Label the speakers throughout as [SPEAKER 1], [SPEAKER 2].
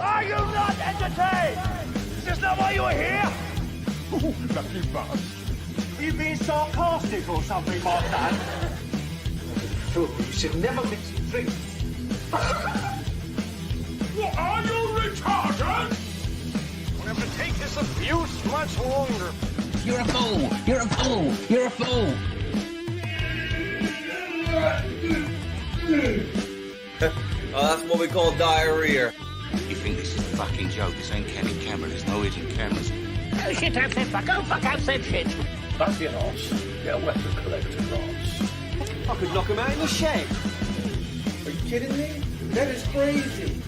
[SPEAKER 1] Are you not entertained? Is this not why you are here?
[SPEAKER 2] Ooh, lucky bastard.
[SPEAKER 1] Are you being sarcastic or something like that?
[SPEAKER 3] Fool, you should never mix your drinks.
[SPEAKER 2] What, are you retarded?
[SPEAKER 1] We'll have to take this abuse much longer.
[SPEAKER 4] You're a fool! You're a fool! You're a fool!
[SPEAKER 5] Oh, that's what we call diarrhea.
[SPEAKER 6] You think this is a fucking joke? This ain't Kenny camera. There's no hidden cameras.
[SPEAKER 4] Oh shit, I've said fuck, oh fuck, I've said shit.
[SPEAKER 7] That's your arse. Get a weapon collector arse.
[SPEAKER 1] I could knock him out in the shed.
[SPEAKER 3] Are you kidding me? That is crazy.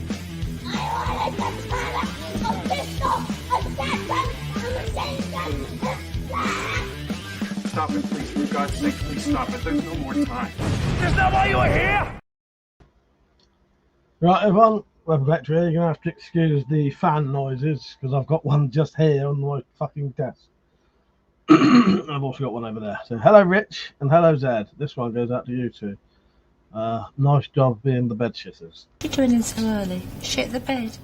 [SPEAKER 2] Stop it, please. For God's sake, please stop it. There's no more time.
[SPEAKER 1] Is this not why you are here?
[SPEAKER 8] Right, everyone, WeaponCollector here. You're going to have to excuse the fan noises because I've got one just here on my fucking desk. I've also got one over there. So, hello, Rich, and hello, Zed. This one goes out to you two. Nice job being the bed shitters.
[SPEAKER 9] What are you doing in so early? Shit the bed.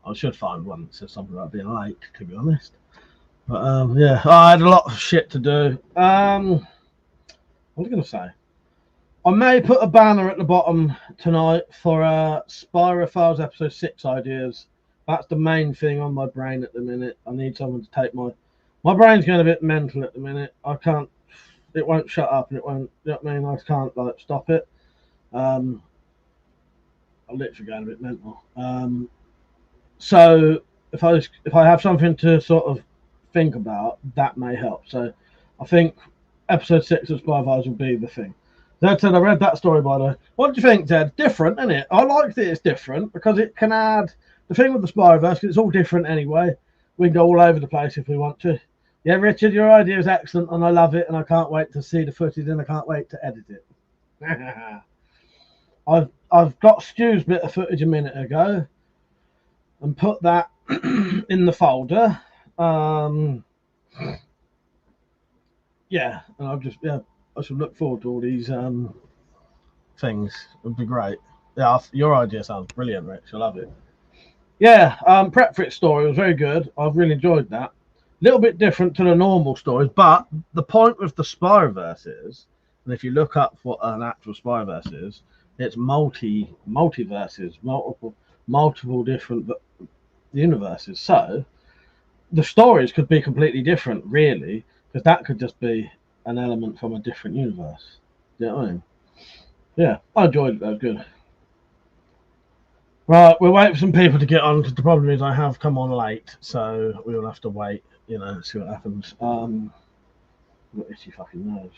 [SPEAKER 8] I should find one that says something about being late, to be honest. But, yeah, I had a lot of shit to do. What was I going to say? I may put a banner at the bottom tonight for Spyro Files episode 6 ideas. That's the main thing on my brain at the minute. I need someone to take my brain's going a bit mental at the minute. I can't, it won't shut up, and it won't, you know what I mean? I can't like stop it. I'm literally going a bit mental. So if I have something to sort of think about, that may help. So I think episode 6 of Spyro Files will be the thing. Zed said, I read that story, by the way. What do you think, Zed? Different, isn't it? I like that it's different because it can add the thing with the Spyroverse, it's all different anyway. We can go all over the place if we want to. Yeah, Richard, your idea is excellent and I love it and I can't wait to see the footage and I can't wait to edit it. I've got Stu's bit of footage a minute ago and put that in the folder. Yeah, and I've just, yeah, I should look forward to all these things. It would be great. Yeah, your idea sounds brilliant, Rich. I love it. Yeah, Prep for It story was very good. I've really enjoyed that. A little bit different to the normal stories, but the point with the Spyroverse is, and if you look up what an actual Spyroverse is, it's multiverses, multiple different universes. So the stories could be completely different, really, because that could just be an element from a different universe. You know what I mean? Yeah, I enjoyed it. That was good. Right, we're waiting for some people to get on because the problem is I have come on late, so we will have to wait, you know, see what happens. What itchy fucking nose.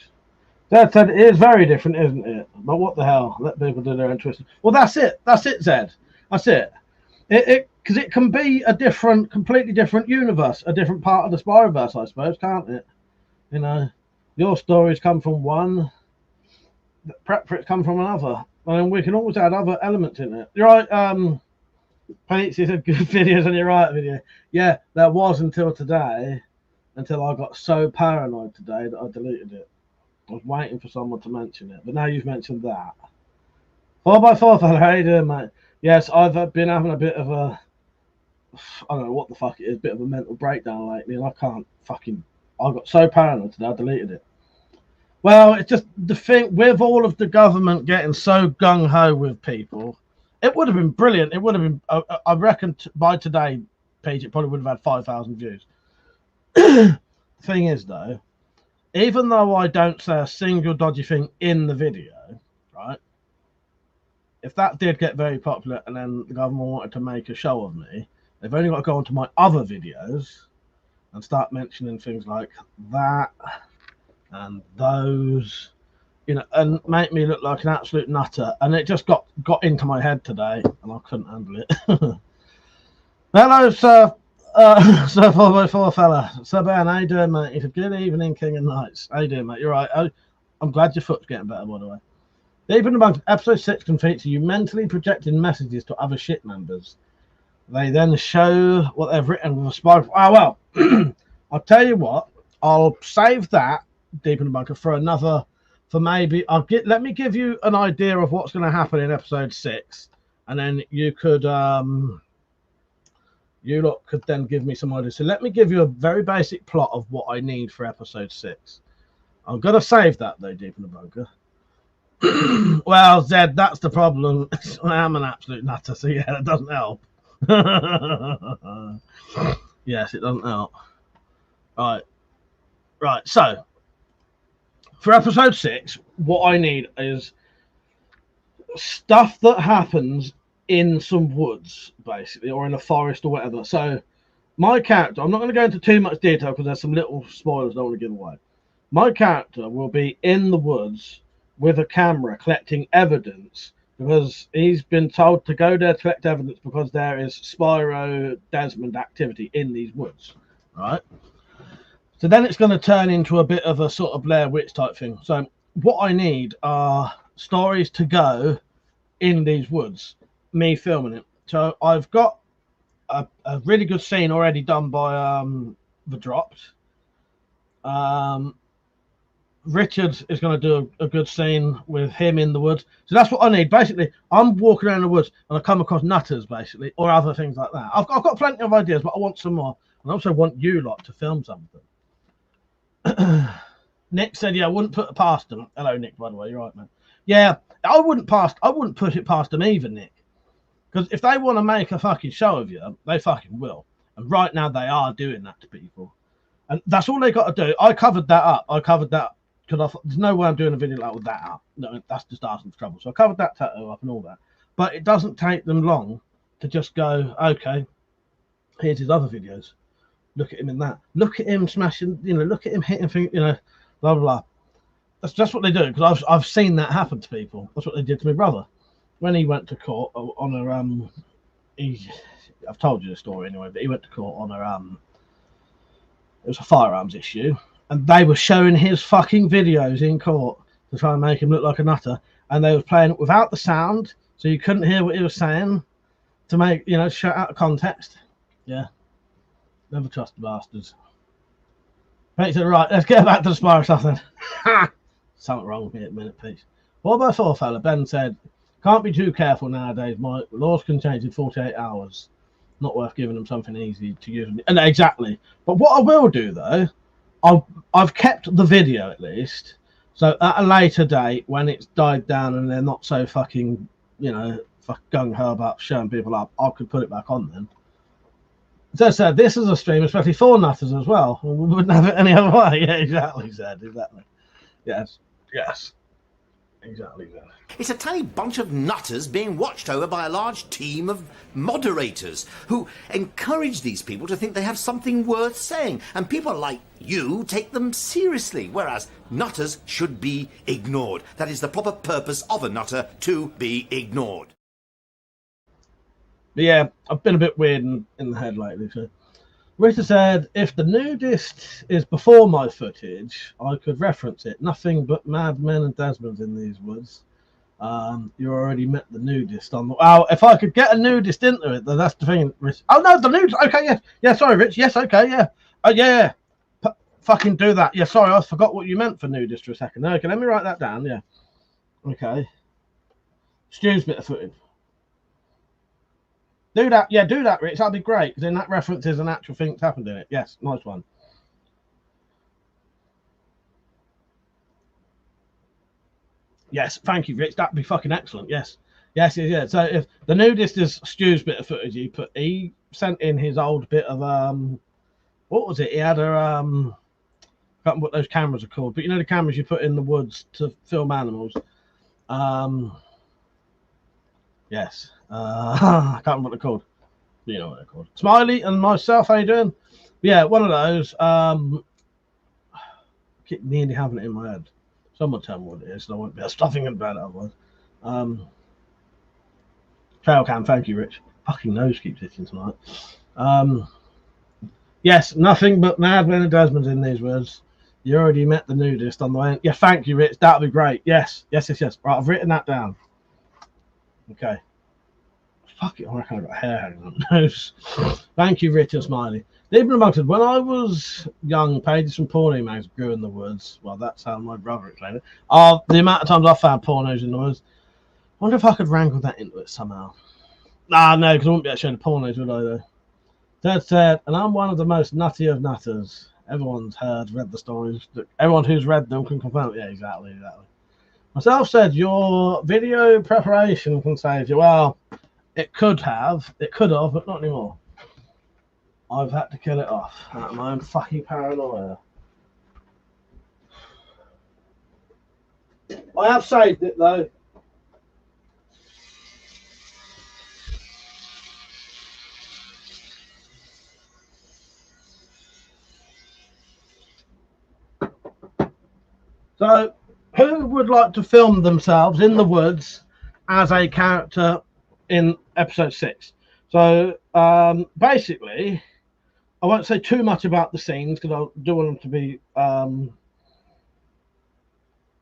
[SPEAKER 8] Zed said it is very different, isn't it? But what the hell? Let people do their own twist. Well, that's it. That's it, Zed. That's it. Because it can be a different, completely different universe, a different part of the Spyroverse, I suppose, can't it? You know, your stories come from one, Prep for It come from another. And we can always add other elements in it. You're right, Pete said good videos on your right video. Yeah, there was until today, until I got so paranoid today that I deleted it. I was waiting for someone to mention it, but now you've mentioned that. 4x4 fella, how you doing, mate? Yes, I've been having a bit of a, I don't know what the fuck it is, bit of a mental breakdown lately, and I can't fucking, I got so paranoid today I deleted it. Well, it's just the thing with all of the government getting so gung-ho with people, it would have been brilliant. It would have been, I reckon by today, Page, it probably would have had 5,000 views. The thing is, though, even though I don't say a single dodgy thing in the video, right, if that did get very popular and then the government wanted to make a show of me, they've only got to go onto my other videos and start mentioning things like that and those, you know, and make me look like an absolute nutter. And it just got into my head today and I couldn't handle it. Hello, sir. Sir 4x4 fella. Sir Ben, how you doing, mate? It's a good evening, King and Knights. How you doing, mate? You're right. I'm glad your foot's getting better, by the way. Even about episode 6 can feature you mentally projecting messages to other ship members. They then show what they've written with a spiral. Oh, well, I'll tell you what, I'll save that deep in the bunker for another, for maybe, let me give you an idea of what's going to happen in episode 6, and then you could you lot could then give me some ideas. So let me give you a very basic plot of what I need for episode 6. I'm gonna save that though, deep in the bunker. Well, Zed, that's the problem. I am an absolute nutter, so yeah, that doesn't help. Yes, it doesn't help. Right. So for episode 6, what I need is stuff that happens in some woods, basically, or in a forest or whatever. So my character, I'm not going to go into too much detail because there's some little spoilers I don't want to give away. My character will be in the woods with a camera collecting evidence because he's been told to go there to collect evidence because there is Spyro Desmond activity in these woods, right? So then it's going to turn into a bit of a sort of Blair Witch type thing. So what I need are stories to go in these woods, me filming it. So I've got a really good scene already done by The Dropped. Richard is going to do a good scene with him in the woods. So that's what I need. Basically, I'm walking around the woods and I come across nutters, basically, or other things like that. I've got plenty of ideas, but I want some more. And I also want you lot to film something. Nick said, yeah, I wouldn't put it past them. Hello, Nick, by the way. You're right, man. Yeah, I wouldn't put it past them either, Nick. Because if they want to make a fucking show of you, they fucking will. And right now they are doing that to people. And that's all they got to do. I covered that up. Because there's no way I'm doing a video like with that up. No, that's just asking for trouble. So I covered that tattoo up and all that. But it doesn't take them long to just go, okay, here's his other videos. Look at him in that. Look at him smashing, look at him hitting things, blah, blah, blah. That's just what they do, because I've seen that happen to people. That's what they did to my brother. When he went to court on a, I've told you the story anyway, but he went to court on it was a firearms issue. And they were showing his fucking videos in court to try and make him look like a nutter. And they were playing it without the sound, so you couldn't hear what he was saying to make, shut out of context. Yeah. Never trust the bastards. Right, let's get back to the Spyro stuff then. Something wrong with me at a minute, please. What about four fella? Ben said, can't be too careful nowadays, Mike. Laws can change in 48 hours. Not worth giving them something easy to use. And exactly. But what I will do, though, I've kept the video at least. So at a later date, when it's died down and they're not so fucking, gung-ho about showing people up, I could put it back on then. As I said, this is a stream, especially for nutters as well. We wouldn't have it any other way. Yeah, exactly, Zed. Exactly. Yes. Exactly, Zed.
[SPEAKER 10] It's a tiny bunch of nutters being watched over by a large team of moderators who encourage these people to think they have something worth saying. And people like you take them seriously, whereas nutters should be ignored. That is the proper purpose of a nutter, to be ignored.
[SPEAKER 8] But yeah, I've been a bit weird in the head lately. So Rita said, if the nudist is before my footage, I could reference it. Nothing but madmen and Desmonds in these woods. You already met the nudist on the... Oh, if I could get a nudist into it, then that's the thing. Rich. Oh, no, the nudist. Okay, yes. Yeah, sorry, Rich. Yes, okay, yeah. Oh, yeah. Fucking do that. Yeah, sorry, I forgot what you meant for nudist for a second. Okay, let me write that down, yeah. Okay. Stu's bit of footage. Do that. Yeah, do that, Rich. That'd be great. Because then that references an actual thing that's happened in it. Yes, nice one. Yes, thank you, Rich. That'd be fucking excellent. Yes. Yeah. So if the nudist is Stu's bit of footage, he sent in his old bit of what was it? He had a I can't remember what those cameras are called, but the cameras you put in the woods to film animals. Yes. I can't remember what they're called. You know what they're called. Smiley and myself, how you doing? Yeah, one of those. I keep nearly having it in my head. Someone tell me what it is, so I won't be stuffing it about it otherwise. Trail cam, thank you, Rich. Fucking nose keeps itching tonight. Yes, nothing but madmen and Desmonds in these words. You already met the nudist on the way. Yeah, thank you, Rich. That'd be great. Yes. Right, I've written that down. Okay. Fuck it, I reckon I've got hair hanging on the nose. Thank you, Richard Smiley. Even amongst it, when I was young, pages from porno mags grew in the woods. Well, that's how my brother explained it. The amount of times I found pornos in the woods. I wonder if I could wrangle that into it somehow. Ah, no, because I wouldn't be able to show the pornos, would I, though? Dad said, and I'm one of the most nutty of nutters. Everyone's read the stories. Everyone who's read them can confirm. Yeah, exactly. Myself said, your video preparation can save you. Well, it could have, but not anymore. I've had to kill it off out of my own fucking paranoia. I have saved it, though. So, who would like to film themselves in the woods as a character in episode 6? So, basically, I won't say too much about the scenes because I do want them to be, I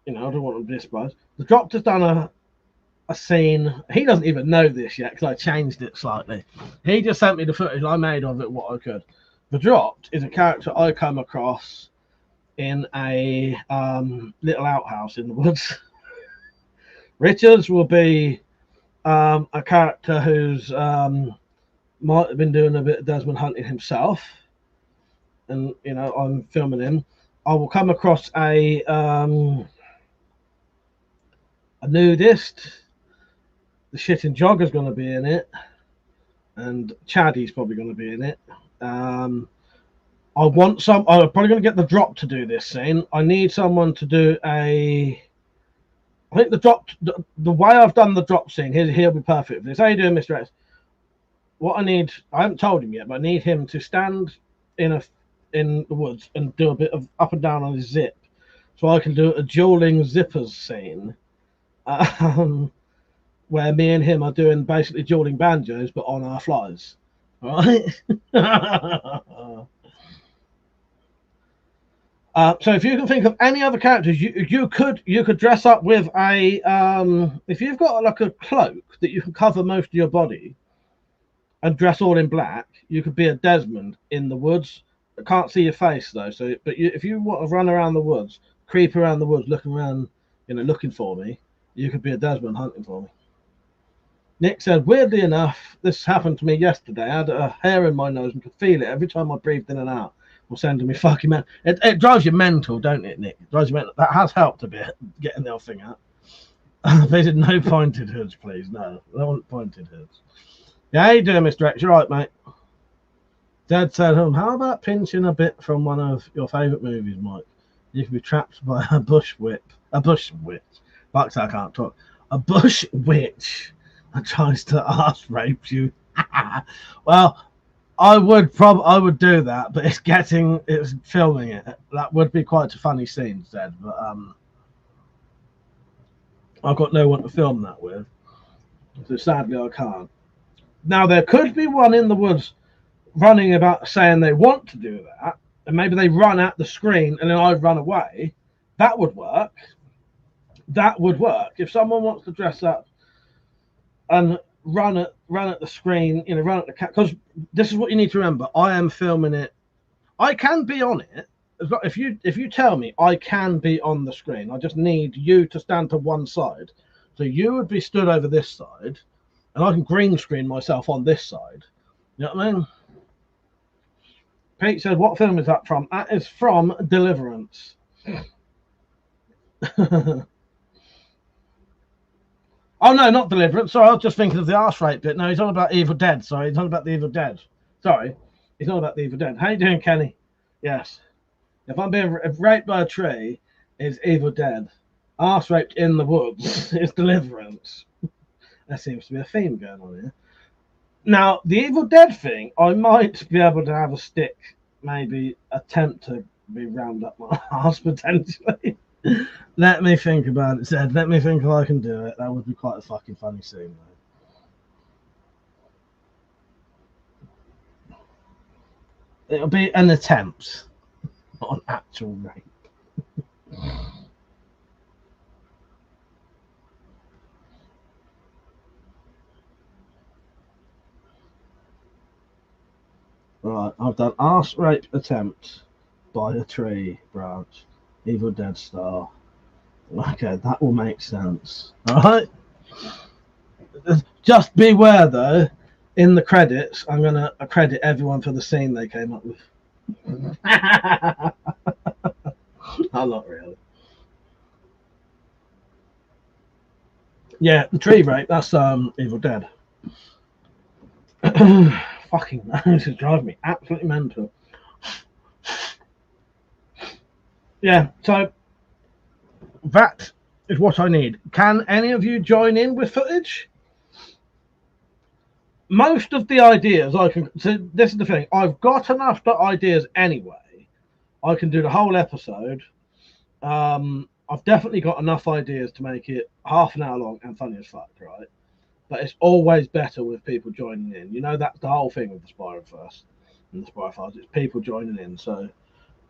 [SPEAKER 8] don't want them to be surprised. The Doctor's done a scene. He doesn't even know this yet because I changed it slightly. He just sent me the footage. I made of it what I could. The Dropped is a character I come across in a little outhouse in the woods. Richards will be a character who's might have been doing a bit of Desmond hunting himself, and I'm filming him. I will come across a nudist. The shitting jogger's going to be in it, and Chaddy's probably going to be in it. I'm probably going to get the Drop to do this scene. I need someone to do I think the way I've done the Drop scene, he'll be perfect for this. How you doing, Mr. X? What I haven't told him yet, but I need him to stand in the woods and do a bit of up and down on his zip, so I can do a dueling zippers scene, where me and him are doing basically dueling banjos, but on our flies. All right. So if you can think of any other characters, you could dress up with a if you've got like a cloak that you can cover most of your body and dress all in black, you could be a Desmond in the woods. I can't see your face though, if you want to run around the woods, creep around the woods, looking around, looking for me, you could be a Desmond hunting for me. Nick said, weirdly enough, this happened to me yesterday. I had a hair in my nose and could feel it every time I breathed in and out. Will send me fucking mental. It drives you mental, don't it, Nick? It drives you mental. That has helped a bit, getting the old thing out. They did no pointed hoods, please. No want pointed hoods. Yeah, how you doing, Mr. X? You're right, mate. Dad said, how about pinching a bit from one of your favourite movies, Mike? You can be trapped by a bush witch. Bucks, I can't talk. A bush witch that tries to arse rape you. Well, I would do that, but it's filming it. That would be quite a funny scene, Zed. But I've got no one to film that with, so sadly I can't. Now there could be one in the woods running about saying they want to do that, and maybe they run at the screen and then I run away. That would work. That would work if someone wants to dress up and run at the screen, run at the cat. Because this is what you need to remember. I am filming it. I can be on it. If you tell me I can be on the screen, I just need you to stand to one side. So you would be stood over this side, and I can green screen myself on this side. You know what I mean? Pete said, what film is that from? That is from Deliverance. Oh, no, not Deliverance. Sorry, I was just thinking of the arse rape bit. No, he's on about Evil Dead. Sorry, he's on about the Evil Dead. Sorry, he's on about the Evil Dead. How you doing, Kenny? Yes. If I'm being raped by a tree, it's Evil Dead. Arse raped in the woods is Deliverance. There seems to be a theme going on here. Now, the Evil Dead thing, I might be able to have a stick, maybe attempt to be round up my arse potentially. Let me think about it, Zed. Let me think if I can do it. That would be quite a fucking funny scene, though. It'll be an attempt, not an actual rape. Right, I've done arse rape attempt by a tree branch. Evil Dead star. Okay, that will make sense. All right. Just beware though. in the credits, I'm going to credit everyone for the scene they came up with. I'm not really. Yeah, the tree rape, that's Evil Dead. Fucking this is driving me absolutely mental. Yeah, so that is what I need. Can any of you join in with footage? Most of the ideas I can. So this is the thing. I've got enough ideas anyway. I can do the whole episode. I've definitely got enough ideas to make it half an hour long and funny as fuck, right? But it's always better with people joining in. You know, that's the whole thing with the Spyroverse and the Spyro Files. It's people joining in. So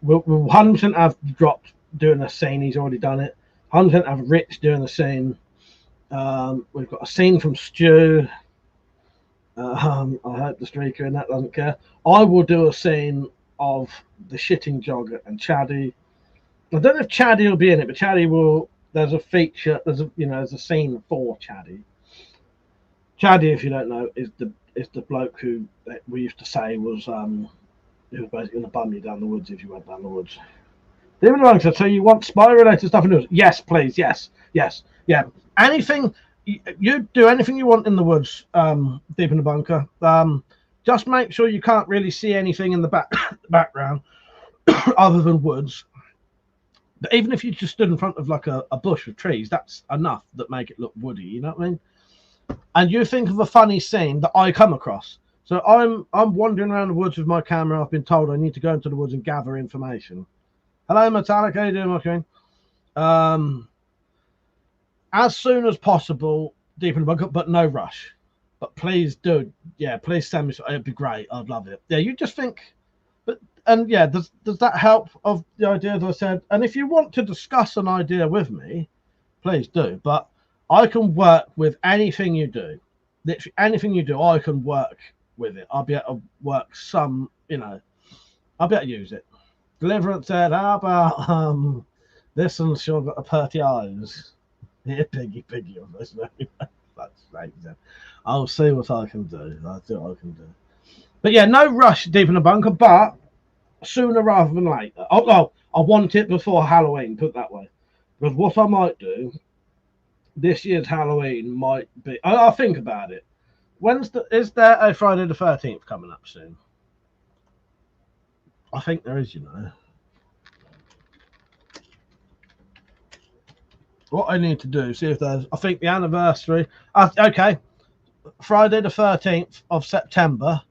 [SPEAKER 8] we'll 100% have dropped doing a scene. He's already done it. 100% have Rich doing a scene. We've got a scene from Stu. I hope the streaker in that doesn't care. I will do a scene of the shitting jogger and Chaddy. I don't know if Chaddy will be in it, but Chaddy will. There's a feature. There's a scene for Chaddy. Chaddy, if you don't know, is the bloke who we used to say was who was basically going to bum you down the woods if you went down the woods. David Long said, so you want spy-related stuff in the woods? Yes, please. Yes. Yeah. Anything. You do anything you want in the woods, deep in the bunker. Just make sure you can't really see anything in the background other than woods. But even if you just stood in front of like a bush of trees, that's enough that make it look woody. You know what I mean? And you think of a funny scene that I come across. So I'm wandering around the woods with my camera. I've been told I need to go into the woods and gather information. Hello, Metallic. How you doing, my king? As soon as possible, deep in the bunker, but no rush. But please do, please send me. It'd be great. I'd love it. Yeah, you just think, does that help of the ideas I said? And if you want to discuss an idea with me, please do. But I can work with anything you do. Literally anything you do, I can work with it. I'll be able to work some, I'll be able to use it. Deliverance said, how about this one's sure got a purty eyes. Yeah, piggy, obviously. That's right. I'll see what I can do. I'll see what I can do. But yeah, no rush deep in the bunker, but sooner rather than later. I want it before Halloween, put it that way. Because what I might do, this year's Halloween might be. I'll think about it. Is there a Friday the 13th coming up soon? I think there is, What I need to do, see if there's. I think the anniversary. Okay, Friday the 13th of September.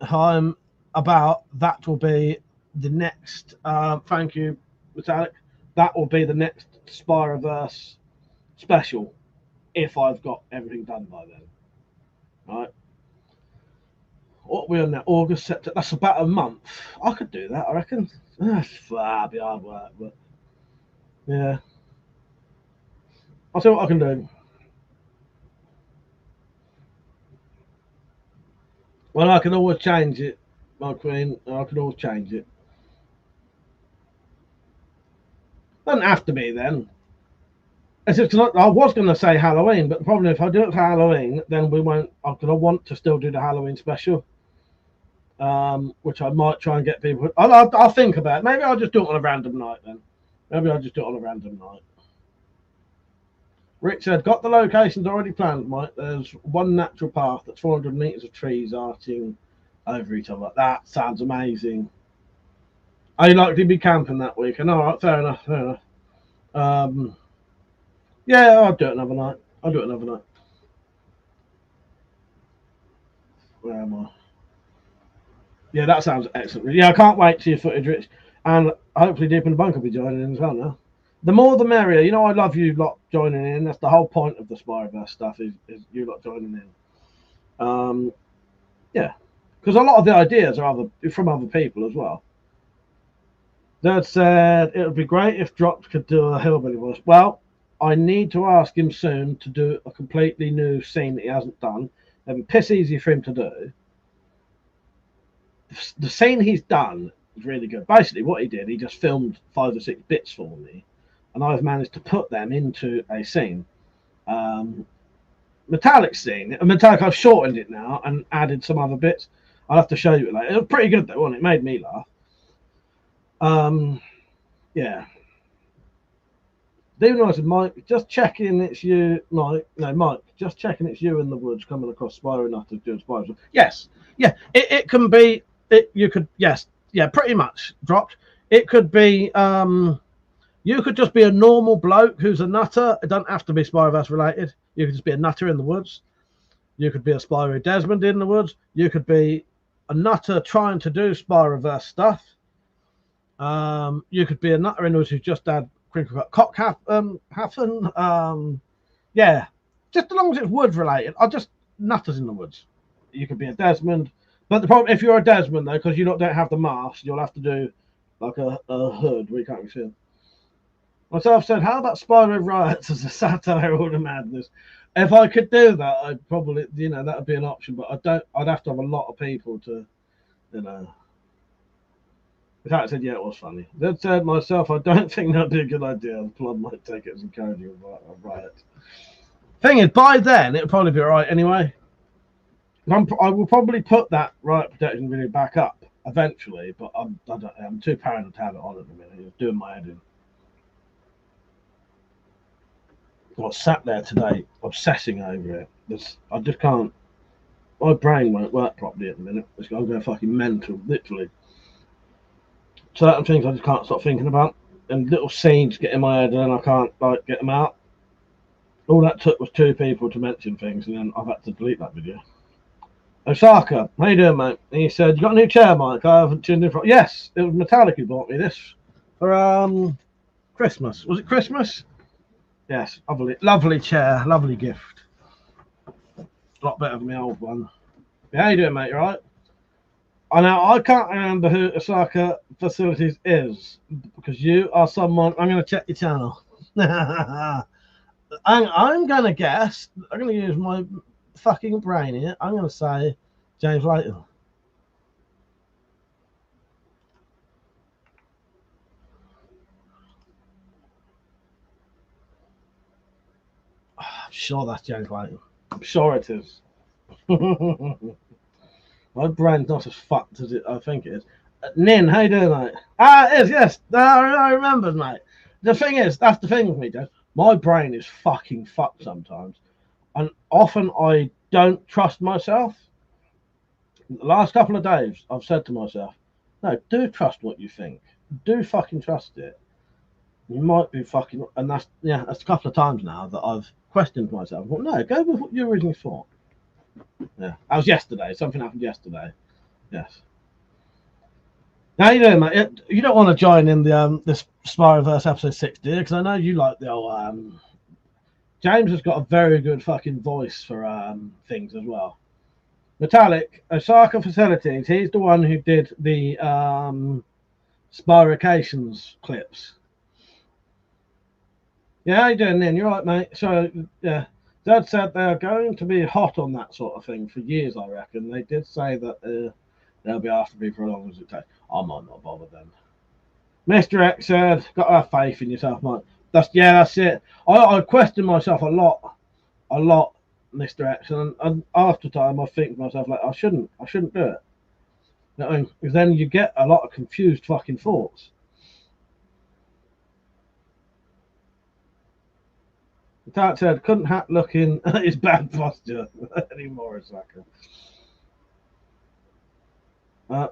[SPEAKER 8] I'm about. That will be the next. Thank you, Metallic. That will be the next Spyroverse special, if I've got everything done by then. All right. What are we on now? August, September. That's about a month. I could do that, I reckon. That'd be hard work, but yeah. I'll see what I can do. Well, I can always change it, my queen. I can always change it. Doesn't have to be then. It's just, I was going to say Halloween, but the problem is if I do it for Halloween, then we won't. I'm going to want to still do the Halloween special, which I might try and get people. I'll think about it. Maybe I'll just do it on a random night then. Rick said, got the locations already planned, Mike. There's one natural path that's 400 meters of trees arching over each other. That sounds amazing. Are you likely to be camping that weekend? All right, fair enough. Yeah, I'll do it another night. Where am I? Yeah, that sounds excellent. Yeah, I can't wait to see your footage, Rich. And hopefully Deep in the Bunker will be joining in as well now. The more the merrier. I love you lot joining in. That's the whole point of the Spyroverse stuff is you lot joining in. Yeah, because a lot of the ideas are from other people as well. That said, it would be great if Drops could do a hillbilly voice. Well, I need to ask him soon to do a completely new scene that he hasn't done. It'd be piss easy for him to do. The scene he's done is really good. Basically, what he did, he just filmed 5 or 6 bits for me, and I've managed to put them into a scene. Metallic scene. Metallic, I've shortened it now and added some other bits. I'll have to show you it later. It was pretty good though, wasn't it? It made me laugh. Yeah. Even though I said, Mike, just checking it's you. Mike, no, Mike, just checking it's you in the woods coming across Spyro Nutters doing Spyro. Yes, yeah, it can be. You could, yes, yeah, pretty much dropped. It could be. You could just be a normal bloke who's a nutter. It doesn't have to be Spyroverse related. You could just be a nutter in the woods. You could be a Spyro Desmond in the woods. You could be a nutter trying to do Spyroverse stuff. You could be a nutter in the woods who's just had Crinkle Cut Cock happen. Yeah, just as long as it's wood related. I'll just nutters in the woods. You could be a Desmond, but the problem if you're a Desmond though, because you don't have the mask, you'll have to do like a hood where you can't see it. Myself said, how about Spyro Riots as a satire or the madness? If I could do that, I'd probably, that would be an option. But I'd have to have a lot of people to, In fact, I said, yeah, it was funny. That said, myself, I don't think that'd be a good idea. The club might take it as encouraging a riot. Thing is, by then, it'll probably be all right anyway. I will probably put that riot protection video back up eventually, but I'm too paranoid to have it on at the minute. It's doing my head in. I was sat there today obsessing over it. I just can't. My brain won't work properly at the minute. It's going to go fucking mental, literally. Certain things I just can't stop thinking about, and little scenes get in my head, and then I can't get them out. All that took was 2 people to mention things, and then I've had to delete that video. Osaka, how you doing, mate? And he said, "You got a new chair, Mike? I haven't tuned in for." Yes, it was Metallic who bought me this for Christmas. Was it Christmas? Yes, lovely chair, lovely gift. A lot better than my old one. Yeah, how you doing, mate? You alright? I can't remember who Osaka Facilities is because you are someone. I'm going to check your channel. I'm going to guess. I'm going to use my fucking brain here. I'm going to say James Layton. I'm sure that's James Layton. I'm sure it is. My brain's not as fucked as I think it is. Nin, how you doing, mate? It is, yes. I remembered, mate. The thing is, that's the thing with me, Dad. My brain is fucking fucked sometimes. And often I don't trust myself. The last couple of days, I've said to myself, no, do trust what you think. Do fucking trust it. You might be fucking... And that's a couple of times now that I've questioned myself. Well, no, go with what you originally thought. Yeah, that was yesterday. Something happened yesterday. Yes. How you doing, mate? You don't want to join in the this Spyroverse episode 6, do you? Because I know you like the old. James has got a very good fucking voice for things as well. Metallic Osaka Facilities. He's the one who did the Spyrocations clips. Yeah, how you doing, then? You're right, mate. So yeah. Dad said they are going to be hot on that sort of thing for years, I reckon. They did say that they'll be after me for as long as it takes. I might not bother them. Mr. X said, got to have faith in yourself, mate. That's it. I question myself a lot, Mr. X. And after time, I think to myself, like, I shouldn't do it. You know, because then you get a lot of confused fucking thoughts. The Tart said, couldn't hat looking at his bad posture anymore, Osaka.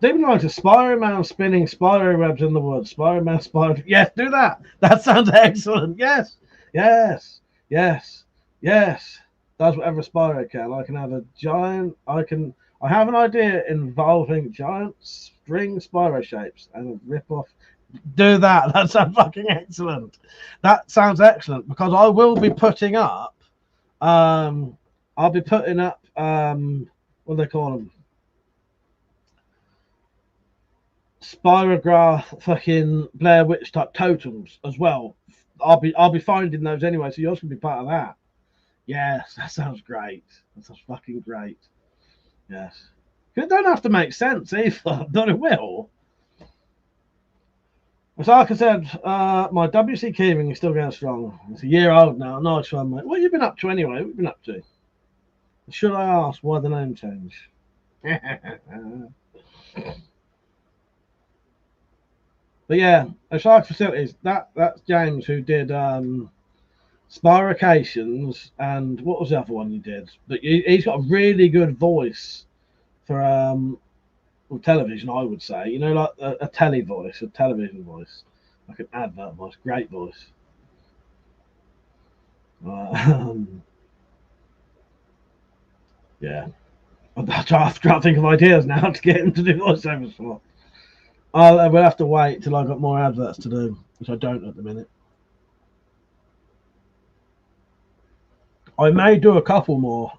[SPEAKER 8] Demon Rider, Spyro Man spinning Spyro webs in the woods. Spyro Man, Spyro. Yes, do that. That sounds excellent. Yes. Does whatever Spyro can. I can have a giant. I have an idea involving giant string Spyro shapes and a rip off. Do that. That sounds fucking excellent. That sounds excellent because I will be putting up. I'll be putting up. What do they call them? Spirograph fucking Blair Witch type totems as well. I'll be finding those anyway, so yours can be part of that. Yes, that sounds great. That sounds fucking great. Yes. It don't have to make sense either, but it will. As Arca said, my WC keyring is still going strong. It's a year old now. Nice one, mate. What have you been up to anyway? What have you been up to? Should I ask why the name change? But yeah, Shark Facilities, that's James who did Spyrications and what was the other one he did? But he's got a really good voice for television, I would say. You know, like a telly voice, a television voice, like an advert voice, great voice. Yeah. I'm trying to think of ideas now to get him to do voiceovers for. We'll have to wait till I've got more adverts to do, which I don't at the minute. I may do a couple more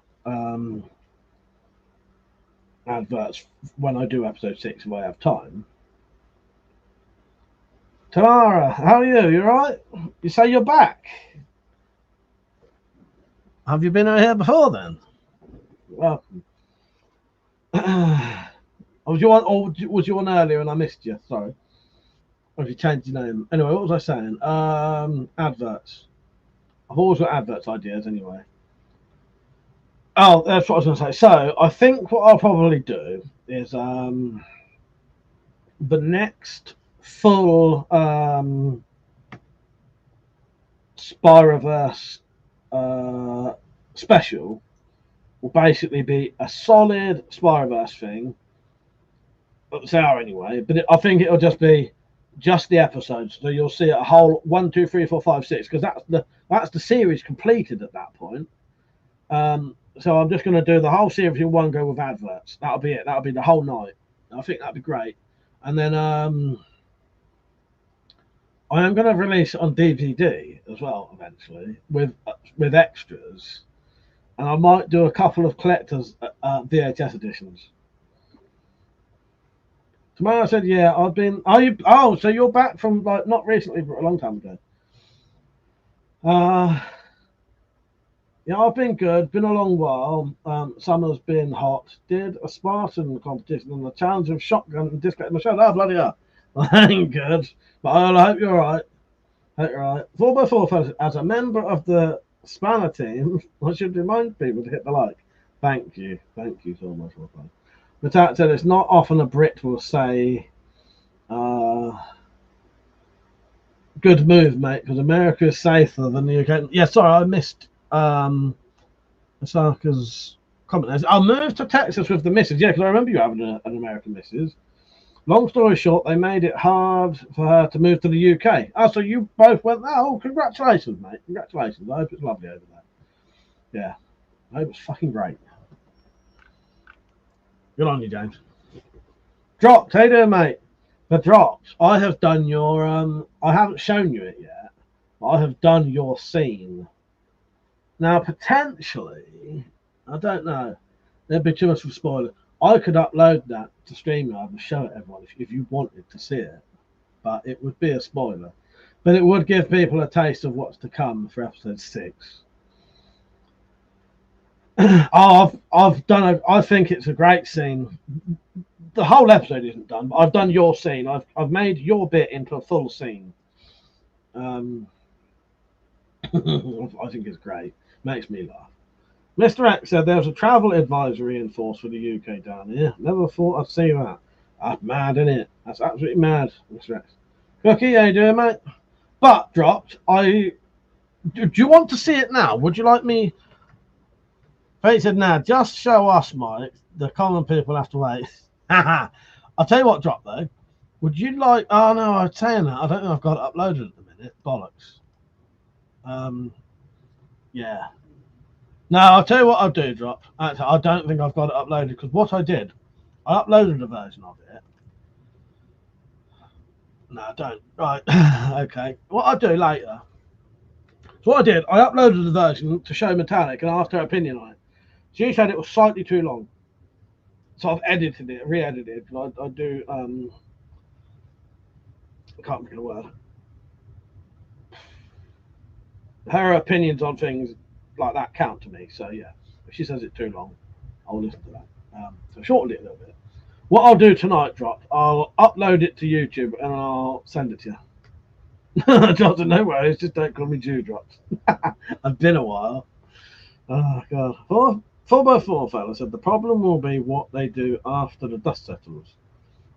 [SPEAKER 8] adverts when I do episode 6 if I have time. Tamara, how are you? You alright? You say you're back? Have you been over here before then? Welcome. Was you on earlier and I missed you? Sorry. Or have you changed your name? Anyway, what was I saying? Adverts. I've always got adverts ideas anyway. Oh, that's what I was going to say. So I think what I'll probably do is the next full Spyroverse special will basically be a solid Spyroverse thing. It's hour anyway, but I think it'll just be just the episodes. So you'll see a whole 1, 2, 3, 4, 5, 6 because that's the series completed at that point. So I'm just going to do the whole series in one go with adverts. That'll be it. That'll be the whole night. I think that'd be great. And then I am going to release it on DVD as well eventually with extras, and I might do a couple of collectors VHS editions. Tomorrow said, "Yeah, I've been." Are you? Oh, so you're back from like not recently, but a long time ago. Yeah, I've been good. Been a long while. Summer's been hot. Did a Spartan competition on the challenge of shotgun and disconnected my shoulder. Oh, bloody hell. I ain't good. But I hope you're alright. Hope you're alright. 4x4 fellas, as a member of the Spanner team, I should remind people to hit the like. Thank you. Thank you so much. The Tat said it's not often a Brit will say good move, mate, because America is safer than the UK. Yeah, sorry, I missed Osaka's comment. I'll move to Texas with the missus. Yeah, because I remember you having an American missus. Long story short, they made it hard for her to move to the UK. Oh, so you both went there? Oh, congratulations, mate. Congratulations. I hope it's lovely over there. Yeah, I hope it's fucking great. Good on you, James. Dropped. How you doing, mate? The Dropped. I have done your I haven't shown you it yet, but I have done your scene. Now, potentially, I don't know. There'd be too much of a spoiler. I could upload that to StreamYard and show it everyone if you wanted to see it, but it would be a spoiler. But it would give people a taste of what's to come for episode 6. I've done. I think it's a great scene. The whole episode isn't done, but I've done your scene. I've made your bit into a full scene. I think it's great. Makes me laugh. Mr. X said there's a travel advisory in force for the UK down here. Never thought I'd see that. That's mad, isn't it? That's absolutely mad, Mr. X. Cookie, how you doing, mate? But Dropped. Do you want to see it now? Would you like me? Fate said, "Nah, just show us, Mike. The common people have to wait." I'll tell you what, Drop though. Would you like? Oh no, I'm saying that. I don't know. I've got it uploaded at the minute. Bollocks. Yeah. No, I'll tell you what I'll do, Drop. Actually, I don't think I've got it uploaded because what I did, I uploaded a version of it. No, I don't. Right. Okay. What I'll do later. So what I did, I uploaded the version to show Metallic and asked her opinion on it. She said it was slightly too long. So I've edited it, re-edited. I do, I can't think of the word. Her opinions on things like that count to me. So yeah, if she says it's too long, I'll listen to that. So shortened it a little bit. What I'll do tonight, Drop, I'll upload it to YouTube and I'll send it to you. Johnson, no worries, just don't call me Dewdrops. I've been a while. Oh god. 4x4 fella said the problem will be what they do after the dust settles.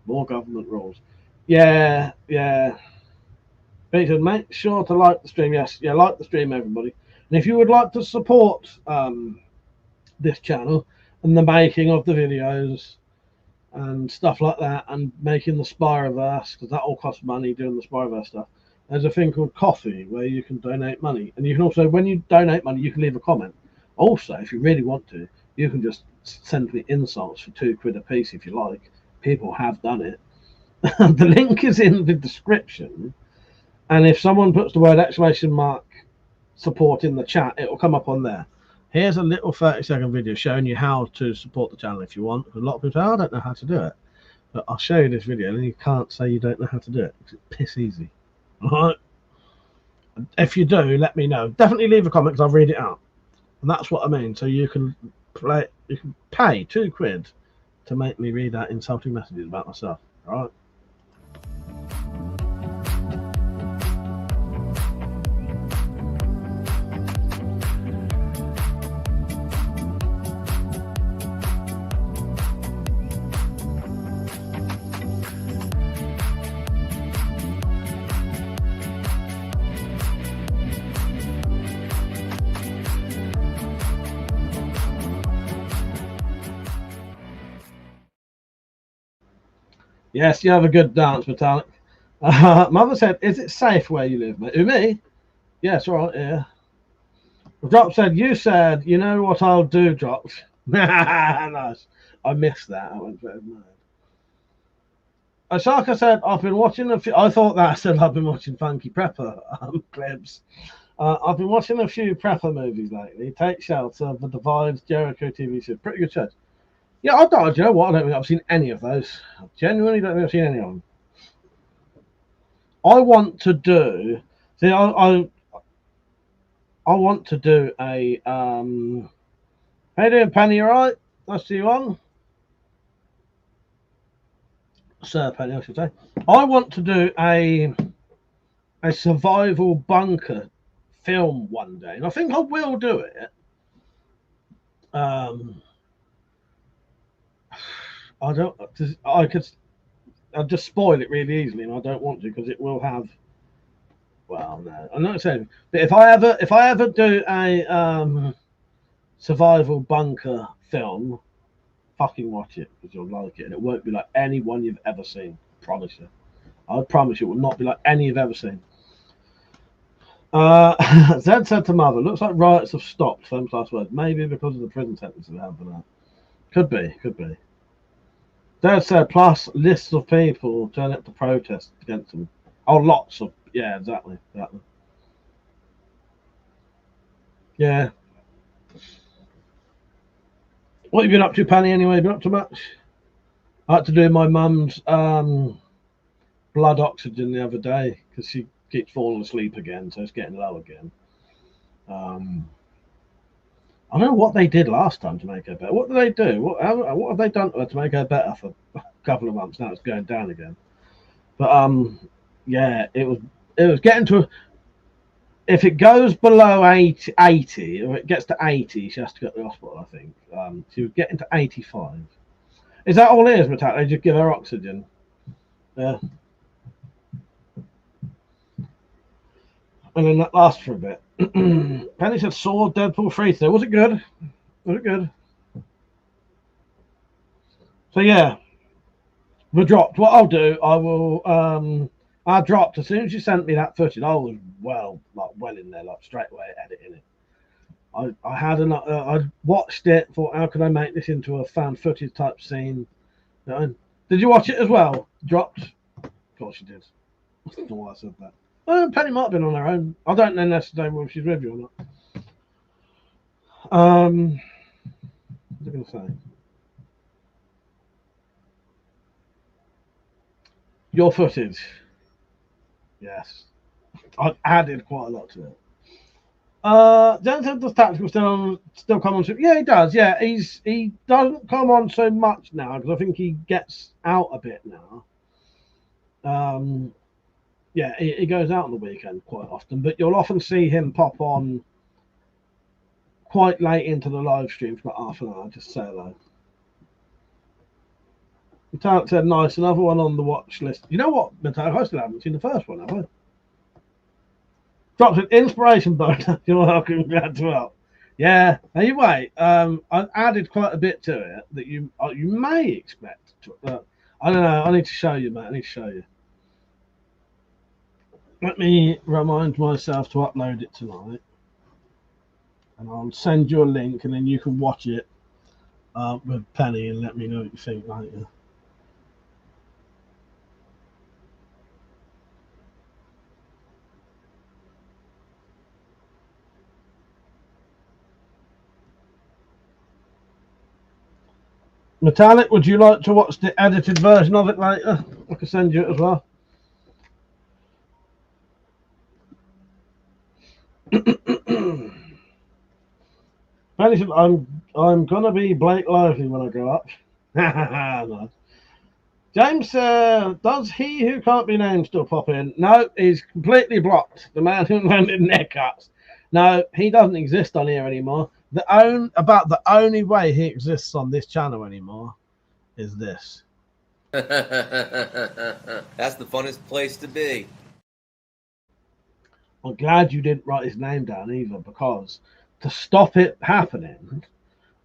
[SPEAKER 8] More government rules. Yeah. But he said, make sure to like the stream. Yes, yeah, like the stream, everybody. And if you would like to support this channel and the making of the videos and stuff like that, and making the Spyroverse, because that all costs money doing the Spyroverse stuff, there's a thing called Coffee where you can donate money. And you can also, when you donate money, you can leave a comment. Also, if you really want to, you can just send me insults for £2 a piece if you like. People have done it. The link is in the description. And if someone puts the word !support in the chat, it will come up on there. Here's a little 30-second video showing you how to support the channel if you want. A lot of people say, I don't know how to do it. But I'll show you this video, and you can't say you don't know how to do it. It's piss easy. All right? If you do, let me know. Definitely leave a comment because I'll read it out. And that's what I mean. So you can pay £2 to make me read out insulting messages about myself. All right? Yes, you have a good dance, Metallic. Mother said, is it safe where you live, mate? Who, me? Yes, all right, yeah. Drop said, you said, you know what I'll do, Drop. Nice. I missed that. I went very mad. Osaka said, I've been watching a few. I thought that said I've been watching Funky Prepper clips. I've been watching a few Prepper movies lately. Take Shelter, The Divide, Jericho TV show. Pretty good shows. Yeah, I don't. You know what? I don't think I've seen any of those. I genuinely don't think I've seen any of them. I want to do. See, I want to do a. How you doing, Penny? All right? Nice to see you on. Sir Penny, I should say. I want to do a survival bunker film one day, and I think I will do it. I'll just spoil it really easily, and I don't want to because it will have. Well, no, I'm not saying. But if I ever do a survival bunker film, fucking watch it because you'll like it, and it won't be like any one you've ever seen. I promise you. I promise you, it will not be like any you've ever seen. Zed said to Mother, looks like riots have stopped, famous last words. Maybe because of the prison sentence they have for that. Could be. Dad said, plus lists of people turn up to protest against them. Oh, lots of, yeah, exactly. Yeah. What have you been up to, Penny, anyway? Been up to much? I had to do my mum's blood oxygen the other day because she keeps falling asleep again, so it's getting low again. I don't know what they did last time to make her better. What did they do? What have they done to her to make her better for a couple of months? Now it's going down again. But yeah, it was getting to. If it goes below 80, or it gets to 80, she has to go to the hospital. I think she was getting to 85. Is that all it is, Matat? They just give her oxygen. Yeah. And then that lasts for a bit. Penny said saw Deadpool 3 today. Was it good? Was it good? So yeah. We dropped. What I'll do, I will I dropped as soon as you sent me that footage, I was well in there, like straight away editing it. I had I watched it, thought how can I make this into a fan footage type scene. Did you watch it as well? Dropped? Of course you did. I don't know why I said that. Penny might have been on her own. I don't know necessarily whether she's with you or not. What was I going to say? Your footage. Yes. I've added quite a lot to it. Denzel does tactical still come on. Yeah, he does. Yeah, he doesn't come on so much now because I think he gets out a bit now. Yeah, he goes out on the weekend quite often, but you'll often see him pop on quite late into the live stream for about half an hour. Just say hello. Metallic said, nice. Another one on the watch list. You know what, Metallic? I still haven't seen the first one, have I? Drops an inspiration bonus. You're welcome. Glad to help. Yeah. Anyway, I added quite a bit to it that you may expect. I don't know. I need to show you, mate. I need to show you. Let me remind myself to upload it tonight. And I'll send you a link, and then you can watch it with Penny and let me know what you think later. Metallic, would you like to watch the edited version of it later? I can send you it as well. I'm gonna be Blake Lively when I grow up. No. James, does he who can't be named still pop in? No, he's completely blocked. The man who invented neckcuts. No, he doesn't exist on here anymore. About the only way he exists on this channel anymore is this.
[SPEAKER 5] That's the funnest place to be.
[SPEAKER 8] I'm glad you didn't write his name down either, because to stop it happening,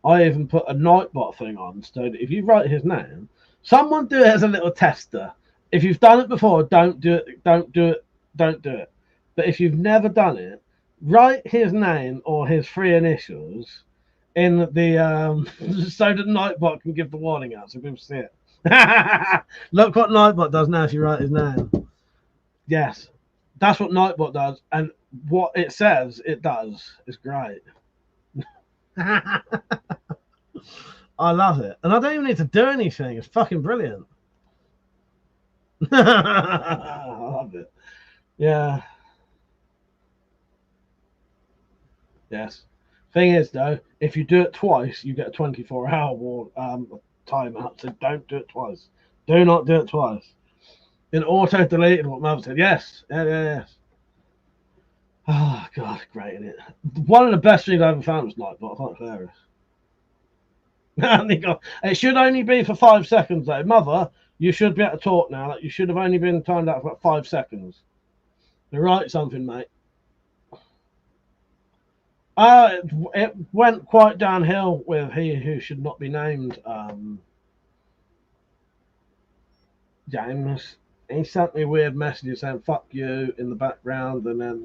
[SPEAKER 8] I even put a Nightbot thing on, so that if you write his name, someone do it as a little tester. If you've done it before, don't do it. Don't do it. Don't do it. But if you've never done it, write his name or his 3 initials in the so that Nightbot can give the warning out so people see it. Look what Nightbot does now if you write his name. Yes, that's what Nightbot does, and what it says it does is great. I love it, and I don't even need to do anything. It's fucking brilliant. I love it. Yeah. Yes. Thing is, though, if you do it twice, you get a 24-hour timeout. So don't do it twice. Do not do it twice. It auto deleted what Mother said. Yes. Yes. Oh God, great, isn't it? One of the best things I ever found was Nightbot. I thought it was hilarious. It should only be for 5 seconds, though. Mother, you should be able to talk now. Like, you should have only been timed out for about 5 seconds. You write something, mate. It went quite downhill with he who should not be named. James, he sent me weird messages saying "fuck you" in the background, and then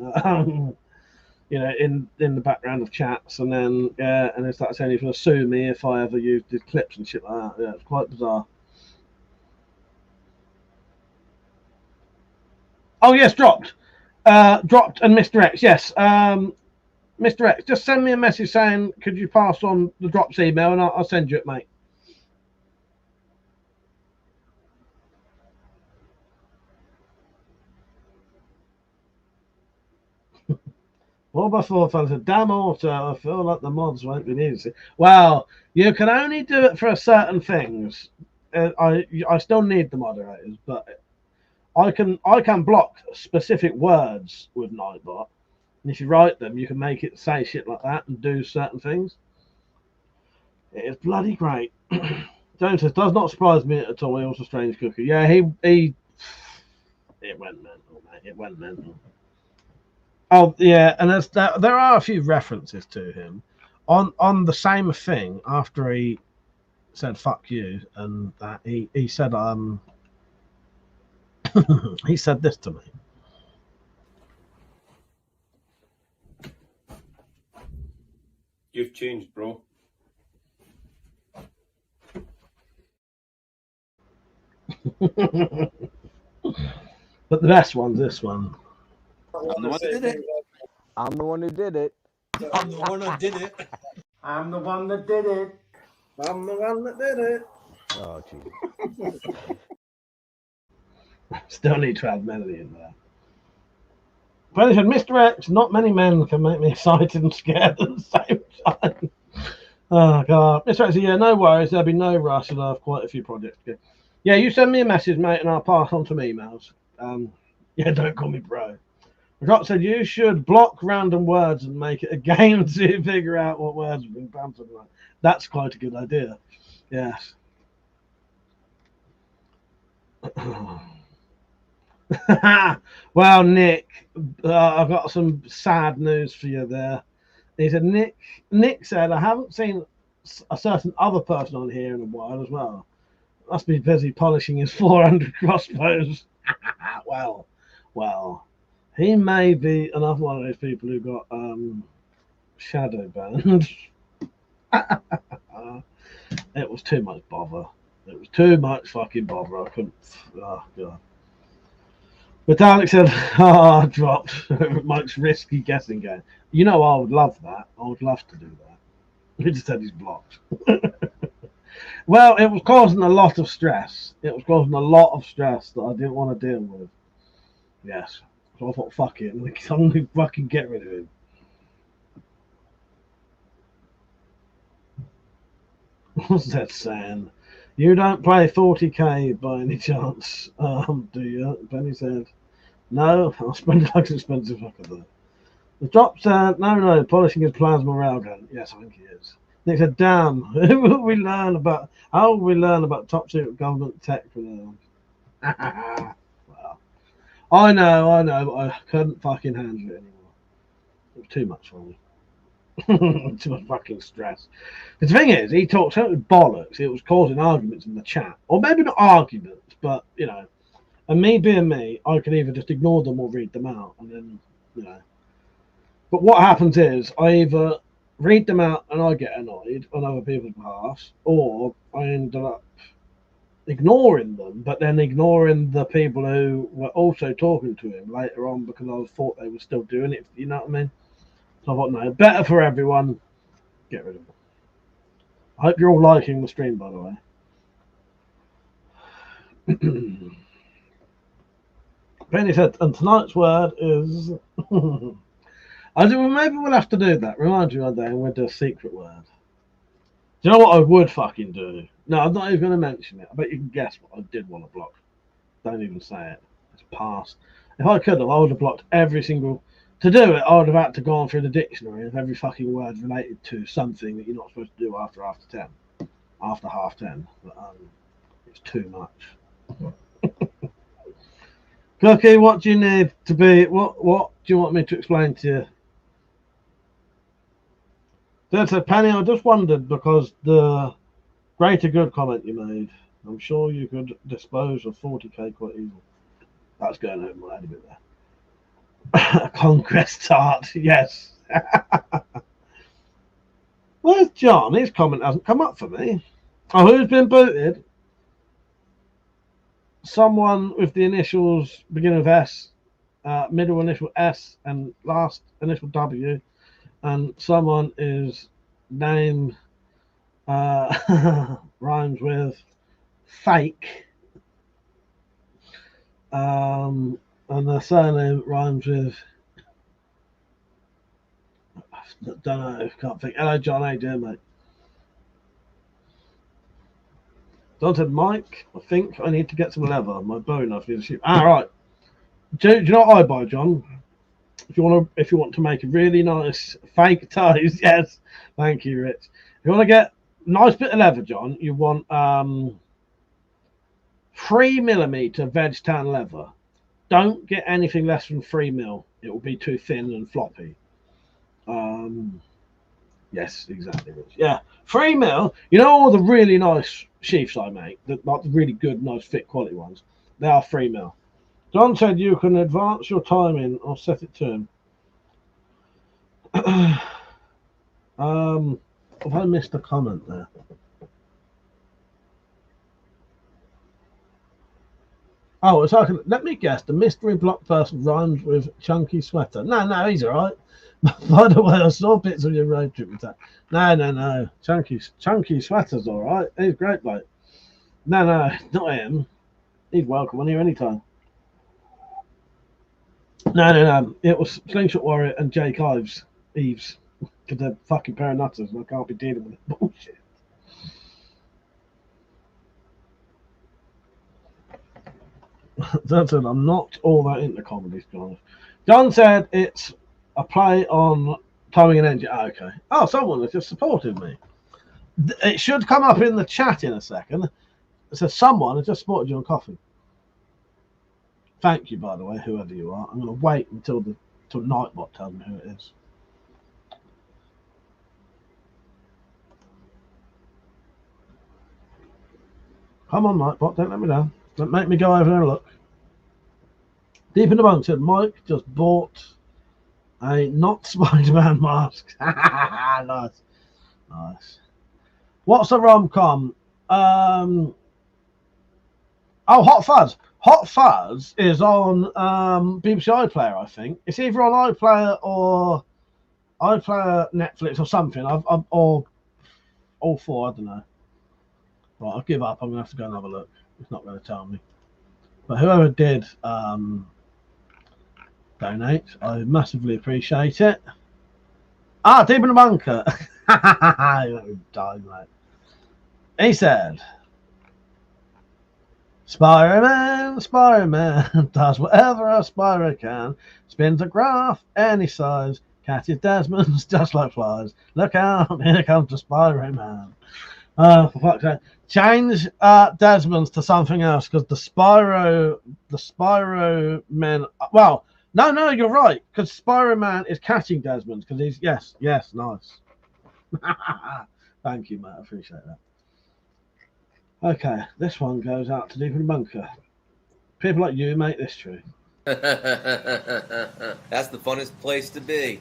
[SPEAKER 8] you know, in the background of chats, and then and it's like saying he's going to sue me if I ever used his clips and shit like that. Yeah, it's quite bizarre. Oh yes, dropped, and Mr. X. Yes, Mr. X, just send me a message saying, could you pass on the drops email, and I'll send you it, mate. Well, before I said, damn auto, I feel like the mods won't be easy. Well, you can only do it for certain things. I still need the moderators, but I can block specific words with Nightbot. And if you write them, you can make it say shit like that and do certain things. It is bloody great. Jones says, does not surprise me at all. He was a strange cookie. Yeah, he it went mental, mate. It went mental. Oh yeah, and there are a few references to him on the same thing after he said "fuck you," and that he said he said this to me.
[SPEAKER 2] You've changed, bro.
[SPEAKER 8] But the best one's this one.
[SPEAKER 3] I'm the one that did it.
[SPEAKER 11] I'm the one who did it.
[SPEAKER 3] I'm the one that did it. I'm the one that did it. I'm the one that did it.
[SPEAKER 11] Oh, jeez.
[SPEAKER 8] Still need to add melody in there. But he said, Mr. X, not many men can make me excited and scared at the same time. Oh, God. Mr. X said, yeah, no worries. There'll be no rush, and I have quite a few projects to go. Yeah, you send me a message, mate, and I'll pass on some emails. Yeah, don't call me bro. The cop said you should block random words and make it a game to figure out what words have been bantered about. That's quite a good idea. Yes. Well, Nick, I've got some sad news for you there. He said, Nick said, I haven't seen a certain other person on here in a while as well. Must be busy polishing his 400 crossbows. Well, he may be another one of those people who got shadow banned. It was too much bother. It was too much fucking bother. I couldn't. Oh, God. But Alex said, I dropped. Mike's risky guessing game. You know, I would love that. I would love to do that. He just said he's blocked. Well, it was causing a lot of stress. It was causing a lot of stress that I didn't want to deal with. Yes. So I thought, fuck it. I'm going to fucking get rid of him. What's that saying? You don't play 40k by any chance, do you? Benny said, no, I'll spend it like an expensive fucker though. The drop said, no, polishing his plasma railgun. Yes, I think he is. Nick said, damn, how will we learn about top secret government tech for them? Well, I know, but I couldn't fucking handle it anymore. It was too much for me. Too much fucking stress. The thing is, he talked so much bollocks, it was causing arguments in the chat. Or maybe not arguments, but, you know, and me being me, I can either just ignore them or read them out. And then, you know. But what happens is, I either read them out and I get annoyed on other people's behalf, or I end up ignoring them, but then ignoring the people who were also talking to him later on because I thought they were still doing it, you know what I mean? So I thought, no, better for everyone, get rid of them. I hope you're all liking the stream, by the way. Penny said, and tonight's word is... I said, well, maybe we'll have to do that. Remind you one day and we'll do a secret word. Do you know what I would fucking do? No, I'm not even going to mention it. I bet you can guess what I did want to block. Don't even say it. It's past. If I could have, I would have blocked every single... To do it, I would have had to go on through the dictionary of every fucking word related to something that you're not supposed to do after half 10. But it's too much. Cookie, what do you need to be? What do you want me to explain to you? Then said, Penny, I just wondered because the greater good comment you made. I'm sure you could dispose of 40k quite easily. That's going over my head a bit there. Conquest art, yes. Where's John? His comment hasn't come up for me. Oh, who's been booted? Someone with the initials beginning with S, middle initial S, and last initial W, and someone is name rhymes with fake. And the surname rhymes with, I don't know, can't think. Hello, John, how you doing, mate? John said, Mike, I think I need to get some leather. My bow enough for the shoot. Right. Do you know what I buy, John? If you want to make a really nice fake ties, yes. Thank you, Rich. If you want to get a nice bit of leather, John, you want 3mm veg tan leather. Don't get anything less than 3mm. It will be too thin and floppy. Yes, exactly. Yeah, 3mm. You know all the really nice sheaths I make, like the really good, nice, fit quality ones. They are 3mm. John said you can advance your timing or set it to him. Have I missed a comment there? Oh, it's like, let me guess, the mystery block person rhymes with chunky sweater. No, he's all right. By the way, I saw bits of your road trip with that. No. Chunky sweater's all right. He's great, bloke. No, not him. He's welcome on here anytime. No. It was Slingshot Warrior and Jake Eves. Because they're fucking pair of nutters and I can't be dealing with it. Bullshit. That's it. I'm not all that into comedy, to be honest. John said it's a play on timing and engine. Oh, okay. Oh, someone has just supported me. It should come up in the chat in a second. It says someone has just supported you on Coffee. Thank you, by the way, whoever you are. I'm going to wait until Nightbot tells me who it is. Come on, Nightbot, don't let me down. Don't make me go over there and look. Deep in the Bunk said Mike just bought a not Spider-Man mask. Nice. Nice. What's a rom-com? Oh, Hot Fuzz. Hot Fuzz is on BBC iPlayer, I think. It's either on iPlayer or iPlayer, Netflix, or something. Or all four, I don't know. Right, I'll give up. I'm going to have to go and have a look. It's not going to tell me. But whoever did donate, I massively appreciate it. Ah, Deep in the Bunker. Die, mate. He said, Spider-Man does whatever a Spyro can. Spins a graph any size. Catches Desmonds just like flies. Look out, here comes the Spider-Man. For fuck's sake. Change Desmonds to something else, because the Spyro men. Well, no, you're right, because Spyro Man is catching Desmonds, because he's yes, nice. Thank you, mate. I appreciate that. Okay, this one goes out to Deep in the Bunker. People like you make this true.
[SPEAKER 5] That's the funnest place to be.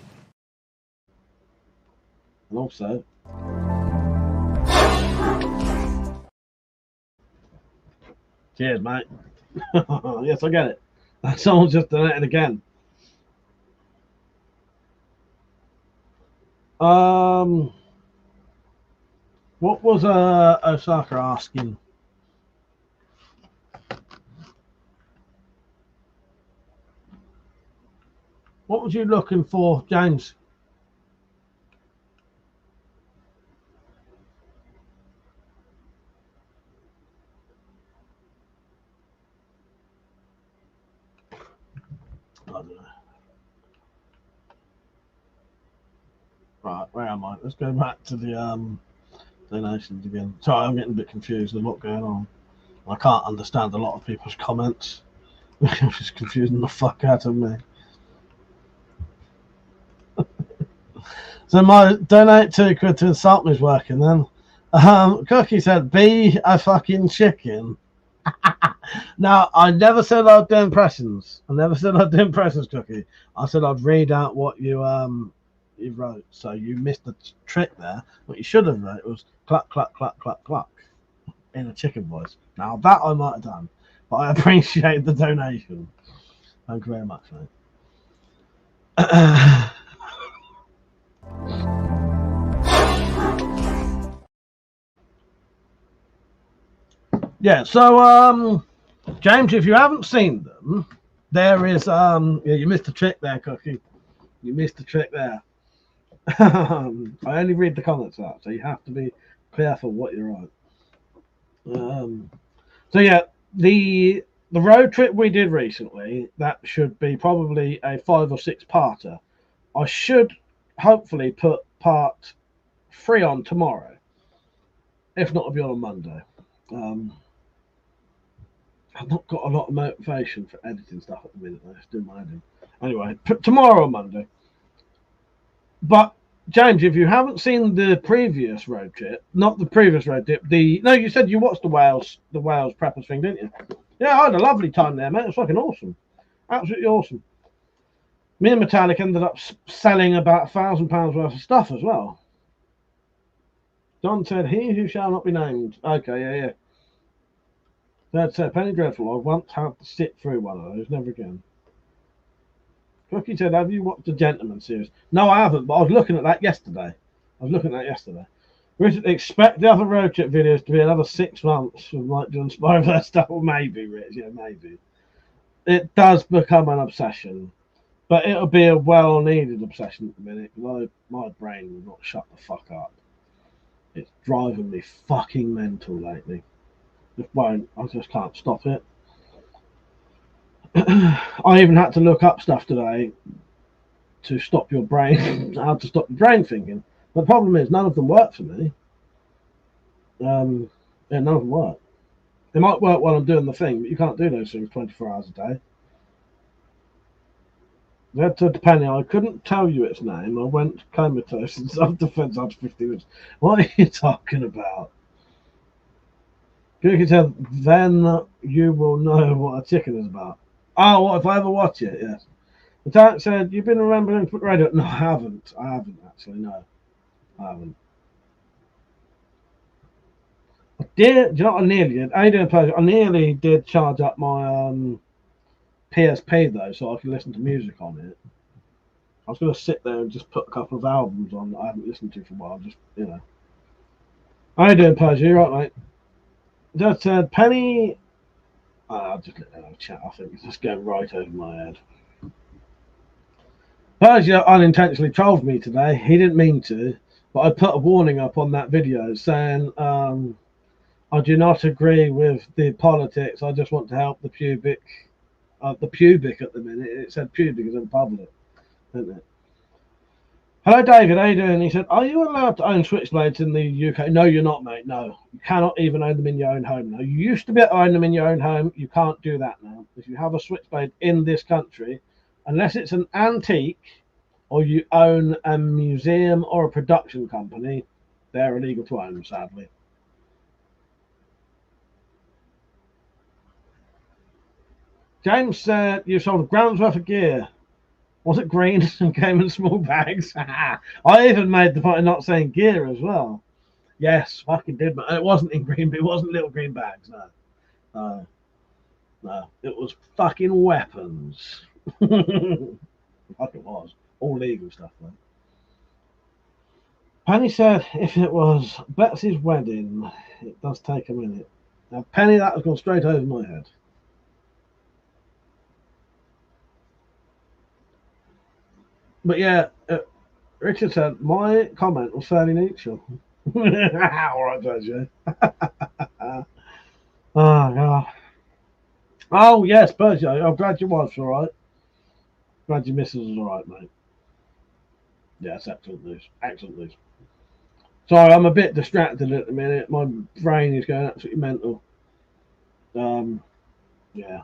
[SPEAKER 8] And also, cheers, mate. Yes, I get it. Someone just done it again. What was Osaka asking? What was you looking for, James? I don't know. Right, where am I? Let's go back to the donations again. Sorry, I'm getting a bit confused. There's a lot going on. I can't understand a lot of people's comments. It's confusing the fuck out of me. So my donate to quid to insult me is working then. Cookie said, be a fucking chicken. Now, I never said I'd do impressions. Cookie. I said I'd read out what you wrote. So you missed the trick there. What you should have wrote was cluck, cluck, cluck, cluck, cluck in a chicken voice. Now, that I might have done, but I appreciate the donation. Thank you very much, mate. Yeah, so James, if you haven't seen them, there is yeah, you missed a trick there, Cookie. You missed a trick there. I only read the comments out, so you have to be careful what you write. So yeah, the road trip we did recently, that should be probably a 5 or 6 parter. I should hopefully put part 3 on tomorrow. If not, it'll be on Monday. I've not got a lot of motivation for editing stuff at the minute. I just do my editing. Anyway, tomorrow on Monday. But James, if you haven't seen the previous road trip, not the previous road trip, no, you said you watched the Wales preppers thing, didn't you? Yeah, I had a lovely time there, mate. It was fucking awesome, absolutely awesome. Me and Metallic ended up selling about £1,000 worth of stuff as well. Don said, "He who shall not be named." Okay, yeah. That's Penny Dreadful. I once had to sit through one of those, never again. Cookie said, "Have you watched the Gentleman series?" No, I haven't, but I was looking at that yesterday. Rich, expect the other road trip videos to be another 6 months of Mike doing Spyro stuff. Well, maybe, Rich. Yeah, maybe. It does become an obsession, but it'll be a well-needed obsession at the minute. My brain will not shut the fuck up. It's driving me fucking mental lately. It won't. I just can't stop it. I even had to look up stuff today to stop your brain, how to stop your brain thinking. But the problem is, none of them work for me. Yeah, none of them work. They might work while I'm doing the thing, but you can't do those things 24 hours a day. That said to Penny, I couldn't tell you its name. I went comatose in self-defense after 50 minutes. What are you talking about? You can tell, then you will know what a chicken is about. Oh, what if I ever watch it? Yes. The tank said, you've been remembering to put radio. No, I haven't. I haven't actually. No, I haven't. I did. Do you know what I nearly did? I nearly did charge up my PSP though, so I can listen to music on it. I was going to sit there and just put a couple of albums on that I haven't listened to for a while. Just How you doing, Persia? You right, mate? Just said Penny. I'll just let them chat. I think it's just going right over my head. Persia unintentionally trolled me today. He didn't mean to, but I put a warning up on that video saying I do not agree with the politics. I just want to help the pubic. The pubic at the minute. It said pubic is in public, didn't it? Hello, David. How you doing? He said, are you allowed to own switchblades in the UK? No, you're not, mate. No. You cannot even own them in your own home now. You used to be able to own them in your own home. You can't do that now. If you have a switchblade in this country, unless it's an antique or you own a museum or a production company, they're illegal to own, sadly. James said, you sold a grand's worth of gear. Was it green and came in small bags? I even made the point of not saying gear as well. Yes, fucking did. It wasn't in green, but it wasn't little green bags. No. No. It was fucking weapons. Fuck it was. All legal stuff, though. Penny said, if it was Betsy's wedding, it does take a minute. Now, Penny, that has gone straight over my head. But yeah, Richard said, my comment was fairly neutral. All right, Persia. Oh, God. Oh, yes, Persia. I'm glad your wife's all right. Glad your missus is all right, mate. Yes, excellent news. Excellent news. Sorry, I'm a bit distracted at the minute. My brain is going absolutely mental. Yeah.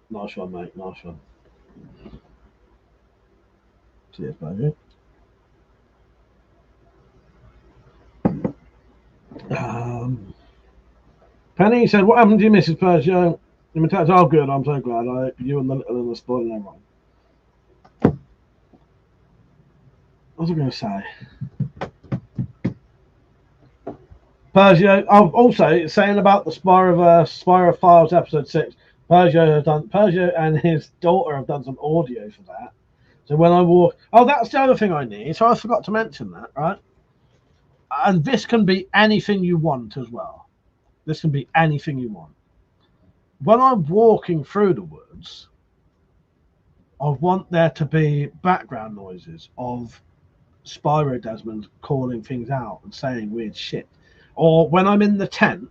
[SPEAKER 8] Nice one, mate. Nice one. Cheers, baby. Penny said, what happened to you, Mrs. Persia? Oh, good. I'm so glad. I hope you and the little are spoiling everyone. What was I going to say? Persia. Oh, also saying about the Spyro Files episode 6. Persia and his daughter have done some audio for that. So when I walk, that's the other thing I need. So I forgot to mention that, right? And this can be anything you want as well. This can be anything you want. When I'm walking through the woods, I want there to be background noises of Spyro Desmond calling things out and saying weird shit. Or when I'm in the tent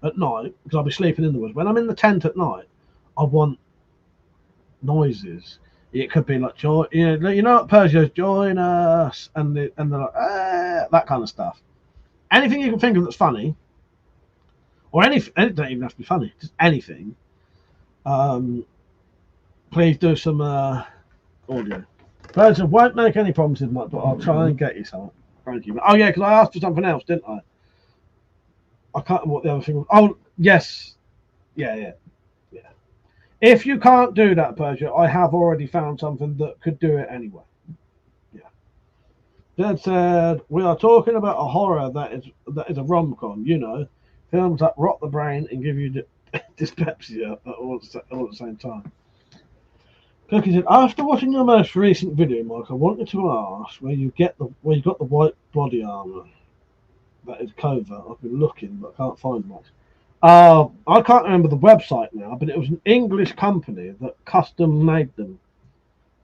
[SPEAKER 8] at night, because I'll be sleeping in the woods, when I'm in the tent at night, I want noises. It could be like joy, you know, Persia's join us, and they're like that kind of stuff. Anything you can think of that's funny, or anything, it don't even have to be funny, just anything. Please do some audio. Persia won't make any promises, Mike, but I'll try and get you something. Thank you. Oh yeah, because I asked for something else, didn't I? I can't remember what the other thing was. Oh yes, yeah. If you can't do that, Persia, I have already found something that could do it anyway. Yeah. Dad said, we are talking about a horror that is a rom-com, you know, films that rot the brain and give you dyspepsia all at the same time. Cookie said, after watching your most recent video, Mike, I wanted to ask where you got the white body armor. That is covert. I've been looking, but I can't find much. I can't remember the website now, but it was an English company that custom made them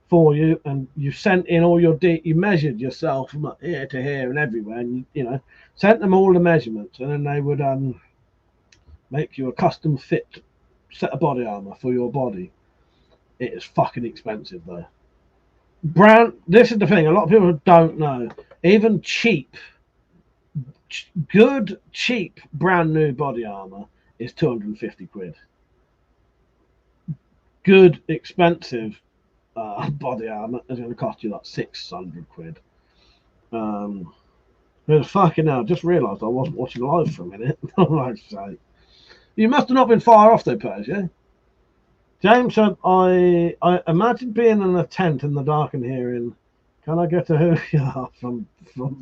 [SPEAKER 8] for you, and you sent in all your you measured yourself from here to here and everywhere, and you sent them all the measurements, and then they would make you a custom fit set of body armor for your body. It is fucking expensive though. Brand. This is the thing. A lot of people don't know. Even good cheap brand new body armor is 250 quid. Good expensive body armor is going to cost you like 600 quid. Fucking hell, just realised I wasn't watching live for a minute. Like say, you must have not been far off though, Persia. James said, I imagine being in a tent in the dark and hearing, "Can I get to who you are from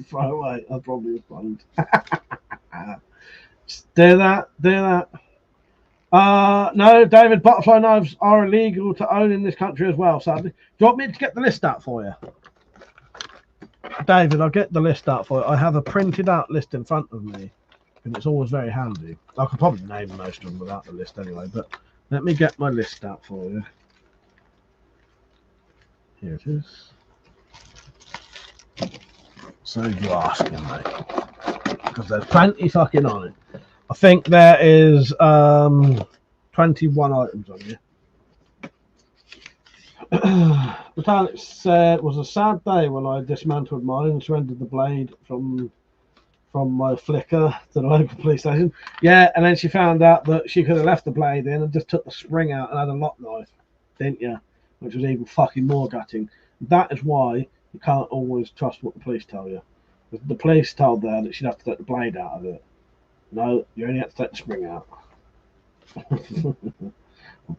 [SPEAKER 8] far away?" I'd probably respond. Do that. No, David, butterfly knives are illegal to own in this country as well, sadly. Do you want me to get the list out for you? David, I'll get the list out for you. I have a printed out list in front of me, and it's always very handy. I could probably name most of them without the list anyway, but let me get my list out for you. Here it is. So you're asking, mate. Because there's plenty fucking on it. I think there is 21 items on here. Metallic said, it was a sad day when I dismantled mine and surrendered the blade from my flicker to the local police station. Yeah, and then she found out that she could have left the blade in and just took the spring out and had a lock knife, didn't you? Which was even fucking more gutting. That is why you can't always trust what the police tell you. The police told her that she'd have to take the blade out of it. No, you only have to take the spring out.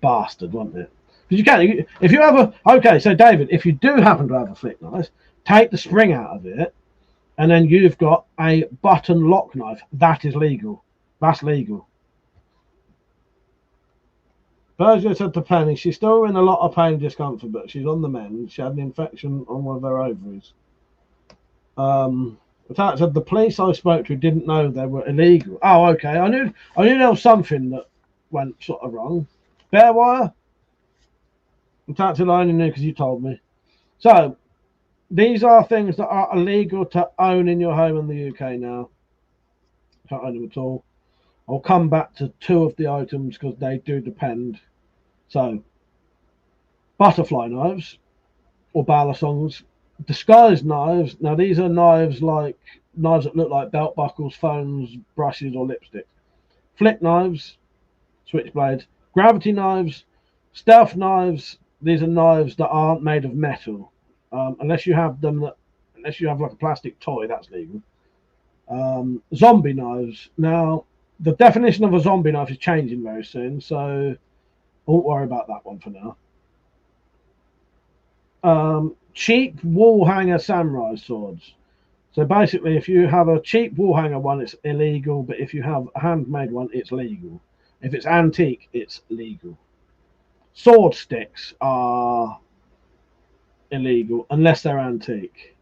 [SPEAKER 8] Bastard, wasn't it? Because you can, if you have a, okay, so David, if you do happen to have a flick knife, take the spring out of it, and then you've got a button lock knife. That is legal. That's legal. Berger said to Penny, she's still in a lot of pain and discomfort, but she's on the mend. She had an infection on one of her ovaries. Attack said the police I spoke to didn't know they were illegal. Oh, okay. I knew there was something that went sort of wrong. Bear wire? Attack said I only knew because you told me. So these are things that are illegal to own in your home in the UK now. Can't own them at all. I'll come back to two of the items because they do depend. So, butterfly knives or balisongs, disguised knives. Now these are knives that look like belt buckles, phones, brushes, or lipsticks. Flick knives, switchblades, gravity knives, stealth knives. These are knives that aren't made of metal, unless you have like a plastic toy. That's legal. Zombie knives. Now, the definition of a zombie knife is changing very soon, so I won't worry about that one for now. Cheap wall hanger samurai swords. So basically, if you have a cheap wall hanger one, it's illegal, but if you have a handmade one, it's legal. If it's antique, it's legal. Sword sticks are illegal unless they're antique.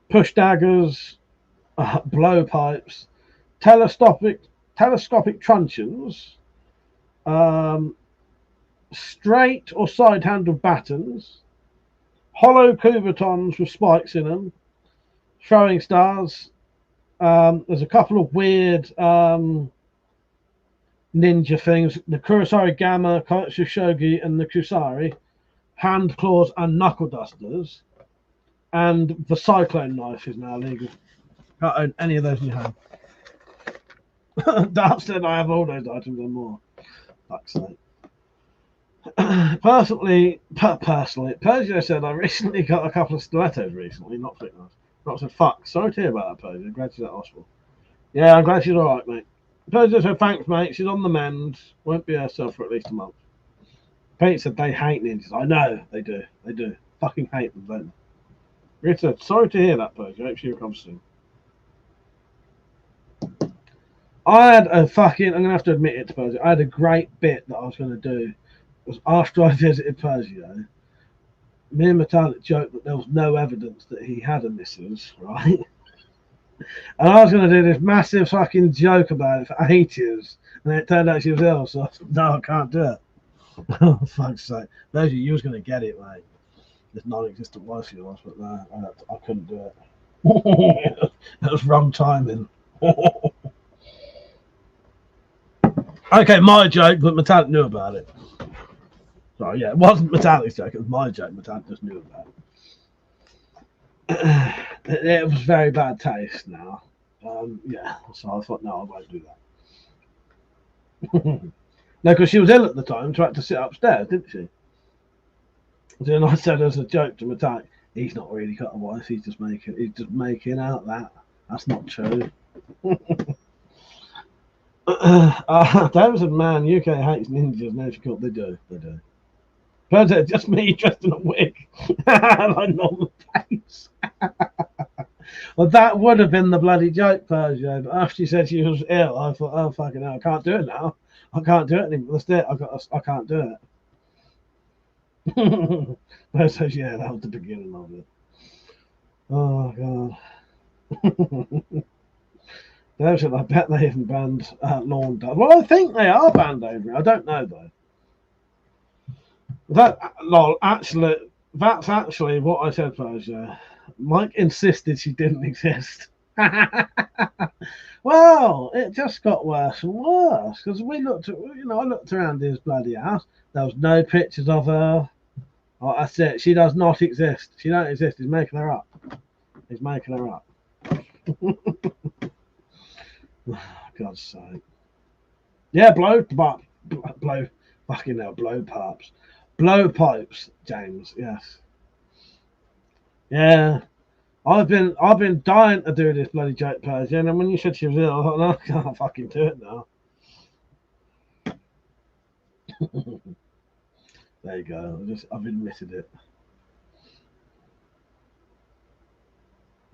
[SPEAKER 8] Push daggers, blow pipes, telescopic truncheons, straight or side-handled batons, hollow couvertons with spikes in them, throwing stars. There's a couple of weird ninja things: the Kurosari Gamma, Kaitsu Shogi, and the Kusari, hand claws and knuckle dusters, and the cyclone knife is now legal. Can't own any of those in your hand. Dark said I have all those items and more. Fuck's sake. Personally, Persia said I recently got a couple of stilettos recently, not flick knives. Not said fuck. Sorry to hear about that, Persia. Glad she's at hospital. Yeah, I'm glad she's alright, mate. Persia said thanks, mate. She's on the mend. Won't be herself for at least a month. Pete said they hate ninjas. I know they do. They do. Fucking hate them, don't they? Rita, sorry to hear that, Persia. Hope she recovers soon. I had a fucking, I'm going to have to admit it to Persia, I had a great bit that I was going to do. It was after I visited Persia, me and Metallic joked that there was no evidence that he had a missus, right? And I was going to do this massive fucking joke about it for ages, and then it turned out she was ill, so I said, no, I can't do it. Oh, fuck's sake. Persia, you was going to get it, mate. This non-existent wife of yours, but no, I couldn't do it. That was wrong timing. Okay, my joke, but Metallic knew about it. Sorry, yeah, it wasn't Metallic's joke, it was my joke. Metallic just knew about it. It was very bad taste now. Yeah, so I thought, no, I won't do that. No, because she was ill at the time, tried to sit upstairs, didn't she? Then I said as a joke to Metallic, he's not really got a wife, he's just making out that. That's not true. David said, man, UK hates ninjas. No, she can't. They do. But it's just me dressed in a wig. Like normal face. Well, that would have been the bloody joke, Persia. But after she said she was ill, I thought, oh, fucking hell, I can't do it now. I can't do it anymore. That's it. I can't do it. So, yeah, that was the beginning of it. Oh, God. I bet they haven't banned lawn darts. Well, I think they are banned over it. I don't know though. That's actually what I said, Persia. Mike insisted she didn't exist. Well, it just got worse and worse because I looked around his bloody house. There was no pictures of her. Oh, that's it. She does not exist. She don't exist. He's making her up. Oh, God's sake. Yeah, blow fucking hell, blow pipes, James, yes. Yeah. I've been dying to do this bloody joke, Persia, and when you said she was ill, I thought, no, I can't fucking do it now. There you go. I've admitted it.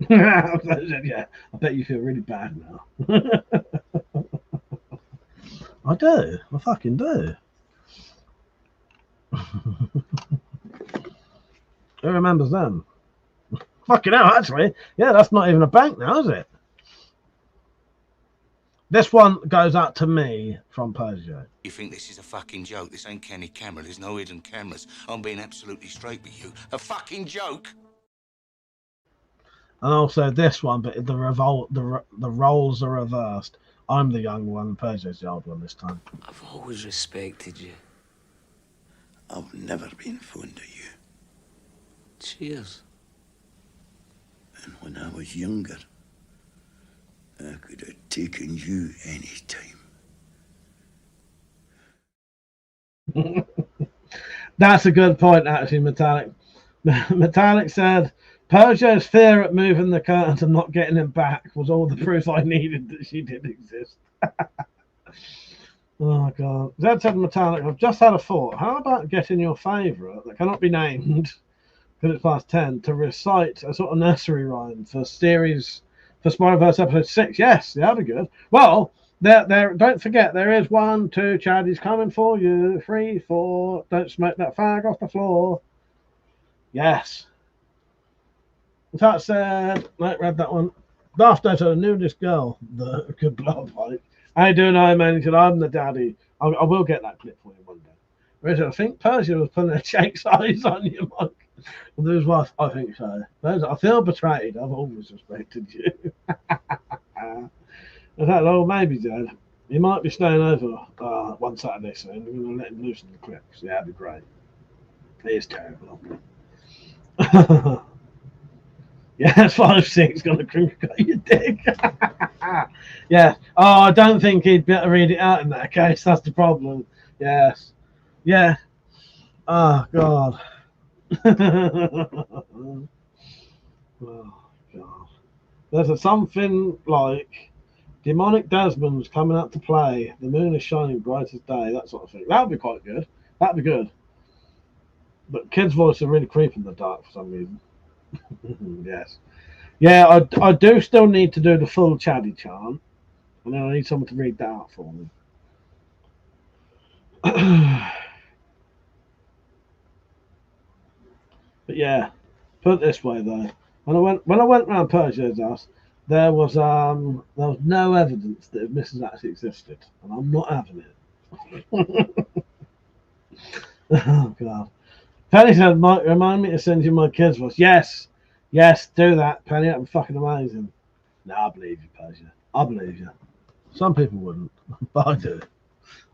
[SPEAKER 8] Yeah, I bet you feel really bad now. I do. I fucking do. Who remembers them? Fucking hell, actually. Yeah, that's not even a bank now, is it? This one goes out to me from Persia.
[SPEAKER 6] You think this is a fucking joke? This ain't Kenny camera. There's no hidden cameras. I'm being absolutely straight with you. A fucking joke?
[SPEAKER 8] And also this one, but the roles are reversed. I'm the young one, Persia's the old one this time.
[SPEAKER 12] I've always respected you.
[SPEAKER 7] I've never been fond of you.
[SPEAKER 12] Cheers.
[SPEAKER 7] And when I was younger, I could have taken you any time.
[SPEAKER 8] That's a good point, actually, Metallic. Metallic said, Persia's fear at moving the curtains and not getting him back was all the proof I needed that she did exist. Oh, God. Zed said, Metallic, I've just had a thought. How about getting your favourite that cannot be named, because it's past 10, to recite a sort of nursery rhyme for Spider-Verse episode 6? Yes, that'd be good. Well, there. Don't forget, there is 1, 2, Chad is coming for you. 3, 4, don't smoke that fag off the floor. Yes. That said, I read that one. After I knew this girl, the good blow pipe. How you doing, I man? He said, I'm the daddy. I will get that clip for you one day. Whereas I think Persia was putting a Jake's eyes on you, Mike. Well, there's what I think so. I feel betrayed. I've always respected you. In fact, oh, maybe, Dad. He might be staying over one Saturday soon. We're going to let him loosen the clips. Yeah, that'd be great. It is terrible. Yeah, 5'6", gonna crinkle your dick. Yeah. Oh, I don't think he'd better read it out in that case. That's the problem. Yes. Yeah. Oh, God. Oh, God. There's something like demonic Desmond's coming out to play. The moon is shining bright as day. That sort of thing. That would be quite good. That'd be good. But kids' voices are really creepy in the dark for some reason. Yes. Yeah, I do still need to do the full Chaddy chant. And then I need someone to read that out for me. But yeah, put it this way though. When I went around Persia's house, there was no evidence that Mrs. actually existed. And I'm not having it. Oh, God. Penny said, Mike, remind me to send you my kids' voice. Yes, do that, Penny. That'd be fucking amazing. No, I believe you, Persia. I believe you. Some people wouldn't, but I do.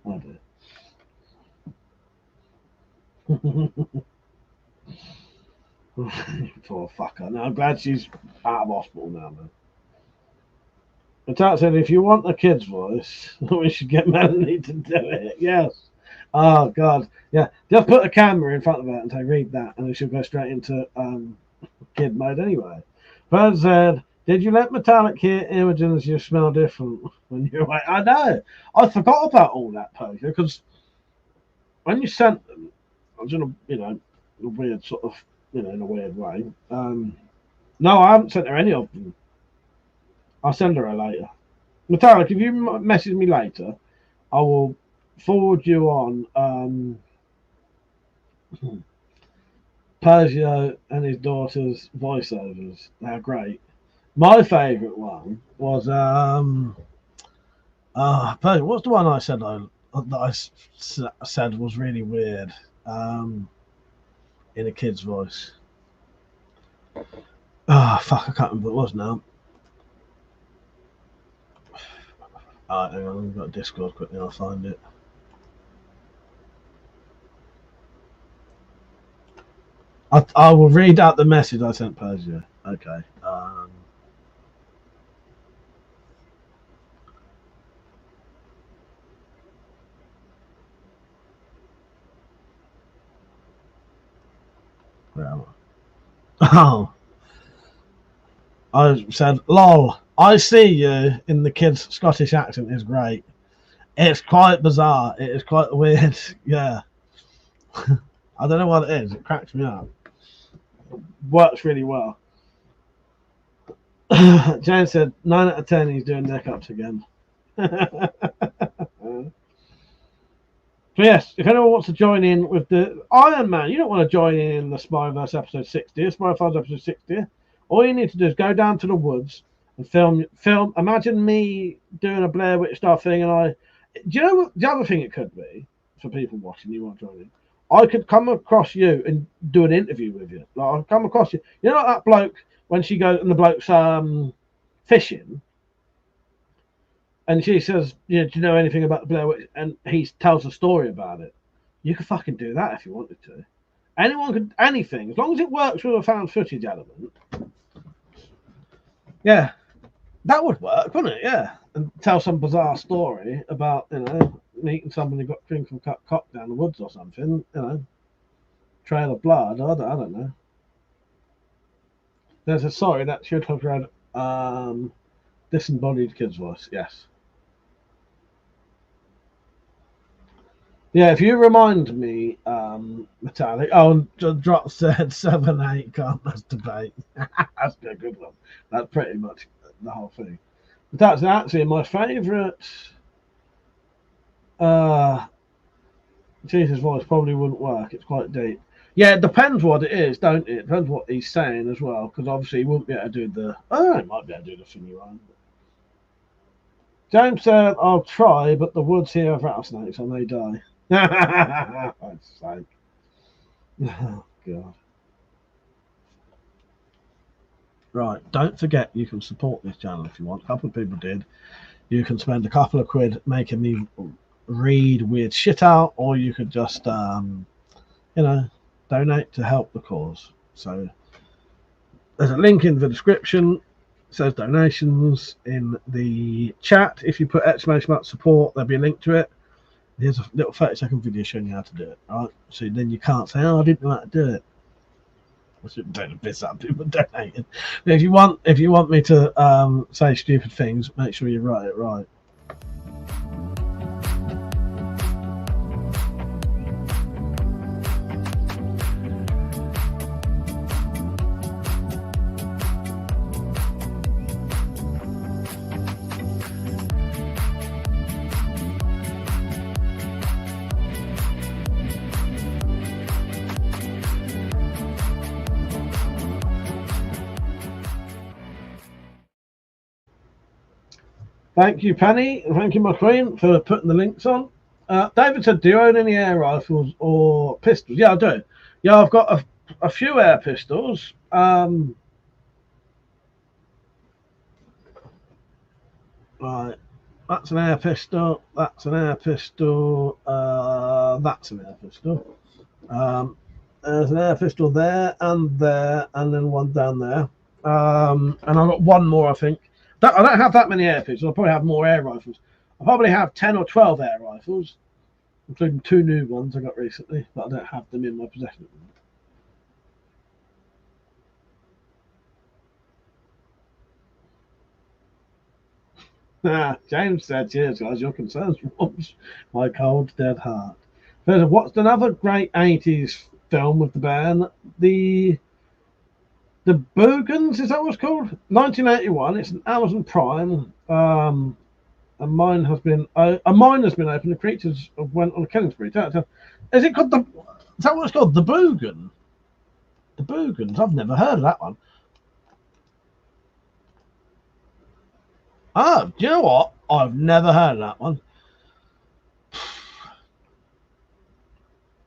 [SPEAKER 8] Oh dear. Poor fucker. Now I'm glad she's out of hospital now, man. The Tat said, if you want a kid's voice, we should get Melanie to do it. Yes. Oh, God. Yeah. Just put a camera in front of her and say, read that, and then she'll go straight into kid mode anyway. Bird said, did you let Metallic hear Imogen's You Smell Different when you're away? I know. I forgot about all that, Poker, because when you sent them, I was in a weird sort of, in a weird way. No, I haven't sent her any of them. I'll send her later. Metallic, if you message me later, I will forward you on Persia and his daughter's voiceovers. They're great. My favourite one was Persia, what's the one I said said was really weird in a kid's voice? Oh fuck, I can't remember what it was now. Alright, hang on, I've got Discord quickly, I'll find it. I will read out the message I sent Persia. Okay. Where am I? Oh. I said, lol, I see you in the kid's Scottish accent is great. It's quite bizarre. It is quite weird. Yeah. I don't know what it is. It cracks me up. It works really well. James said, 9 out of 10, he's doing neck ups again. So yes, if anyone wants to join in with the Iron Man, you don't want to join in the Spyverse episode 60, Spyverse episode 60. All you need to do is go down to the woods and film. Imagine me doing a Blair Witch style thing, and do you know what the other thing it could be for people watching? You want to join in? I could come across you and do an interview with you. Like I'll come across you. You know, like that bloke when she goes and the bloke's fishing. And she says, do you know anything about the Blair Witch? And he tells a story about it. You could fucking do that if you wanted to. Anyone could, anything, as long as it works with a found footage element. Yeah, that would work, wouldn't it? Yeah. And tell some bizarre story about, meeting somebody who got drink from cut cock down the woods or something, trail of blood, I don't know. There's a sorry, that should have read disembodied kid's voice, yes. Yeah, if you remind me, Metallic. Oh, Drop said 7-8 can't masturbate. That's a good one. That's pretty much the whole thing. But that's actually my favourite. Jesus' voice probably wouldn't work. It's quite deep. Yeah, it depends what it is, don't it? It depends what he's saying as well, because obviously he wouldn't be able to do the. Oh, he might be able to do the thing you want. James said, "I'll try, but the woods here have rattlesnakes. I may die." That's sake. Oh, God. Right, don't forget you can support this channel if you want. A couple of people did. You can spend a couple of quid making me read weird shit out, or you could just, donate to help the cause. So there's a link in the description. It says donations in the chat. If you put exclamation mark support, there'll be a link to it. Here's a little 30-second video showing you how to do it. All right, so then you can't say, "Oh, I didn't know how to do it." I shouldn't take the piss out of people donating. But if you want me to say stupid things, make sure you write it right. Thank you, Penny, and thank you, my queen, for putting the links on. David said, "Do you own any air rifles or pistols?" Yeah, I do. Yeah, I've got a few air pistols. Right. That's an air pistol. That's an air pistol. That's an air pistol. There's an air pistol there, and then one down there. And I've got one more, I think. I don't have that many air pistols. I'll probably have more air rifles. I probably have 10 or 12 air rifles, including 2 new ones I got recently, but I don't have them in my possession. James said, cheers, guys. Your concerns warms my cold, dead heart. What's another great 80s film with the band? The Boogans, is that what it's called? 1981. It's an Amazon Prime. A mine has been opened. The creatures went on a killing spree. Is it called Is that what it's called? The Boogan. The Boogans. I've never heard of that one. Oh, do you know what? I've never heard of that one.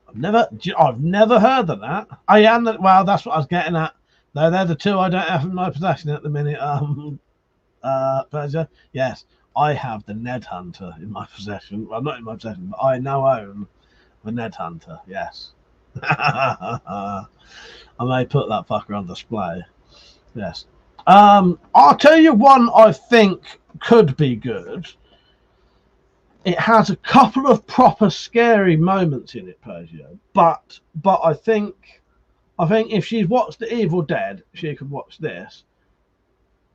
[SPEAKER 8] I've never heard of that. Oh yeah, well, that's what I was getting at. No, they're the two I don't have in my possession at the minute. Pleasure. Yes, I have the Ned Hunter in my possession. Well, not in my possession, but I now own the Ned Hunter. Yes. I may put that fucker on display. Yes. I'll tell you one I think could be good. It has a couple of proper scary moments in it, Persia. But I think if she's watched The Evil Dead, she could watch this.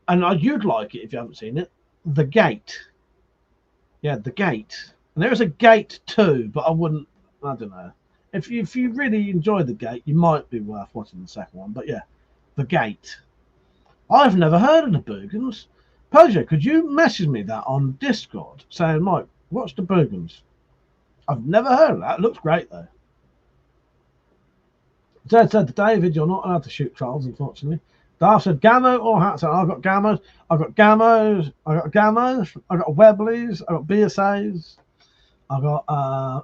[SPEAKER 8] And you'd like it if you haven't seen it. The Gate. Yeah, The Gate. And there is a Gate 2, but I don't know. If you really enjoy The Gate, you might be worth watching the second one. But yeah, The Gate. I've never heard of the Boogans. Persia, could you message me that on Discord saying, Mike, what's the Boogans? I've never heard of that. It looks great though. Zed said, David, you're not allowed to shoot trolls, unfortunately. Darth said, Gammo or hats? I've got Gammos. I've got Gammos. I've got Webblies. I've got BSAs. I've got,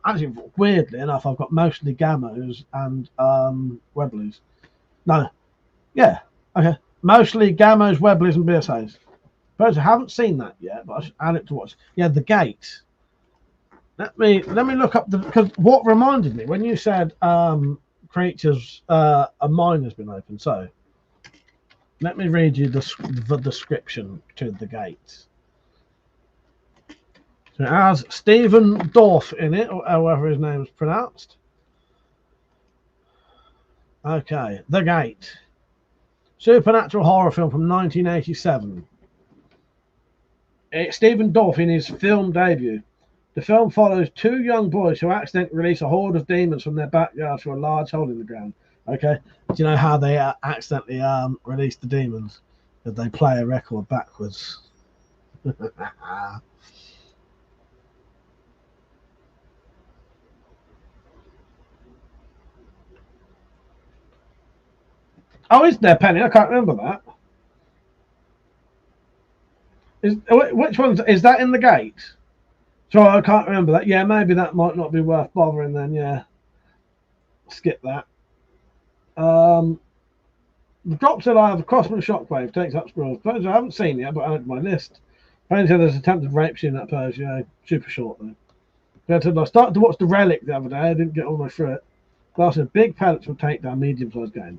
[SPEAKER 8] actually, weirdly enough, I've got mostly Gammos and Webblies. No. Yeah. Okay. Mostly Gammos, Webblies, and BSAs. But I haven't seen that yet, but I should add it to watch. Yeah, The Gate. Let me look up because what reminded me when you said creatures, a mine has been opened. So let me read you the description to The Gate. So it has Stephen Dorff in it, or however his name is pronounced. Okay, The Gate. Supernatural horror film from 1987. It's Stephen Dorff in his film debut. The film follows 2 young boys who accidentally release a horde of demons from their backyard through a large hole in the ground. Okay, do you know how they accidentally release the demons? That they play a record backwards. Oh, isn't there, Penny? I can't remember that. Which one is that in The Gate? So I can't remember that. Yeah, maybe that might not be worth bothering then. Yeah, skip that. The drop said I have a Crossman Shockwave takes up scrolls. I haven't seen it yet, but added my list. Apparently said there's attempted rape scene in that Persia. Super short though. I started to watch The Relic the other day. I didn't get all the way through it. Glass said big pellets will take down medium-sized game.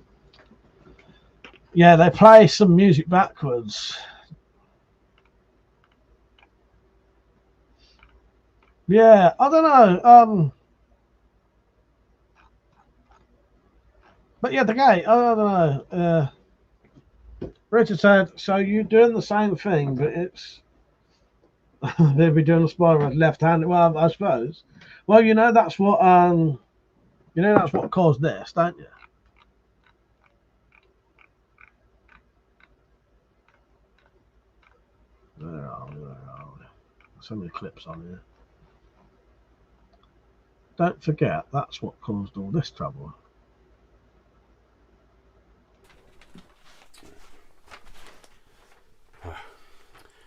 [SPEAKER 8] Yeah, they play some music backwards. Yeah, I don't know. But yeah, The Gate, I don't know. Richard said, so you're doing the same thing, but it's they'll be doing the spider left-handed. Well, I suppose. Well, that's what that's what caused this, don't you? Where are we? So many clips on here. Don't forget, that's what caused all this trouble.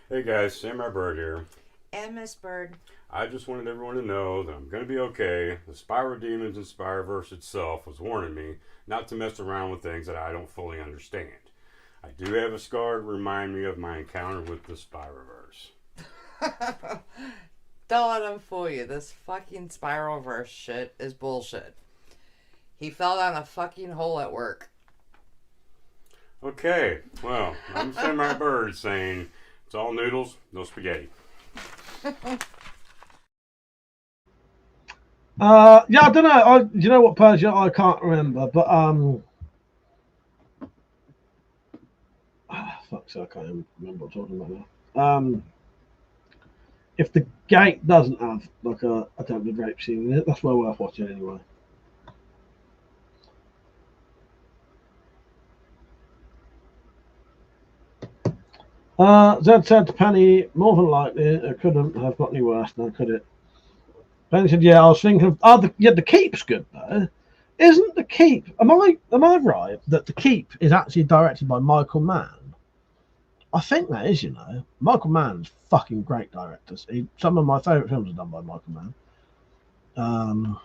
[SPEAKER 13] Hey guys, Samurai Bird here.
[SPEAKER 14] And Miss Bird.
[SPEAKER 13] I just wanted everyone to know that I'm going to be okay. The Spyro Demons and Spyroverse itself was warning me not to mess around with things that I don't fully understand. I do have a scar to remind me of my encounter with the Spyroverse.
[SPEAKER 14] Don't let him fool you. This fucking Spiralverse shit is bullshit. He fell down a fucking hole at work.
[SPEAKER 13] Okay, well, I'm Samurai Bird saying it's all noodles, no spaghetti.
[SPEAKER 8] Yeah, I don't know. You know what, Persia? I can't remember, but fuck, so I can't remember what I'm talking about now. If the gate doesn't have like a attempted rape scene in it, that's well worth watching anyway. Zed said to Penny, more than likely it couldn't have got any worse now, could it? Penny said, yeah, I was thinking of the Keep's good though. Isn't the Keep, am I right that the Keep is actually directed by Michael Mann? I think that is, you know. Michael Mann's fucking great director. Some of my favourite films are done by Michael Mann.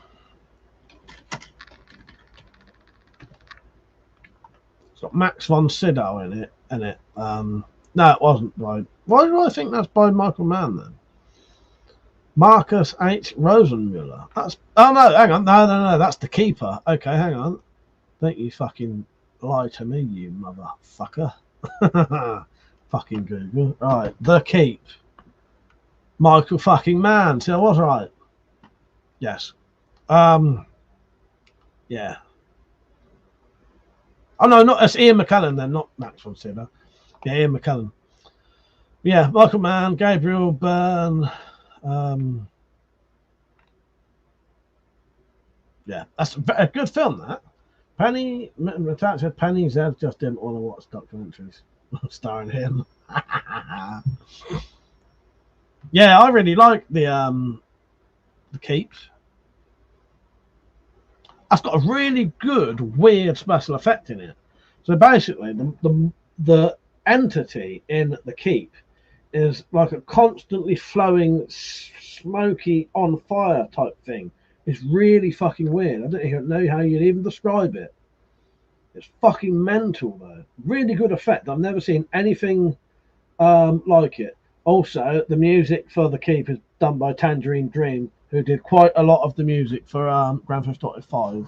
[SPEAKER 8] It's got Max von Sydow in it. No, it wasn't by. Why do I think that's by Michael Mann then? Marcus H. Rosenmuller. That's. Oh no, hang on. No. That's The Keeper. Okay, hang on. Don't you fucking lie to me, you motherfucker. Fucking Google. Right, The Keep. Michael fucking Mann. See, I was right. Yes. Yeah. Oh no, not it's Ian McKellen then, not Max von Sydow. Yeah, Ian McKellen. Yeah, Michael Mann, Gabriel Byrne. Yeah, that's a good film. That Penny said Penny Zed just didn't want to watch documentaries starring him. Yeah, I really like the Keep. That's got a really good, weird special effect in it. So basically, the entity in the Keep is like a constantly flowing, smoky, on fire type thing. It's really fucking weird. I don't even know how you'd even describe it. It's fucking mental though. Really good effect. I've never seen anything like it. Also, the music for the Keep is done by Tangerine Dream, who did quite a lot of the music for Grand Theft Auto 5.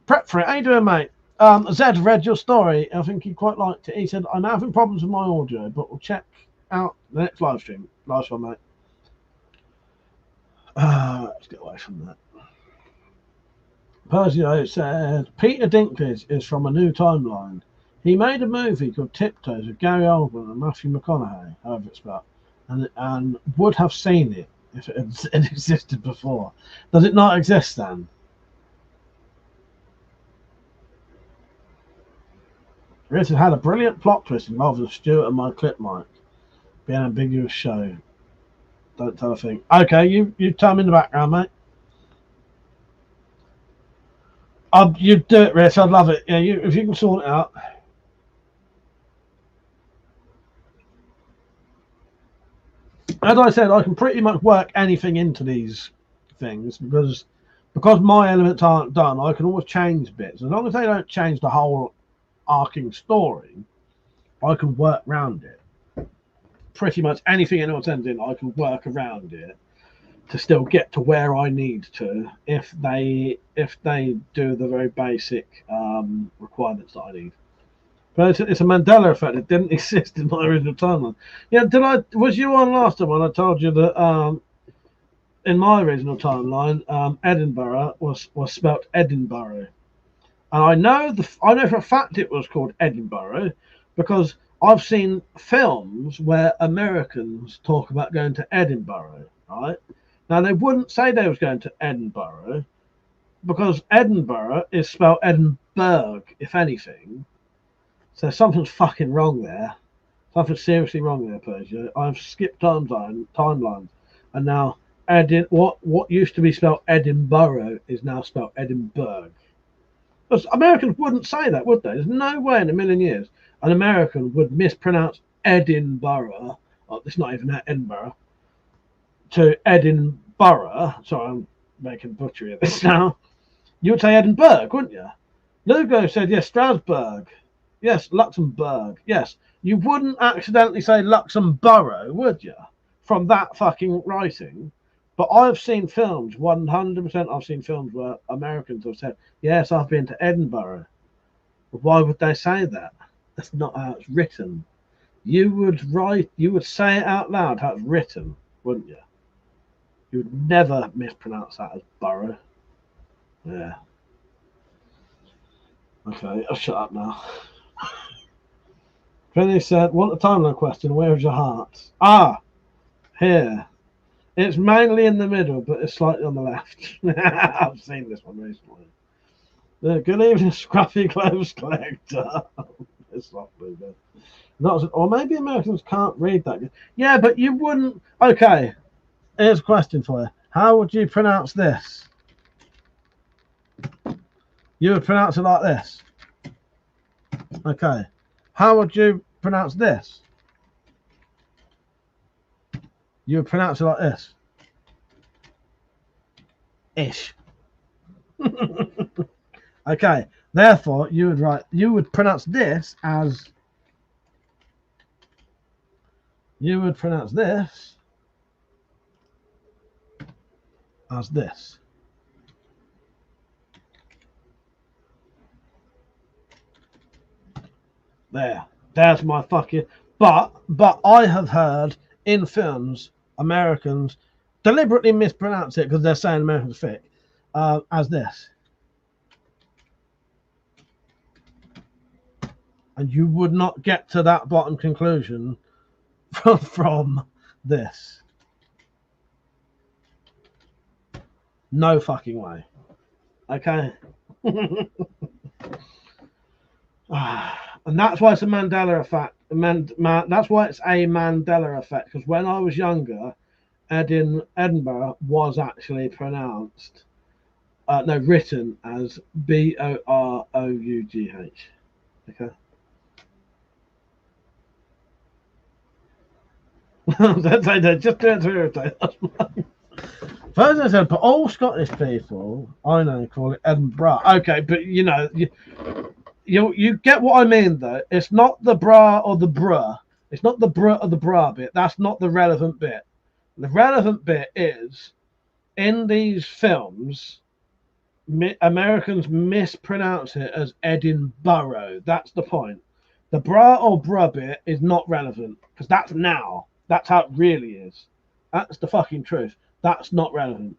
[SPEAKER 8] Prep for it. How you doing, mate? Zed read your story. I think he quite liked it. He said, I'm having problems with my audio, but we'll check out the next live stream. Nice one, mate. Let's get away from that. Persio said, Peter Dinklage is from a new timeline. He made a movie called Tiptoes with Gary Oldman and Matthew McConaughey, however it's spelled, and would have seen it if it had existed before. Does it not exist then? Richard had a brilliant plot twist involving Stuart and my clip mic. Be an ambiguous show. Don't tell a thing. Okay, you tell me in the background, mate. You do it, Rich. I'd love it. Yeah, if you can sort it out. As I said, I can pretty much work anything into these things because my elements aren't done. I can always change bits as long as they don't change the whole arcing story. I can work around it. Pretty much anything anyone sends in, I can work around it to still get to where I need to if they do the very basic requirements that I need. But it's a Mandela effect. It didn't exist in my original timeline. Yeah, was you on last time when I told you that in my original timeline, Edinburgh was spelt Edinburgh, and I know for a fact it was called Edinburgh because I've seen films where Americans talk about going to Edinburgh, right? Now, they wouldn't say they was going to Edinburgh because Edinburgh is spelled Edinburgh, if anything. So something's fucking wrong there. Something's seriously wrong there, Persia. I've skipped timelines. And now what used to be spelled Edinburgh is now spelled Edinburgh. Because Americans wouldn't say that, would they? There's no way in a million years an American would mispronounce Edinburgh. Oh, it's not even Edinburgh. To Edinburgh. Sorry, I'm making butchery of this now. You would say Edinburgh, wouldn't you? Lugo said, yes, Strasbourg. Yes, Luxembourg. Yes, You wouldn't accidentally say Luxembourg, would you? From that fucking writing. But I've seen films, 100% I've seen films where Americans have said, yes, I've been to Edinburgh. But why would they say that? That's not how it's written. You would say it out loud how it's written, wouldn't you? You would never mispronounce that as borough. Yeah. Okay, I'll shut up now. Penny said, want a timeline question, where is your heart? Ah, here. It's mainly in the middle, but it's slightly on the left. I've seen this one recently. Good evening, Scruffy Clothes Collector. It's lovely, but or maybe Americans can't read that. Yeah, but you wouldn't. Okay, here's a question for you. How would you pronounce this? You would pronounce it like this. Okay. How would you pronounce this? You would pronounce it like this. Ish. Okay. Therefore, you would pronounce this as. You would pronounce this as this. There's my fucking. But I have heard in films Americans deliberately mispronounce it because they're saying American's thick as this. And you would not get to that bottom conclusion from this. No fucking way. Okay. And that's why it's a Mandela effect. That's why it's a Mandela effect. Because when I was younger, Edinburgh was actually pronounced, written as Boroughg. Okay. Just do it to irritate. First I said, but all Scottish people I know call it Edinburgh. Okay, but you know, you get what I mean though. It's not the bra or the bruh. It's not the bruh or the bra bit. That's not the relevant bit. The relevant bit is in these films, Americans mispronounce it as Edinburgh. That's the point. The bra or bruh bit is not relevant because that's now. That's how it really is. That's the fucking truth. That's not relevant.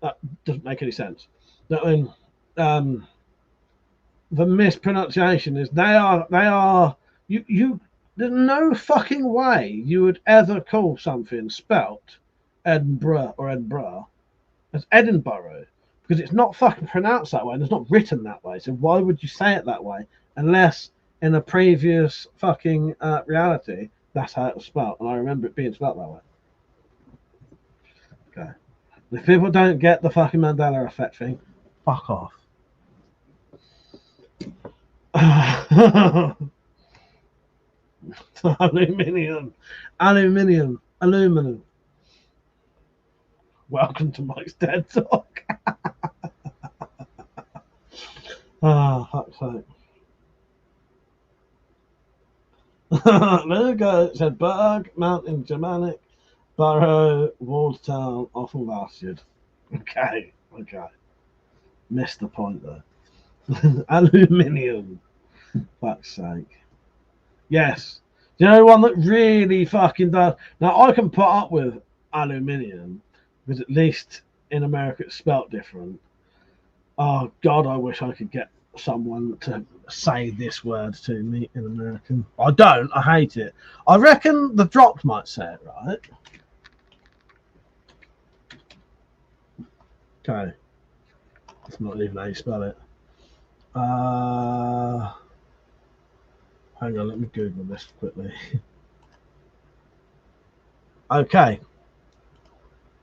[SPEAKER 8] That doesn't make any sense. I mean, the mispronunciation is they are you. There's no fucking way you would ever call something spelt Edinburgh or Edinburgh as Edinburgh because it's not fucking pronounced that way and it's not written that way. So why would you say it that way unless in a previous fucking reality that's how it was spelt and I remember it being spelt that way. Okay. If people don't get the fucking Mandela effect thing, fuck off. Aluminium. Welcome to Mike's TED Talk. Fuck's sake. There we go. It said Berg, Mountain, Germanic, Barrow, Wallstown, Offal Bastard. Okay. Missed the point though. Aluminium. Fuck's sake. Yes. Do you know one that really fucking does? Now I can put up with aluminium because at least in America it's spelt different. Oh God, I wish I could get someone to say this word to me in American. I don't. I hate it. I reckon the Dropped might say it right. Okay. It's not even how you spell it. Hang on, let me Google this quickly. Okay.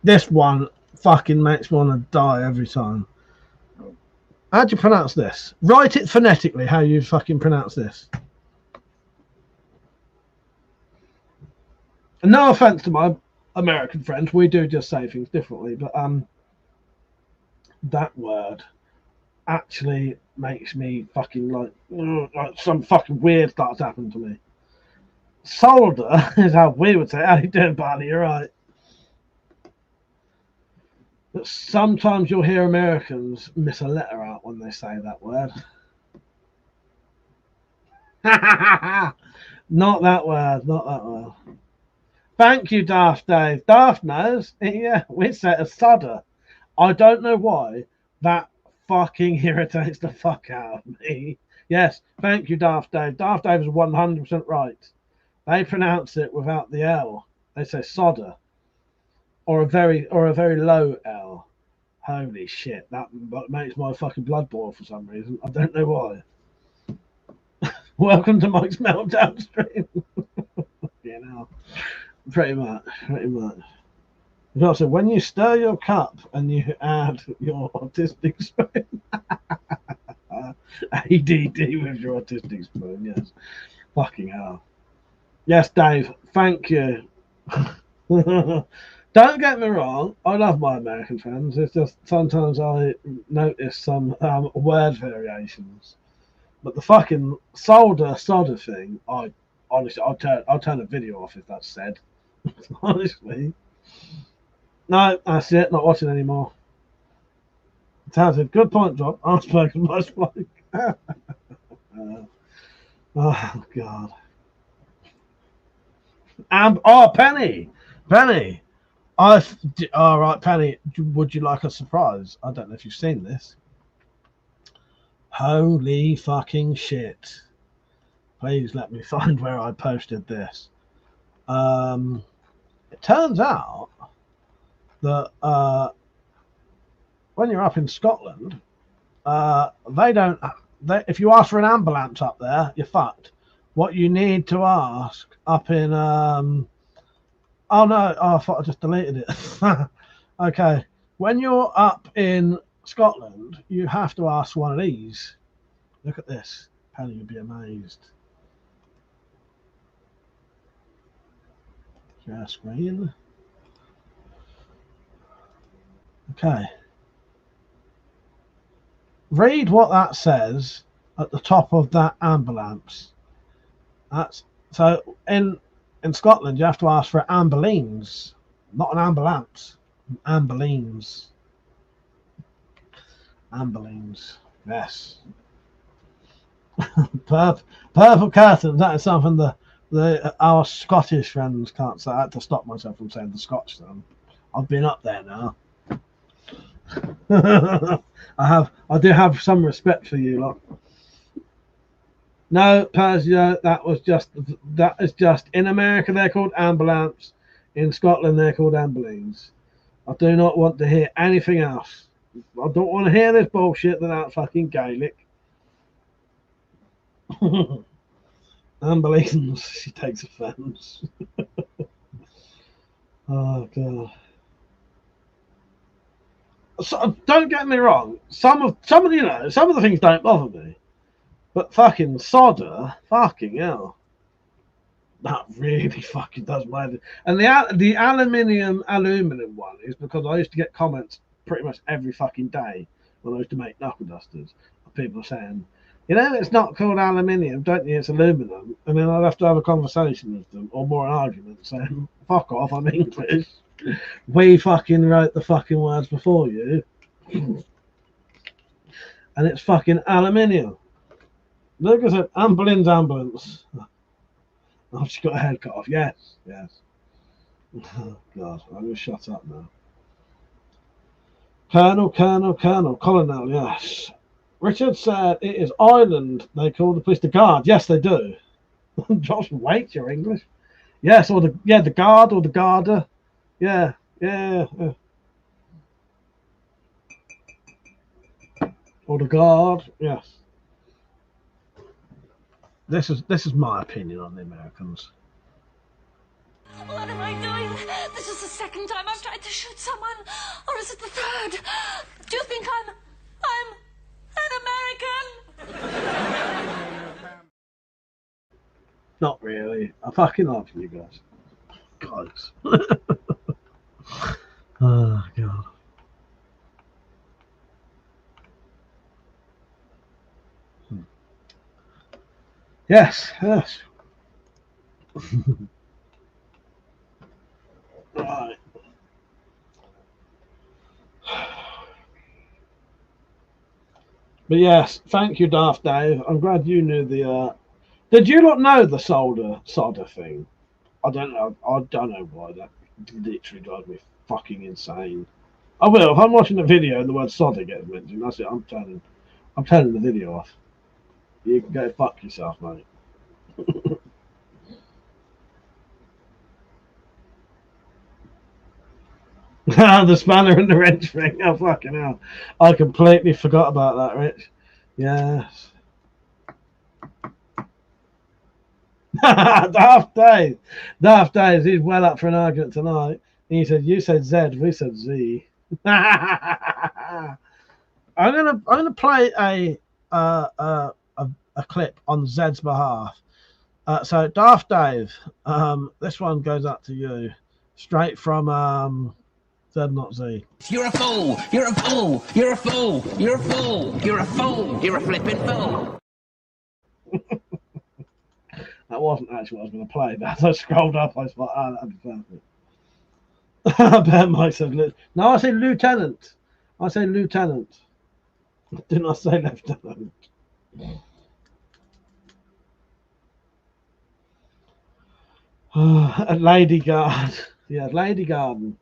[SPEAKER 8] This one fucking makes me want to die every time. How do you pronounce this? Write it phonetically how you fucking pronounce this. And no offense to my American friends, we do just say things differently, but that word actually makes me fucking like some fucking weird starts happening to me. Solder is how we would say. How you doing, Barney? You're right. But sometimes you'll hear Americans miss a letter out when they say that word. Not that word. Not that word. Thank you, Daft Dave. Daft knows. Yeah, we said a sodder. I don't know why that fucking irritates the fuck out of me. Yes, thank you, Daft Dave. Daft Dave is 100% right. They pronounce it without the L. They say sodder, or a very low L. Holy shit, that makes my fucking blood boil for some reason. I don't know why. Welcome to Mike's Meltdown stream. You know, pretty much. Also, when you stir your cup and you add your autistic spoon, ADD with your autistic spoon, yes. Fucking hell. Yes, Dave, thank you. Don't get me wrong, I love my American friends. It's just sometimes I notice some word variations. But the fucking sodder thing, I honestly, I'll turn the video off if that's said. Honestly. No, that's it. Not watching anymore. Talented. Good point, Drop. Unspoken, most like. Oh, God. Penny. All right, Penny. Would you like a surprise? I don't know if you've seen this. Holy fucking shit! Please let me find where I posted this. It turns out that when you're up in Scotland, they don't. If you ask for an ambulance up there, you're fucked. What you need to ask up in oh no, I thought I just deleted it. Okay, when you're up in Scotland, you have to ask one of these. Look at this. Penny, you'd be amazed. Share screen. Okay. Read what that says at the top of that ambulance. That's so in Scotland you have to ask for ambulance, not an ambulance. Ambulance. Yes. Purple curtains. That is something our Scottish friends can't say. I had to stop myself from saying the Scotch then. I've been up there now. I do have some respect for you lot. No, Persia, that is just in America they're called ambulance. In Scotland they're called ambulance. I do not want to hear anything else. I don't want to hear this bullshit without fucking Gaelic. Ambulance, she takes offence. Oh god. So, don't get me wrong. Some of the things don't bother me, but fucking sodder, fucking hell, that really fucking does mind. And the aluminum one is because I used to get comments pretty much every fucking day when I used to make knuckle dusters. People saying, you know, it's not called aluminium, don't you? It's aluminum. And then I'd have to have a conversation with them, or more an argument, saying, fuck off, I'm English. We fucking wrote the fucking words before you. And it's fucking aluminium. Look at it, ambulance. I've just got a head cut off. Yes. Oh, God, I'm going to shut up now. Colonel, yes. Richard said it is Ireland. They call the police the guard. Yes, they do. Josh, wait, you're English. Yes, or the guard or the garda. Yeah. Or the guard. Yes. This is my opinion on the Americans.
[SPEAKER 9] What am I doing? This is the second time I've tried to shoot someone. Or is it the third? Do you think I'm an American?
[SPEAKER 8] Not really. I fucking love you guys. Guys. Oh, God. Yes, yes. Right. But yes, thank you, Daft Dave. I'm glad you knew the. Did you not know the solder thing? I don't know. I don't know why that literally drives me fucking insane. I will. If I'm watching a video and the word solder gets mentioned, that's it. I'm turning the video off. You can go fuck yourself, mate. The spanner and the wrench thing. Oh, fucking hell. I completely forgot about that, Rich. Yes. Daft Dave. Daft Dave, he's well up for an argument tonight. He said, you said Z, we said Z. I'm gonna play a clip on Zed's behalf. So Daft Dave, this one goes out to you. Straight from Zed Not Z.
[SPEAKER 4] You're a fool! You're a fool! You're a fool! You're a fool! You're a fool! You're a flippin' fool!
[SPEAKER 8] That wasn't actually what I was going to play, but as I scrolled up, I thought, oh, that'd be perfect. Ben Mike said, no, I say lieutenant. I say lieutenant. Didn't I say lieutenant? Lady Guard. Yeah, Lady Garden.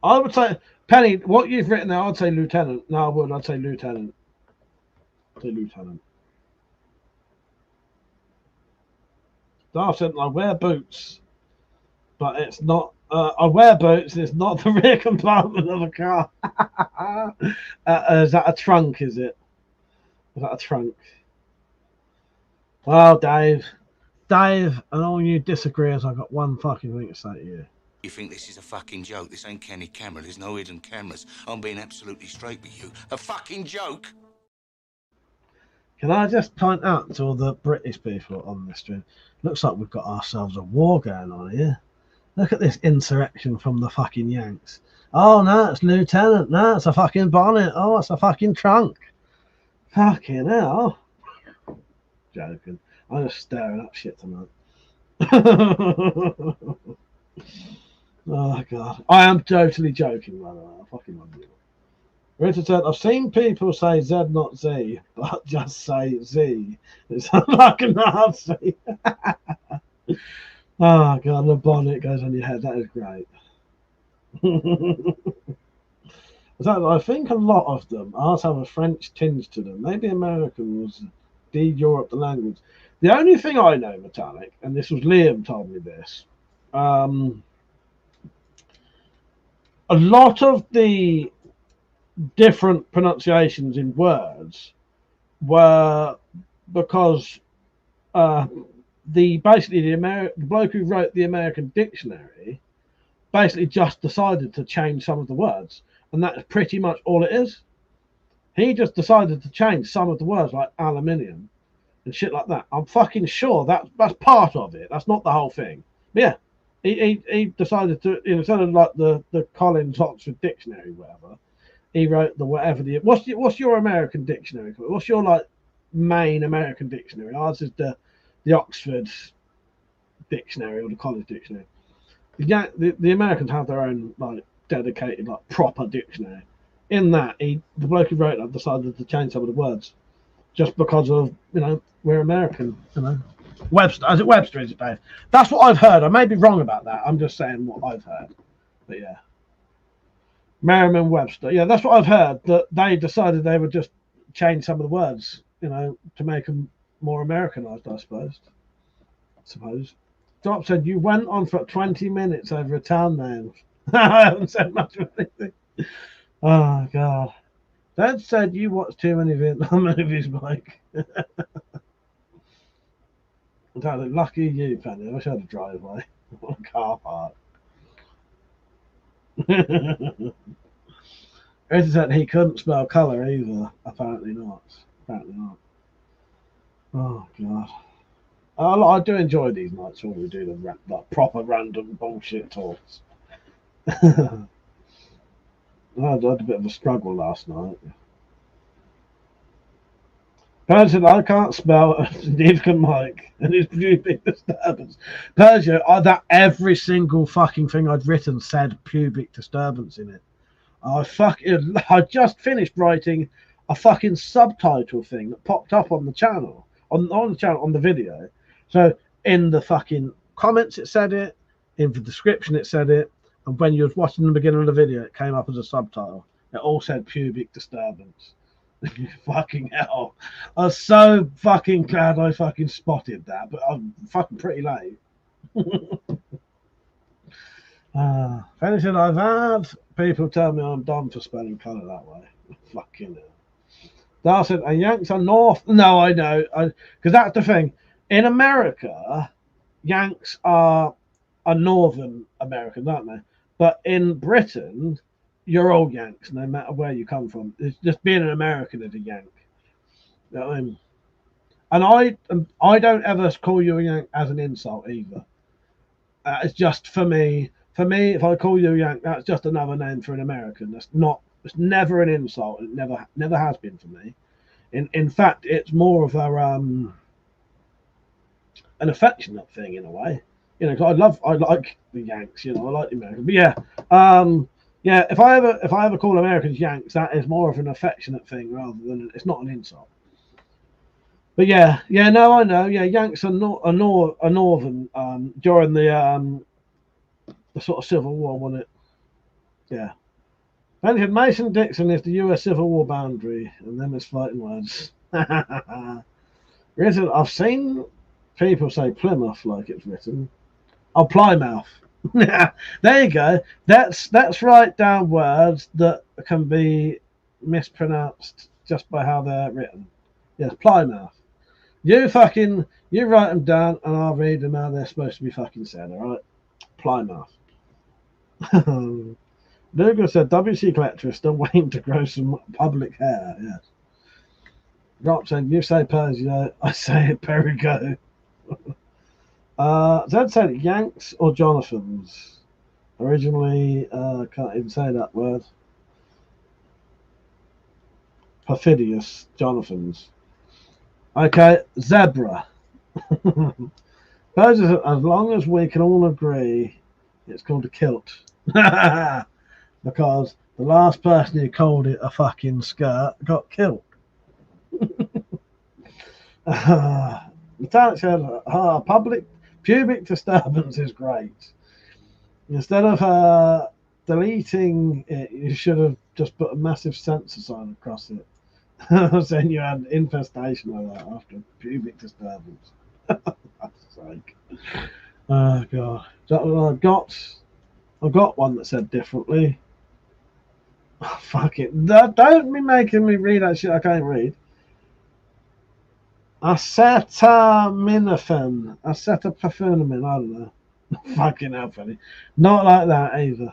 [SPEAKER 8] I would say, Penny, what you've written there, I'd say lieutenant. No, I would. I'd say lieutenant. I'd say lieutenant. Darth said, I wear boots, but it's not. I wear boots. It's not the rear compartment of a car. Is that a trunk? Is it? Is that a trunk? Well, Dave, and all you disagreeers, I've got one fucking thing to say to you.
[SPEAKER 6] You think this is a fucking joke? This ain't Kenny camera. There's no hidden cameras. I'm being absolutely straight with you. A fucking joke?
[SPEAKER 8] Can I just point out to all the British people on this stream? Looks like we've got ourselves a war going on here. Look at this insurrection from the fucking Yanks. Oh, no, it's lieutenant. No, it's a fucking bonnet. Oh, it's a fucking trunk. Fucking hell. Joking. I'm just staring up shit tonight. Oh, God. I am totally joking, by the way. I fucking love you. Richard said, I've seen people say Z, not Z, but just say Z. It's like a Nazi. Oh, God, the bonnet goes on your head. That is great. I think a lot of them also have a French tinge to them. Maybe Americans de-Europe the language. The only thing I know, Metallic, and this was Liam told me this, a lot of the different pronunciations in words were because the bloke who wrote the American dictionary basically just decided to change some of the words, and that's pretty much all it is. He just decided to change some of the words, like aluminium and shit like that. I'm fucking sure that's part of it. That's not the whole thing. But yeah, he decided to, instead of like the Collins Oxford Dictionary, whatever, he wrote the whatever the what's your American dictionary? What's your like main American dictionary? Ours is the Oxford Dictionary or the College Dictionary. The Americans have their own like dedicated like proper dictionary. In that, the bloke who wrote that decided to change some of the words just because of we're American. Webster, is it Webster? Is it Dave? That's what I've heard. I may be wrong about that. I'm just saying what I've heard. But yeah. Merriam-Webster. Yeah, that's what I've heard. That they decided they would just change some of the words, to make them more Americanized, I suppose. Drop said, you went on for 20 minutes over a town name. I haven't said much of anything. Oh, God. Dad said you watch too many Vietnam movies, Mike. Lucky you, Penny. I wish I had a driveway. What a car park. It said he couldn't spell colour either. Apparently not. Oh, God. I do enjoy these nights when we do the proper random bullshit talks. I had a bit of a struggle last night. Persia, I can't spell, neither can Mike, and it's pubic disturbance. Persia, that every single fucking thing I'd written said pubic disturbance in it. I just finished writing a fucking subtitle thing that popped up on the channel, on the video. So in the fucking comments it said it, in the description it said it, and when you was watching the beginning of the video, it came up as a subtitle. It all said pubic disturbance. Fucking hell. I was so fucking glad I fucking spotted that, but I'm fucking pretty late. If anything I've had, people tell me I'm dumb for spelling colour that way. Fucking hell. Darcy, and Yanks are North. No, I know. Because that's the thing. In America, Yanks are Northern Americans, aren't they? But in Britain, you're all Yanks, no matter where you come from. It's just being an American is a Yank. You know what I mean? And I don't ever call you a Yank as an insult either. It's just for me. For me, if I call you a Yank, that's just another name for an American. That's not. It's never an insult. It never has been for me. In fact, it's more of a an affectionate thing in a way. You know, 'cause I like the Yanks. You know, I like the Americans. But yeah, yeah. If I ever call Americans Yanks, that is more of an affectionate thing rather than it's not an insult. But yeah, no, I know. Yeah, Yanks are northern during the sort of Civil War, wasn't it? Yeah. And Mason Dixon is the U.S. Civil War boundary, and then there's fighting words. Written, I've seen people say Plymouth like it's written. Oh, Plymouth. There you go. That's write down words that can be mispronounced just by how they're written. Yes, Plymouth. You write them down, and I'll read them how they're supposed to be fucking said. All right, Plymouth. Luger said WeaponCollector is still waiting to grow some public hair. Yes. Rob said, you say Persia, I say Perigo. Zed said Yanks or Jonathans. Originally, can't even say that word. Perfidious Jonathans. Okay, zebra. Persia said, as long as we can all agree, it's called a kilt. Because the last person who called it a fucking skirt got killed. Metallic said, public pubic disturbance is great. Instead of deleting it, you should have just put a massive censor sign across it. Saying you had infestation of that after pubic disturbance. That's sake. Oh god. I've got one that said differently. Oh, fuck it. Don't be making me read that shit I can't read. Acetaminophen. Acetophenamine, I don't know. Fucking hell, funny. Not like that either.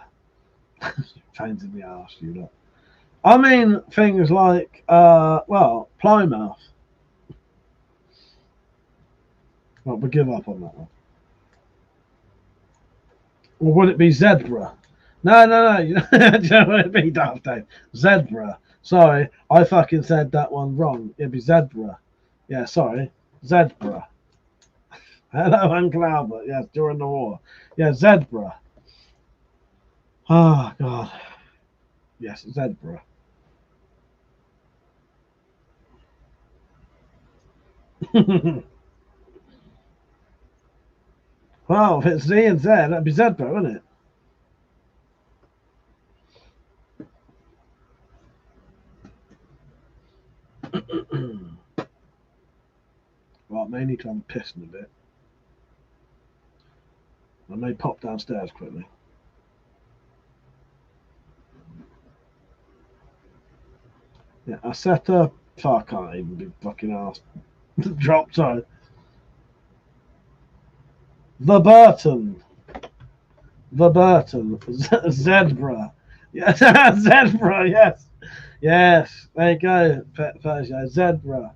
[SPEAKER 8] Pains in the arse, you know. I mean things like, Plymouth. Well, we give up on that one. Or would it be zebra? No. You know what it'd be, Daft Dave? Zebra. Sorry, I fucking said that one wrong. It'd be zebra. Yeah, sorry. Zebra. Hello, Uncle Albert. Yes, during the war. Yeah, zebra. Oh, God. Yes, zebra. Well, if it's Z and Z, that'd be zebra, wouldn't it? Right, mainly because I'm pissing a bit. I may pop downstairs quickly. Yeah, I set up. Oh, I can't even be fucking asked. Drop, sorry. The Burton. Zebra. Yes, zebra, yes. Yes, there you go, Persia. Zebra.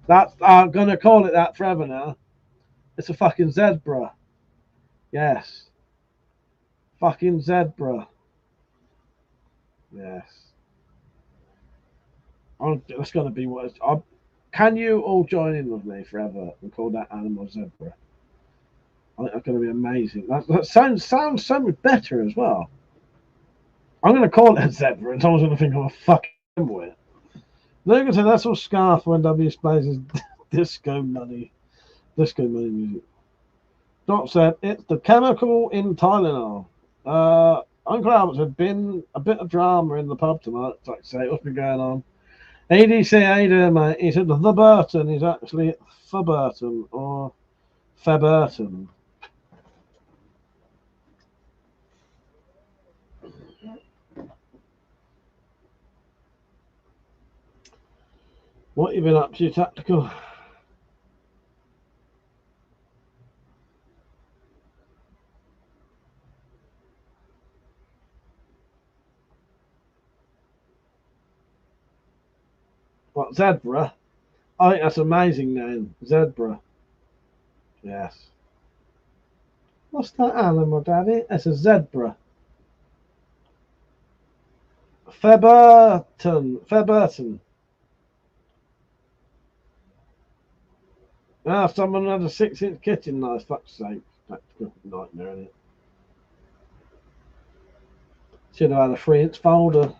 [SPEAKER 8] That's, I'm going to call it that forever now. It's a fucking zebra. Yes. Fucking zebra. Yes. It's going to be what Can you all join in with me forever and call that animal zebra? I think that's going to be amazing. That sounds so much better as well. I'm going to call it a zebra, and someone's going to think I'm a fucking with. Logan said that's all scarf when W plays his disco money music. Drop said it's the chemical in Tylenol. Uncle Albert said been a bit of drama in the pub tonight. Like I say, what's been going on? ADC, how you doing, mate? He said the Burton is actually Faburton or Faburton. What you been up to, Tactical? What, Zebra? I think that's an amazing name. Zebra. Yes. What's that animal, Daddy? It's a zebra. Faburton. Ah, someone had a 6-inch kitchen knife. Fuck's sake. Tactical nightmare, isn't it? Should have had a 3-inch folder.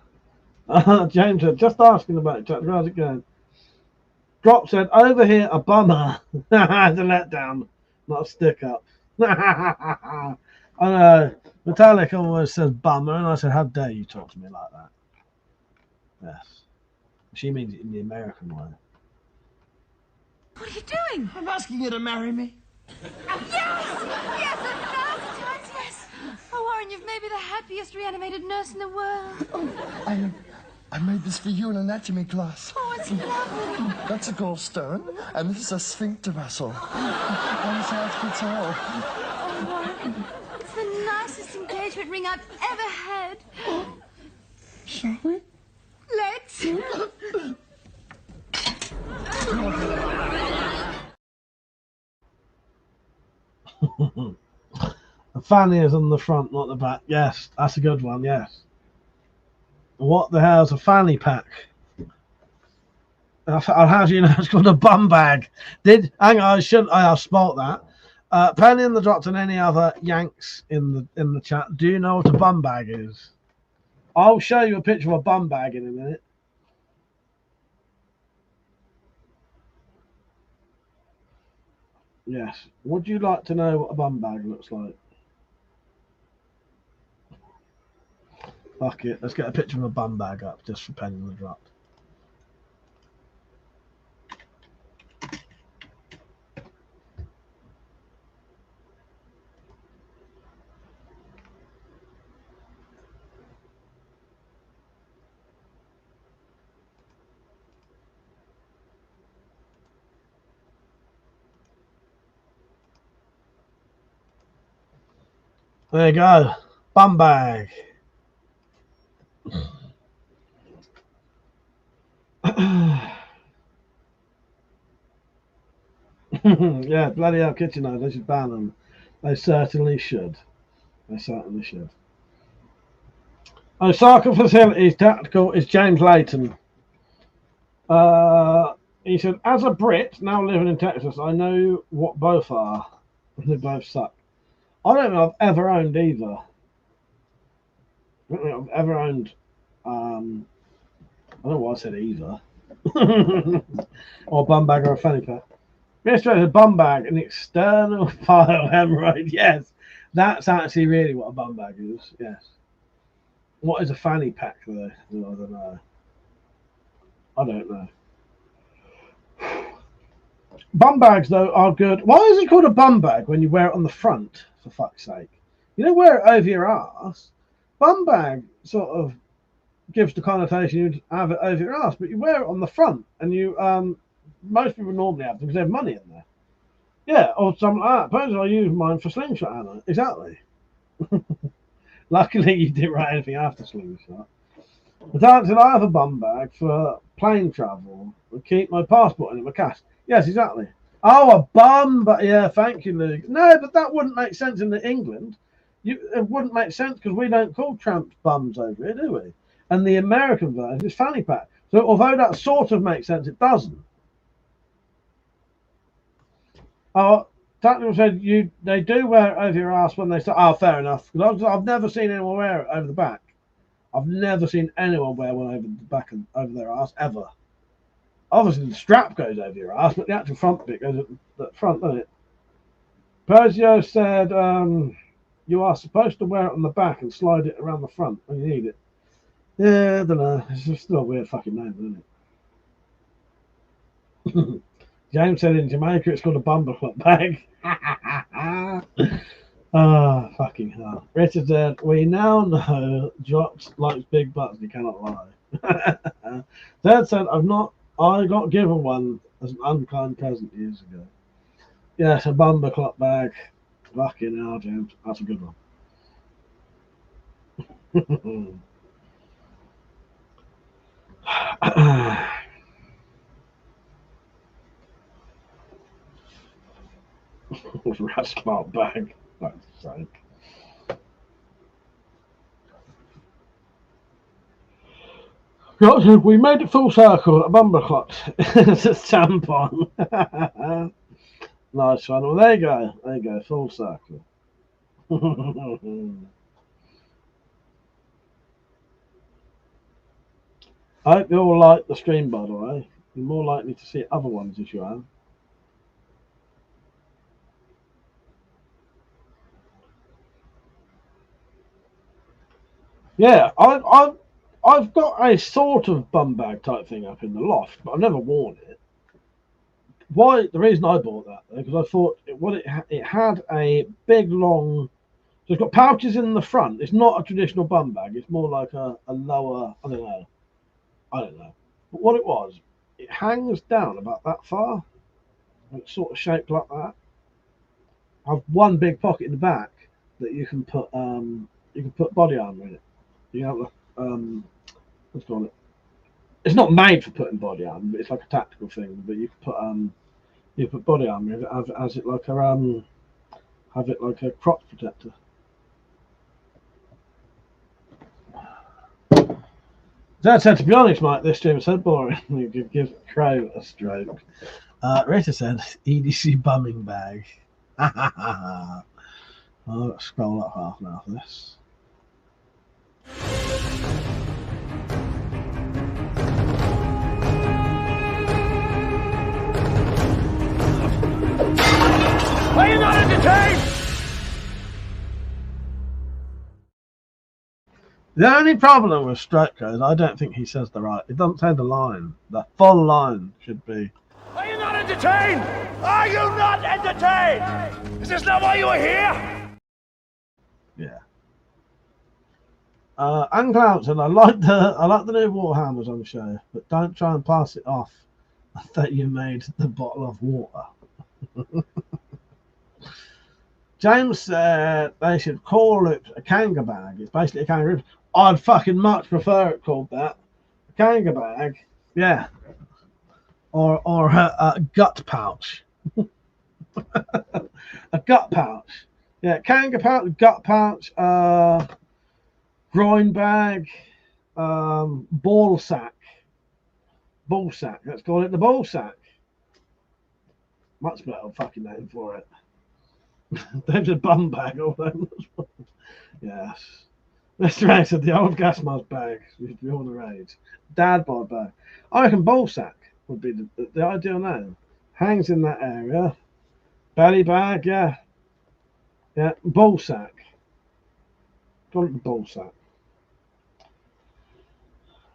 [SPEAKER 8] James said, just asking about it, Tactical. How's it going? Drop said, over here, a bummer. It's a letdown, not a stick up. I know. Metallic always says bummer, and I said, how dare you talk to me like that? Yes. She means it in the American way.
[SPEAKER 9] What are you doing?
[SPEAKER 1] I'm asking you to marry me.
[SPEAKER 9] Yes! Yes, 1,000 times yes! Oh, Warren, you've made me the happiest reanimated nurse in the world.
[SPEAKER 1] Oh, I made this for you in anatomy class.
[SPEAKER 9] Oh, it's lovely.
[SPEAKER 1] That's a gallstone, and this is a sphincter muscle. One size fits all.
[SPEAKER 9] Oh, Warren, it's the nicest engagement ring I've ever had.
[SPEAKER 1] Shall we?
[SPEAKER 9] Let's.
[SPEAKER 8] The fanny is on the front, not the back. Yes, that's a good one, yes. What the hell's a fanny pack? How do you know it's called a bum bag? Hang on, I have spelt that. Penny in the dropped and any other Yanks in the chat. Do you know what a bum bag is? I'll show you a picture of a bum bag in a minute. Yes. Would you like to know what a bum bag looks like? Fuck it. Let's get a picture of a bum bag up just for Penny in the drop. There you go. Bum bag. Yeah, bloody hell, kitchen knives. They should ban them. They certainly should. They certainly should. Osaka Facilities Tactical is James Layton. He said, as a Brit now living in Texas, I know what both are. They both suck. I don't know if I've ever owned either. I don't think I've ever owned. I don't know why I said either. Or bum bag or a fanny pack. Mr. a bum bag, an external file hemorrhoid. Yes, that's actually really what a bum bag is. Yes. What is a fanny pack though? I don't know. I don't know. Bum bags though are good. Why is it called a bum bag when you wear it on the front? For fuck's sake, you don't wear it over your ass. Bum bag sort of gives the connotation you'd have it over your ass, but you wear it on the front, and you most people normally have them because they have money in there. Yeah, or something like that. Personally, I use mine for slingshot ammo. Exactly. Luckily, you didn't write anything after slingshot. But I have a bum bag for plane travel. I keep my passport in it, my cash. Yes, exactly. Oh, a bum, but yeah, thank you, Luke. No, but that wouldn't make sense in England. It wouldn't make sense because we don't call tramps bums over here, do we? And the American version is fanny pack. So although that sort of makes sense, it doesn't. Oh, Tactical said they do wear it over your ass when they start. Oh, fair enough. Because I've never seen anyone wear it over the back. I've never seen anyone wear one over the back and over their ass ever. Obviously, the strap goes over your ass, but the actual front bit goes at the front, doesn't it? Persio said you are supposed to wear it on the back and slide it around the front when you need it. Yeah, I don't know. It's just still a weird fucking name, isn't it? James said in Jamaica it's called a bumper club bag. Fucking hell. Richard said, we now know Jocks likes big butts, he cannot lie. Dad said, I got given one as an unkind present years ago. Yes, a bumper club bag. Fucking hell, James. That's a good one. Rascal bag. That's sake. We made it full circle. A bumper clock. It's a tampon. Nice one. Well, there you go. There you go. Full circle. I hope you all like the stream, by the way. You're more likely to see other ones if you are. Yeah, I've got a sort of bum bag type thing up in the loft, but I've never worn it. Why? The reason I bought that though, because I thought it had a big long. So it's got pouches in the front. It's not a traditional bum bag. It's more like a lower. I don't know. But what it was, it hangs down about that far. It's sort of shaped like that. I've one big pocket in the back that you can put body armor in it. You have let's call it. It's not made for putting body armor, but it's like a tactical thing. But you can put body armor in it, have it like a crotch protector. Dad said, to be honest, Mike, this stream is so boring. You could give Crow a stroke. Rita said, EDC bumming bag. I'll scroll up half now for this.
[SPEAKER 15] Are you not entertained?
[SPEAKER 8] The only problem with Stroko is I don't think he says the right. It doesn't say the line. The full line should be.
[SPEAKER 15] Are you not entertained? Are you not entertained? Is this not why you are here?
[SPEAKER 8] Yeah. Uncloud said, I like the new Warhammers on the show, but don't try and pass it off. I thought you made the bottle of water. James said they should call it a kanga bag. It's basically a kangaroo. I'd fucking much prefer it called that. A kanga bag, yeah. Or a gut pouch. A gut pouch. Yeah, kanga pouch, gut pouch, groin bag, ball sack. Ball sack. Let's call it the ball sack. Much better fucking name for it. There's a bum bag all them. Yes. Mr. Ray said the old gas mask bag used to be all the rage. Dad bod bag. I reckon ball sack would be the ideal name. Hangs in that area. Belly bag, yeah. Yeah, ball sack. Call it the ball sack.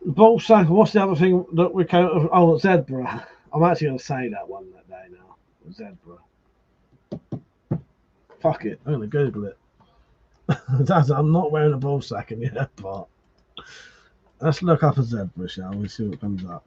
[SPEAKER 8] Ball sack. What's the other thing that we call? Oh, zebra. I'm actually going to say that one that day now. Zebra. Fuck it. I'm going to Google it. I'm not wearing a ball sack in the airport. Let's look up a zebra, shall we? See what comes up.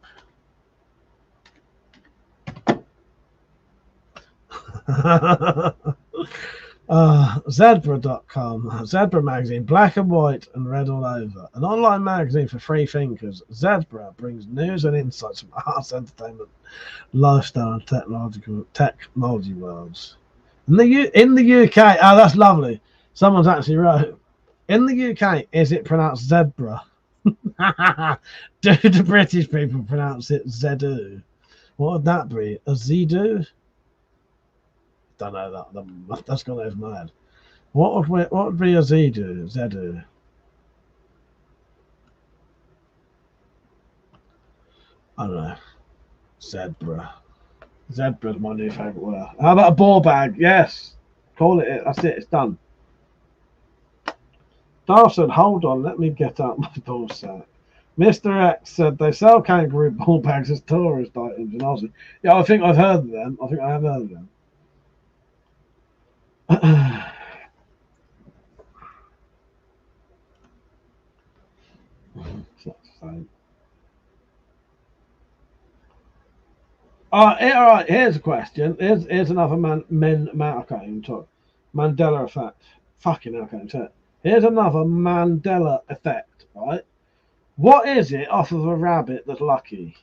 [SPEAKER 8] Zebra.com. Zebra magazine, black and white and red all over. An online magazine for free thinkers. Zebra brings news and insights from arts, entertainment, lifestyle, and technology worlds. In the UK, oh, that's lovely. Someone's actually wrote. In the UK, is it pronounced zebra? Do the British people pronounce it zedu? What would that be? A zedu? don't know that. That's gone over my head. What would be a Z do? Zedu. I don't know. Zebra. Zebra's my new favourite word. How about a ball bag? Yes. Call it. That's it. It's done. Dawson, hold on. Let me get out my ball sack. Mr. X said they sell kangaroo ball bags as tourist items in Aussie. Yeah, I think I've heard of them. I think I have heard of them. All right, here's a question. Here's another I can't even talk. Mandela effect. Fucking hell, I can't talk. Here's another Mandela effect, right? What is it off of a rabbit that's lucky?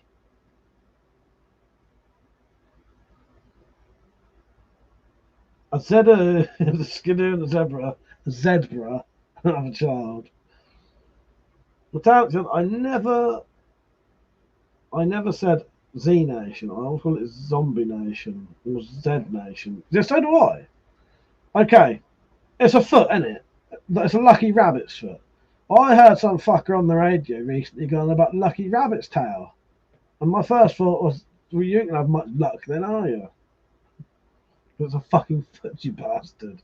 [SPEAKER 8] A zebra, a skidoo and a zebra. A zebra of a child. Metallic, I never said Z Nation. I always call it Zombie Nation or Z Nation. Yeah, so do I. Okay, it's a foot, isn't it? It's a lucky rabbit's foot. I heard some fucker on the radio recently going about lucky rabbit's tail, and my first thought was, well, you ain't gonna have much luck then, are you? It's a fucking foot, you bastard.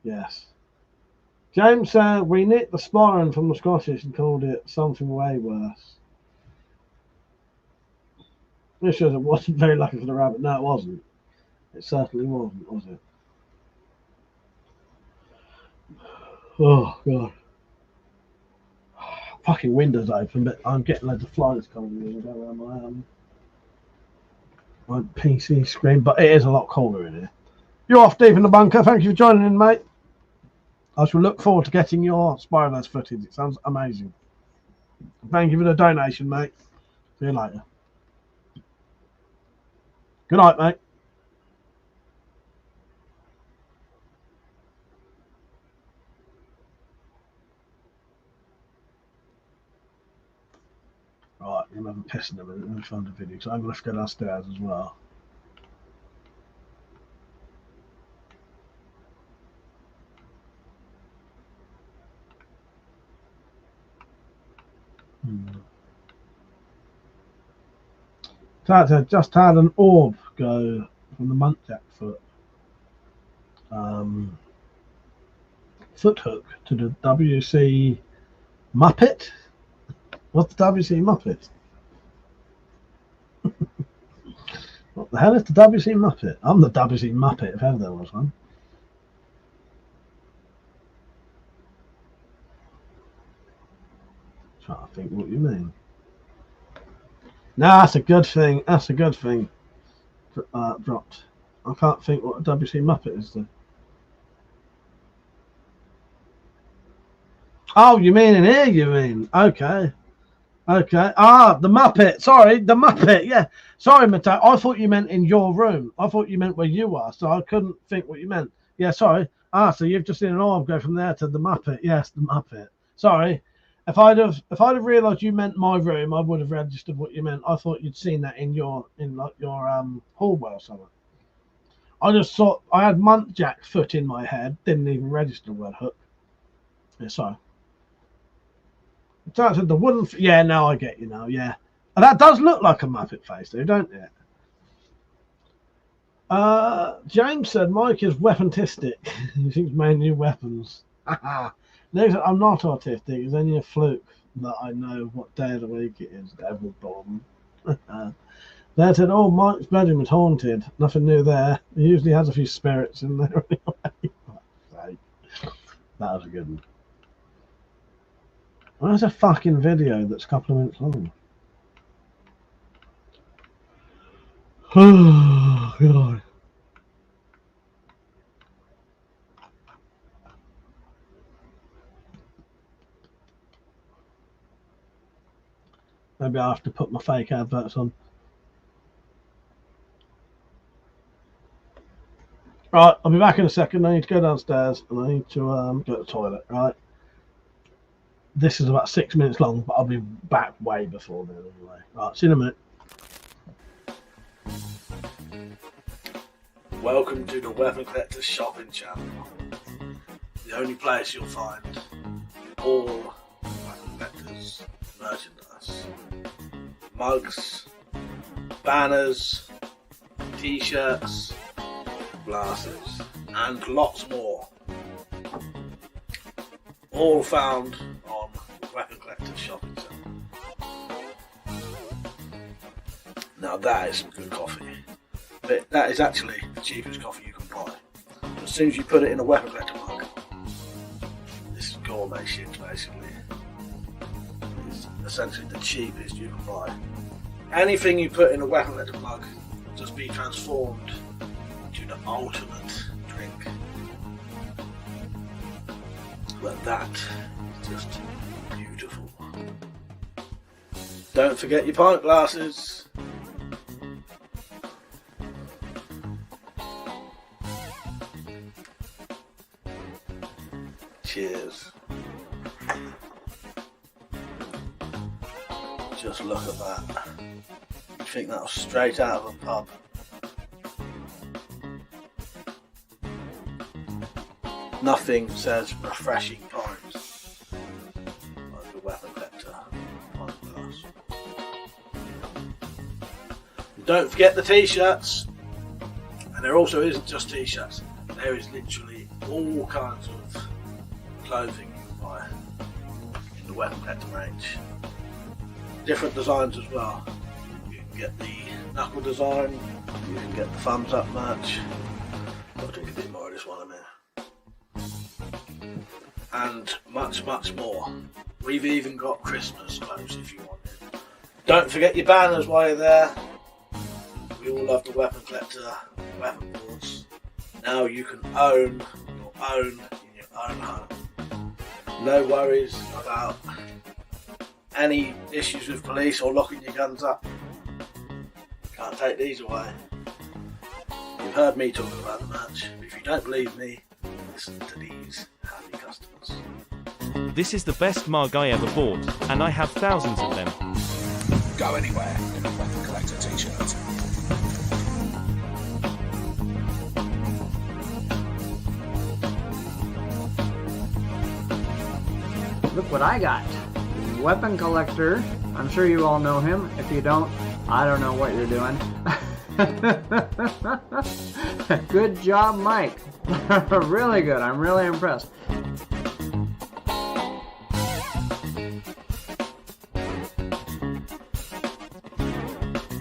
[SPEAKER 8] Yes. James said we nicked the sporran from the Scottish and called it something way worse. This shows it wasn't very lucky for the rabbit. No, it wasn't. It certainly wasn't, was it? Oh, God. Fucking windows open, but I'm getting loads of flies coming in and go around my PC screen, but it is a lot cooler in here. You're off deep in the bunker. Thank you for joining in, mate. I shall look forward to getting your Spyroverse footage. It sounds amazing. Thank you for the donation, mate. See you later. Good night, mate. Right, I'm having a piss in a minute. Let me find the video, so I'm going to have to go downstairs as well. So just had an orb go from the muntjac foot. Foot hook to the WC Muppet. What's the WC Muppet? What the hell is the WC Muppet? I'm the WC Muppet if ever there was one. Trying to think what you mean. No, that's a good thing. That's a good thing. Dropped. I can't think what a WC Muppet is though. Oh, you mean in here, you mean? Okay. Okay. Ah, the Muppet. Sorry, the Muppet. Yeah. Sorry, Matteo. I thought you meant in your room. I thought you meant where you are, so I couldn't think what you meant. Yeah, sorry. Ah, so you've just seen an orb go from there to the Muppet. Yes, the Muppet. Sorry. If I'd have realised you meant my room, I would have registered what you meant. I thought you'd seen that in your hallway or something. I just thought I had muntjac foot in my head. Didn't even register the word hook. Yeah, sorry. So the wooden. Yeah, now I get you now. Yeah, and that does look like a Muppet face, though, don't it? James said Mike is weapontistic. He thinks made new weapons. Next, I'm not autistic. It's only a fluke that I know what day of the week it is. Devil bomb. They said, "Oh, Mike's bedroom is haunted." Nothing new there. He usually has a few spirits in there anyway. That was a good one. Where's a fucking video that's a couple of minutes long? Oh, God. Maybe I have to put my fake adverts on. Right, I'll be back in a second. I need to go downstairs and I need to go to the toilet, right? This is about 6 minutes long, but I'll be back way before then anyway. Right, see you in a minute.
[SPEAKER 16] Welcome to the Weapon Collector shopping channel. The only place you'll find all Weapon Collector's merchandise. Mugs, banners, t-shirts, glasses, and lots more. All found on Weapon Collector shopping channel. Now that is some good coffee. But that is actually the cheapest coffee you can buy. As soon as you put it in a Weapon Collector mug, this is gourmet shit basically. It's essentially the cheapest you can buy. Anything you put in a Weapon Collector mug will just be transformed into the ultimate drink. But that is just beautiful. Don't forget your pint glasses. Cheers. Just look at that. You think that was straight out of a pub. Nothing says refreshing pints like the Weapon Collector pint glass. And don't forget the t-shirts. And there also isn't just t-shirts. There is literally all kinds of clothing you can buy in the Weapon Collector range. Different designs as well. You can get the knuckle design, you can get the thumbs up merch. I'll drink a bit more of this one in a minute. And much, much more. We've even got Christmas clothes if you want it. Don't forget your banners while you're there. We all love the Weapon Collector weapon boards. Now you can own your own in your own home. No worries about any issues with police or locking your guns up. Can't take these away. You've heard me talking about the merch. If you don't believe me, listen to these happy customers.
[SPEAKER 17] This is the best mug I ever bought, and I have thousands of them.
[SPEAKER 6] Go anywhere in a Weapon Collector t-shirt.
[SPEAKER 18] Look what I got. Weapon Collector. I'm sure you all know him. If you don't, I don't know what you're doing. Good job, Mike. Really good. I'm really impressed.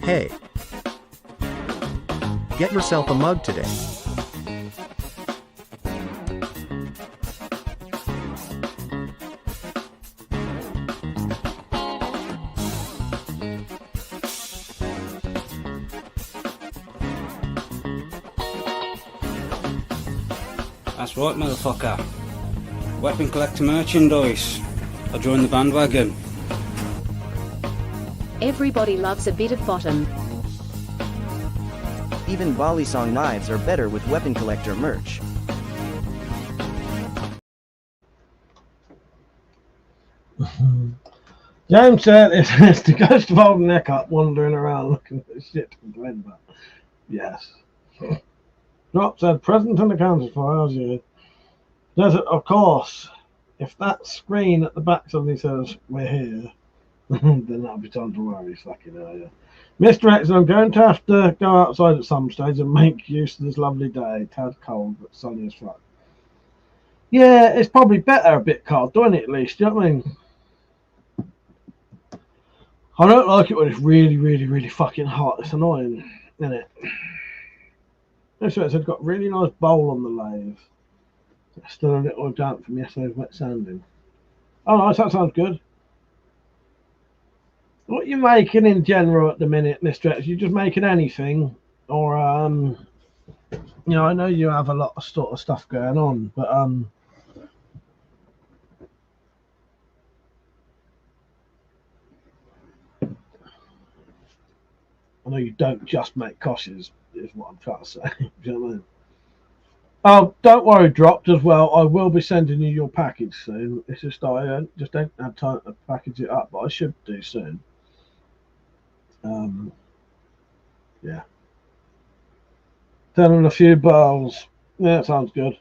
[SPEAKER 19] Hey, get yourself a mug today.
[SPEAKER 12] That's right, motherfucker. Weapon Collector merchandise. I joined the bandwagon.
[SPEAKER 20] Everybody loves a bit of bottom.
[SPEAKER 19] Even volley song knives are better with Weapon Collector merch.
[SPEAKER 8] James said it's the ghost of old Neck-Up wandering around looking at shit to complain about. Yes. Drop said present and accounted for. How's you? Desert, of course. If that screen at the back suddenly says we're here, then that'll be time to worry. Fucking hell, yeah. Mr. X, I'm going to have to go outside at some stage and make use of this lovely day. Tad cold, but sunny as fuck. Yeah, it's probably better a bit cold, don't it, at least? Do you know what I mean? I don't like it when it's really, really, really fucking hot. It's annoying, isn't it? Mr. X, I've got a really nice bowl on the lathe. It's still a little damp from yesterday's wet sanding. Oh, nice, that sounds good. What are you making in general at the minute, Mr. X? You just making anything? Or, you know, I know you have a lot of sort of stuff going on, but, I know you don't just make koshes, is what I'm trying to say. Do you know what I mean? Oh, don't worry, Dropped as well. I will be sending you your package soon. It's just I just don't have time to package it up, but I should do soon. Yeah. Telling a few bells. Yeah, that sounds good.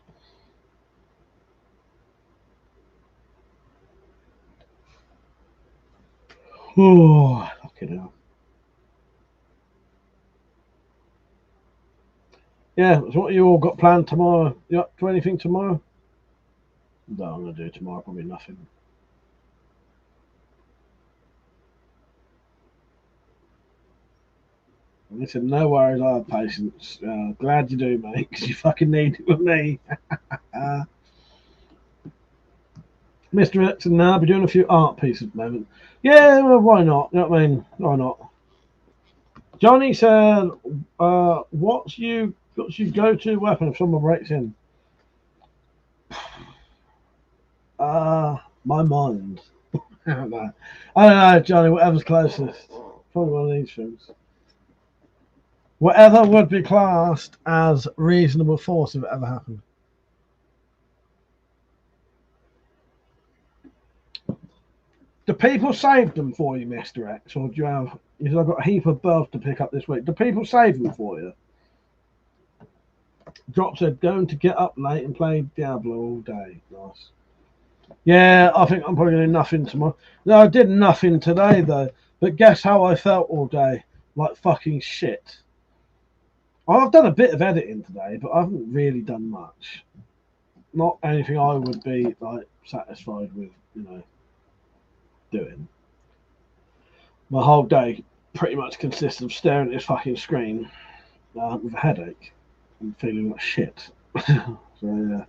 [SPEAKER 8] Oh, fucking hell. Yeah, so what you all got planned tomorrow? You up to anything tomorrow? No, I'm going to do tomorrow probably nothing. Listen, no worries, I have patience. Glad you do, mate, because you fucking need it with me. Mr. X and now I'll be doing a few art pieces at the moment. Yeah, well, why not? You know what I mean? Why not? Johnny said, what's your go-to weapon if someone breaks in? My mind. I don't know, Johnny, whatever's closest. Probably one of these things. Whatever would be classed as reasonable force if it ever happened. Do people save them for you, Mr. X, or do you have? Because I've got a heap of births to pick up this week. Do people save them for you? Drop said, going to get up late and play Diablo all day. Nice. Yeah, I think I'm probably doing nothing tomorrow. No, I did nothing today though. But guess how I felt all day? Like fucking shit. I've done a bit of editing today, but I haven't really done much. Not anything I would be like satisfied with, doing. My whole day pretty much consists of staring at this fucking screen with a headache and feeling like shit. So yeah.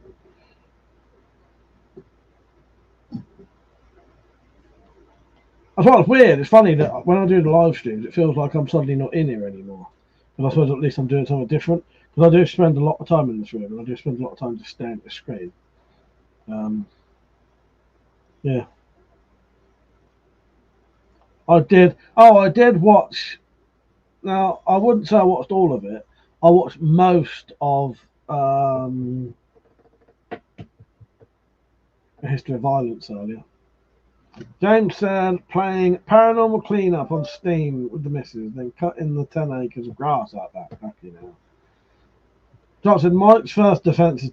[SPEAKER 8] That's why it's weird. It's funny that when I do the live streams, it feels like I'm suddenly not in here anymore. But I suppose at least I'm doing something different. Because I do spend a lot of time in this room, and I do spend a lot of time just staring at the screen. Yeah. I did watch. Now, I wouldn't say I watched all of it. I watched most of History of Violence earlier. James said playing Paranormal Cleanup on Steam with the missus, then cutting the 10 acres of grass out back. Fucking hell. John said Mike's first defense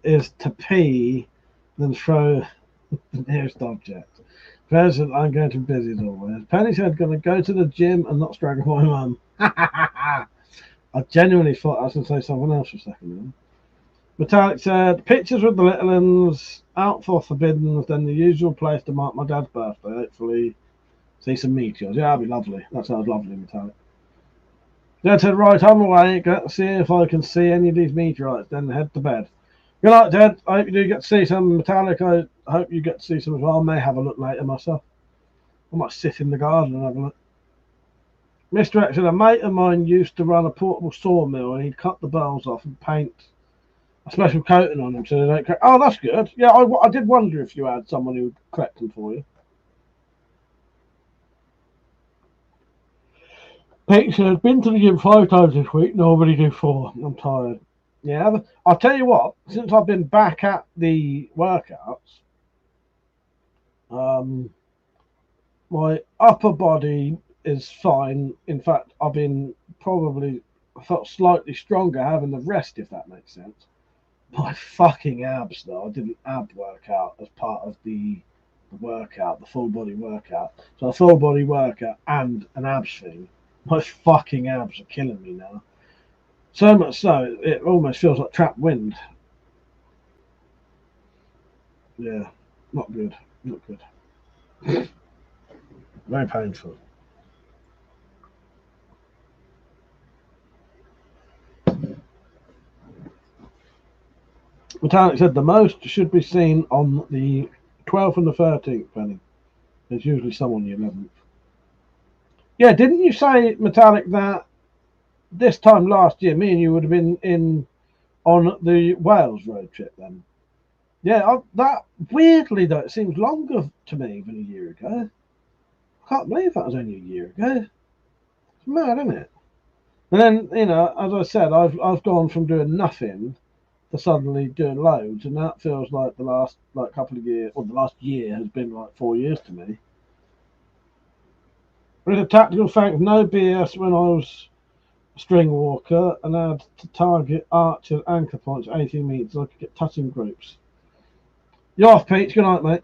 [SPEAKER 8] is to pee, then throw the nearest object. Penny said, I'm going to be busy as always. Penny said, going to go to the gym and not strangle my mum. I genuinely thought I was going to say someone else for a second. Metallic said, pictures with the little ones, out for Forbiddens, then the usual place to mark my dad's birthday. Hopefully see some meteors. Yeah, that'd be lovely. That sounds lovely, Metallic. Dad said, right, I'm away. Go to see if I can see any of these meteorites, then head to bed. Good night, Dad. I hope you do get to see some. Metallic, I hope you get to see some as well. I may have a look later myself. I might sit in the garden and have a look. Mr. X said, a mate of mine used to run a portable sawmill and he'd cut the bells off and paint a special coating on them so they don't crack. Oh, that's good. Yeah, I did wonder if you had someone who would collect them for you. Pete said, been to the gym 5 times this week, nobody do 4. I'm tired. Yeah, I'll tell you what, since I've been back at the workouts, my upper body is fine. In fact, I felt slightly stronger having the rest, if that makes sense. My fucking abs, though, I did an ab workout as part of the workout, the full body workout. So a full body workout and an abs thing. My fucking abs are killing me now. So much so, it almost feels like trapped wind. Yeah, not good. Not good. Very painful. Metallic said the most should be seen on the 12th and the 13th, Penny. There's usually some on the 11th. Yeah, didn't you say, Metallic, that this time last year, me and you would have been in on the Wales road trip then? Yeah, that weirdly though, it seems longer to me than a year ago. I can't believe that was only a year ago. It's mad, isn't it? And then, as I said, I've gone from doing nothing to suddenly doing loads, and that feels like the last couple of years, or the last year has been like 4 years to me. With a tactical fact, no BS when I was string walker and add to target archers anchor points 18 meters. I could get touching groups. You're off, Peach. Good night, mate.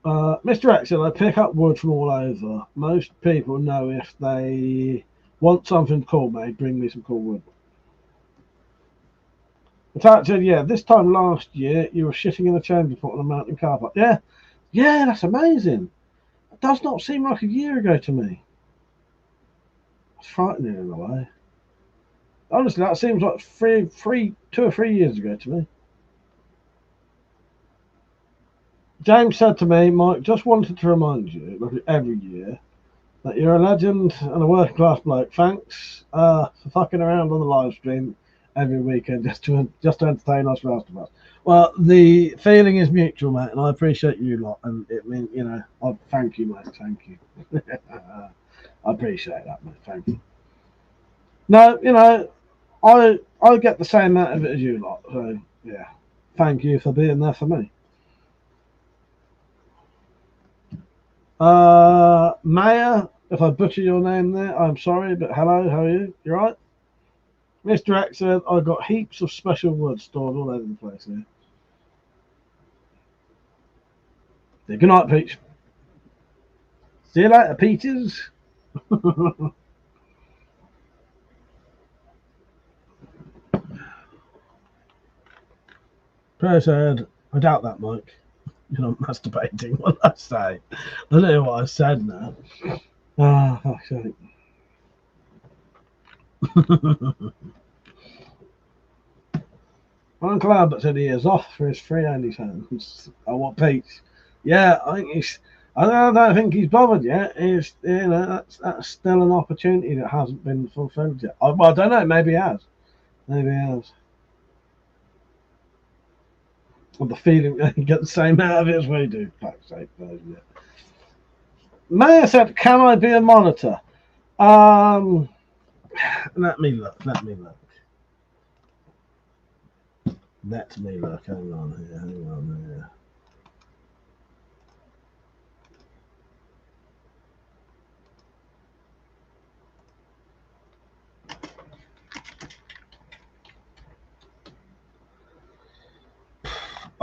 [SPEAKER 8] Mr. Excel, I pick up wood from all over. Most people know if they want something cool made, bring me some cool wood. The Attack said, yeah, this time last year you were shitting in a chamber pot on a mountain car park. Yeah, that's amazing. It does not seem like a year ago to me. It's frightening in a way. Honestly, that seems like 2 or 3 years ago to me. James said to me, Mike, just wanted to remind you, like every year, that you're a legend and a working class bloke. Thanks for fucking around on the live stream every weekend just to entertain us rest of us. Well, the feeling is mutual, mate, and I appreciate you lot. And it means, I thank you, mate. Thank you. I appreciate that, mate. Thank you. No, I get the same out of it as you lot. So yeah, thank you for being there for me. Maya, if I butcher your name there, I'm sorry, but hello, how are you? You right? Mr. X said, I got heaps of special wood stored all over the place here. Yeah, good night, Peach. See you later, Peaches. Prayer said, I doubt that, Mike. You're not masturbating. What did I say? I don't know what I said now. Ah, fuck's sake. Uncle Albert said he is off for his free OnlyFans. Oh, what, Pete? Yeah, I think I don't think he's bothered yet. That's still an opportunity that hasn't been fulfilled yet. I don't know. Maybe he has. Maybe he has. Or the feeling that you get the same out of it as we do. Fuck's sake, yeah. Maya said, "Can I be a monitor?" Let me look. Hang on here.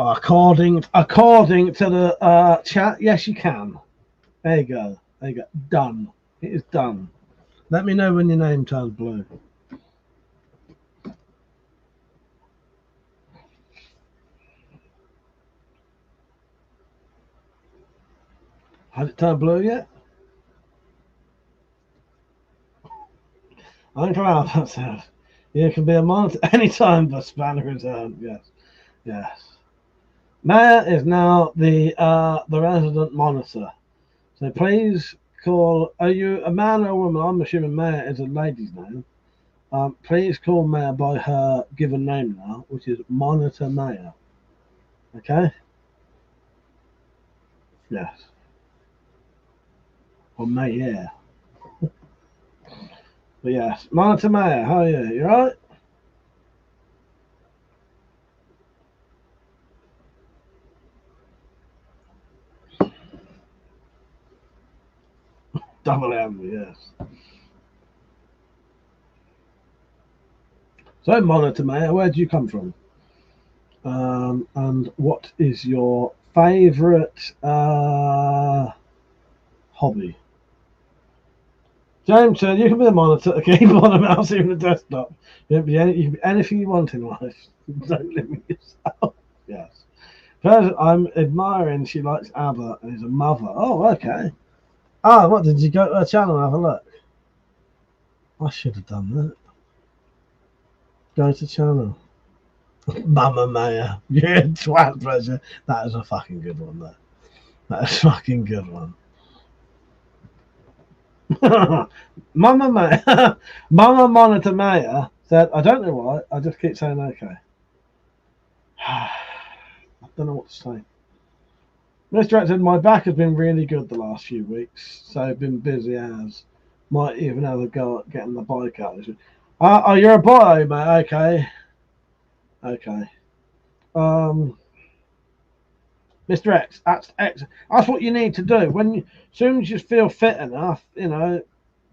[SPEAKER 8] According to the chat, yes, you can. There you go. Done. It is done. Let me know when your name turns blue. Has it turned blue yet? Uncle Albert said, you can be a monitor anytime but spanner return. Yes. Maya is now the resident monitor. So please call. Are you a man or a woman? I'm assuming Maya is a lady's name. Please call Maya by her given name now, which is Monitor Maya. Okay? Yes. Or Maya. But yes, Monitor Maya, how are you? You right? Double M, yes. So, Monitor Maya, where do you come from? And what is your favourite hobby? James said, you can be a monitor, a keyboard, a mouse, even a desktop. You can be anything you want in life. Don't limit yourself. Yes. First, I'm admiring she likes ABBA and is a mother. Oh, okay. What, did you go to her channel and have a look? I should have done that. Go to channel. Mama Maya. You're a twat, pleasure. That is a fucking good one, though. That is a fucking good one. Mama Maya. Mama Monitor Maya said, I don't know why, I just keep saying okay. I don't know what to say. Mr. X said, my back has been really good the last few weeks, so I've been busy as. Might even have a go at getting the bike out. Oh, you're a boy, mate. Okay. Mr. X, that's what you need to do. As soon as you feel fit enough, you know,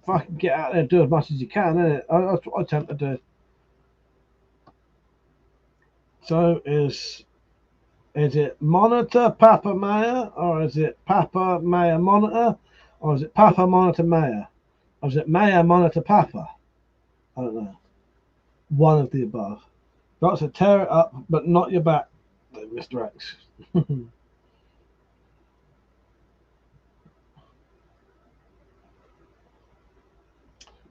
[SPEAKER 8] fucking get out there and do as much as you can, innit? That's what I tend to do. So is it Monitor Papa Maya, or is it Papa Maya Monitor, or is it Papa Monitor Maya, or is it Maya Monitor Papa? I don't know. One of the above. Got to tear it up, but not your back, Mr. X.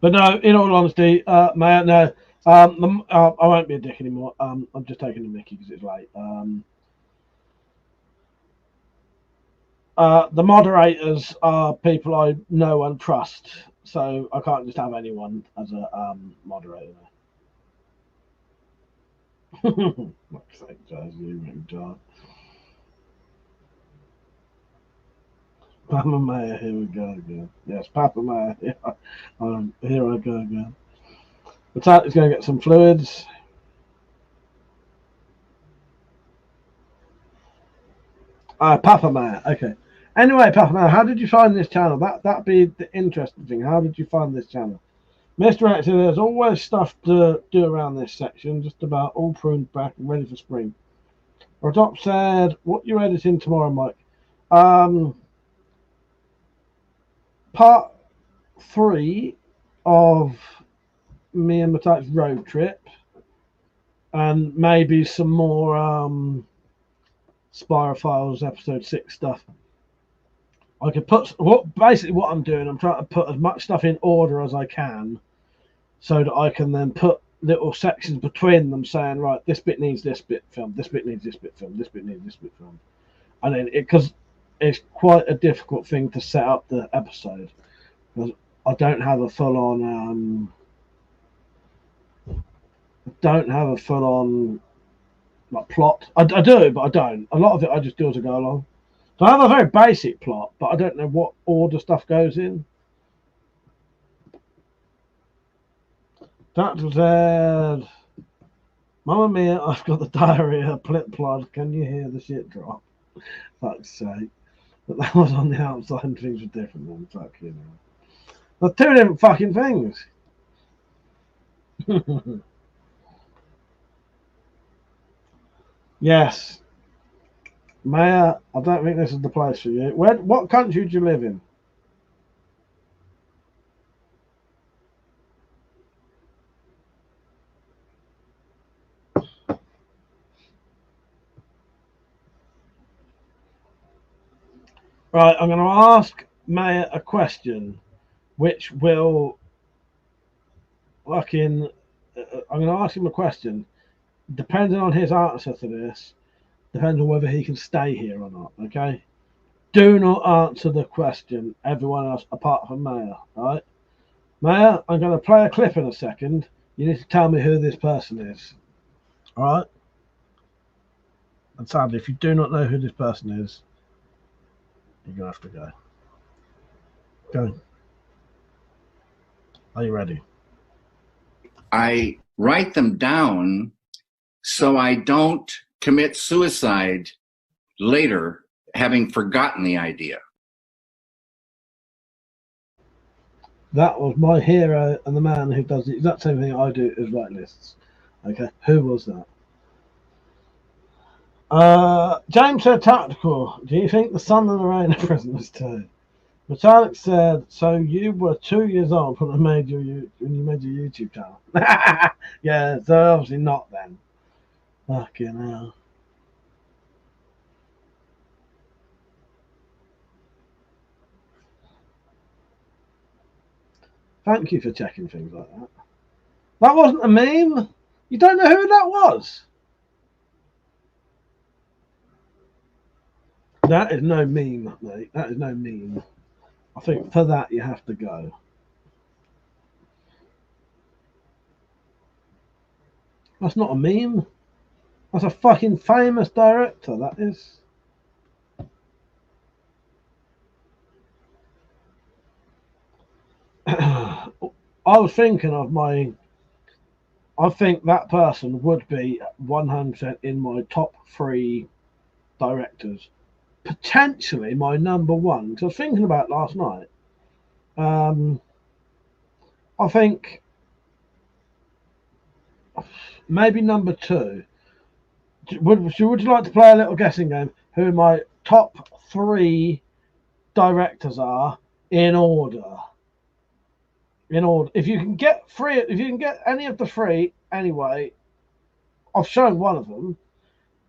[SPEAKER 8] But no, in all honesty, Maya, no. I won't be a dick anymore. I'm just taking the mickey because it's late. The moderators are people I know and trust, so I can't just have anyone as a moderator. Fuck's sake, Jazz, you retard. Papa Mayor, here we go again. Yes, Papa Mayor, here I go again. The tank is going to get some fluids. Papa Mayor, okay. Anyway, Papa Mayor, how did you find this channel? That'd be the interesting thing. How did you find this channel? Mr. X, there's always stuff to do around this section, just about all pruned back and ready for spring. Rodop said, what you editing tomorrow, Mike? Part 3 of me and Matak's road trip, and maybe some more Spirophiles episode 6 stuff. I could put basically what I'm doing. I'm trying to put as much stuff in order as I can, so that I can then put little sections between them, saying, right, this bit needs this bit filmed, this bit needs this bit filmed, this bit needs this bit filmed, and then because it's quite a difficult thing to set up the episode because I don't have a full on like plot. I do, but I don't. A lot of it I just do as I go along. So I have a very basic plot, but I don't know what order stuff goes in. Doctor said, Mamma mia, I've got the diarrhea, plip plod, can you hear the shit drop? Fuck's sake. But that was on the outside and things were different then. Fuck you know. They're two different fucking things. Yes. Maya, I don't think this is the place for you. What country do you live in? Right, I'm going to ask Maya a question, which will fucking. I'm going to ask him a question. Depending on his answer to this, depends on whether he can stay here or not. Okay. Do not answer the question. Everyone else, apart from Maya. All right. Maya, I'm going to play a clip in a second. You need to tell me who this person is. All right. And sadly, if you do not know who this person is, you're going to have to go. Go. Are you ready?
[SPEAKER 4] I write them down so I don't commit suicide later, having forgotten the idea.
[SPEAKER 8] That was my hero and the man who does the exact same thing I do is write lists. Okay, who was that? James said tactical. Do you think the sun and the rain are prisoners too? Metallic said, so you were 2 years old when you made your YouTube channel. Yeah, so obviously not then. Fucking hell. Thank you for checking things like that. That wasn't a meme. You don't know who that was. That is no meme, mate. That is no meme. I think for that you have to go. That's not a meme. That's a fucking famous director, that is. I was thinking of I think that person would be 100% in my top 3 directors potentially my number one, because I was thinking about it last night. I think maybe number two. Would you like to play a little guessing game? Who my top 3 directors are in order? In order. If you can get any of the 3 anyway, I've shown one of them,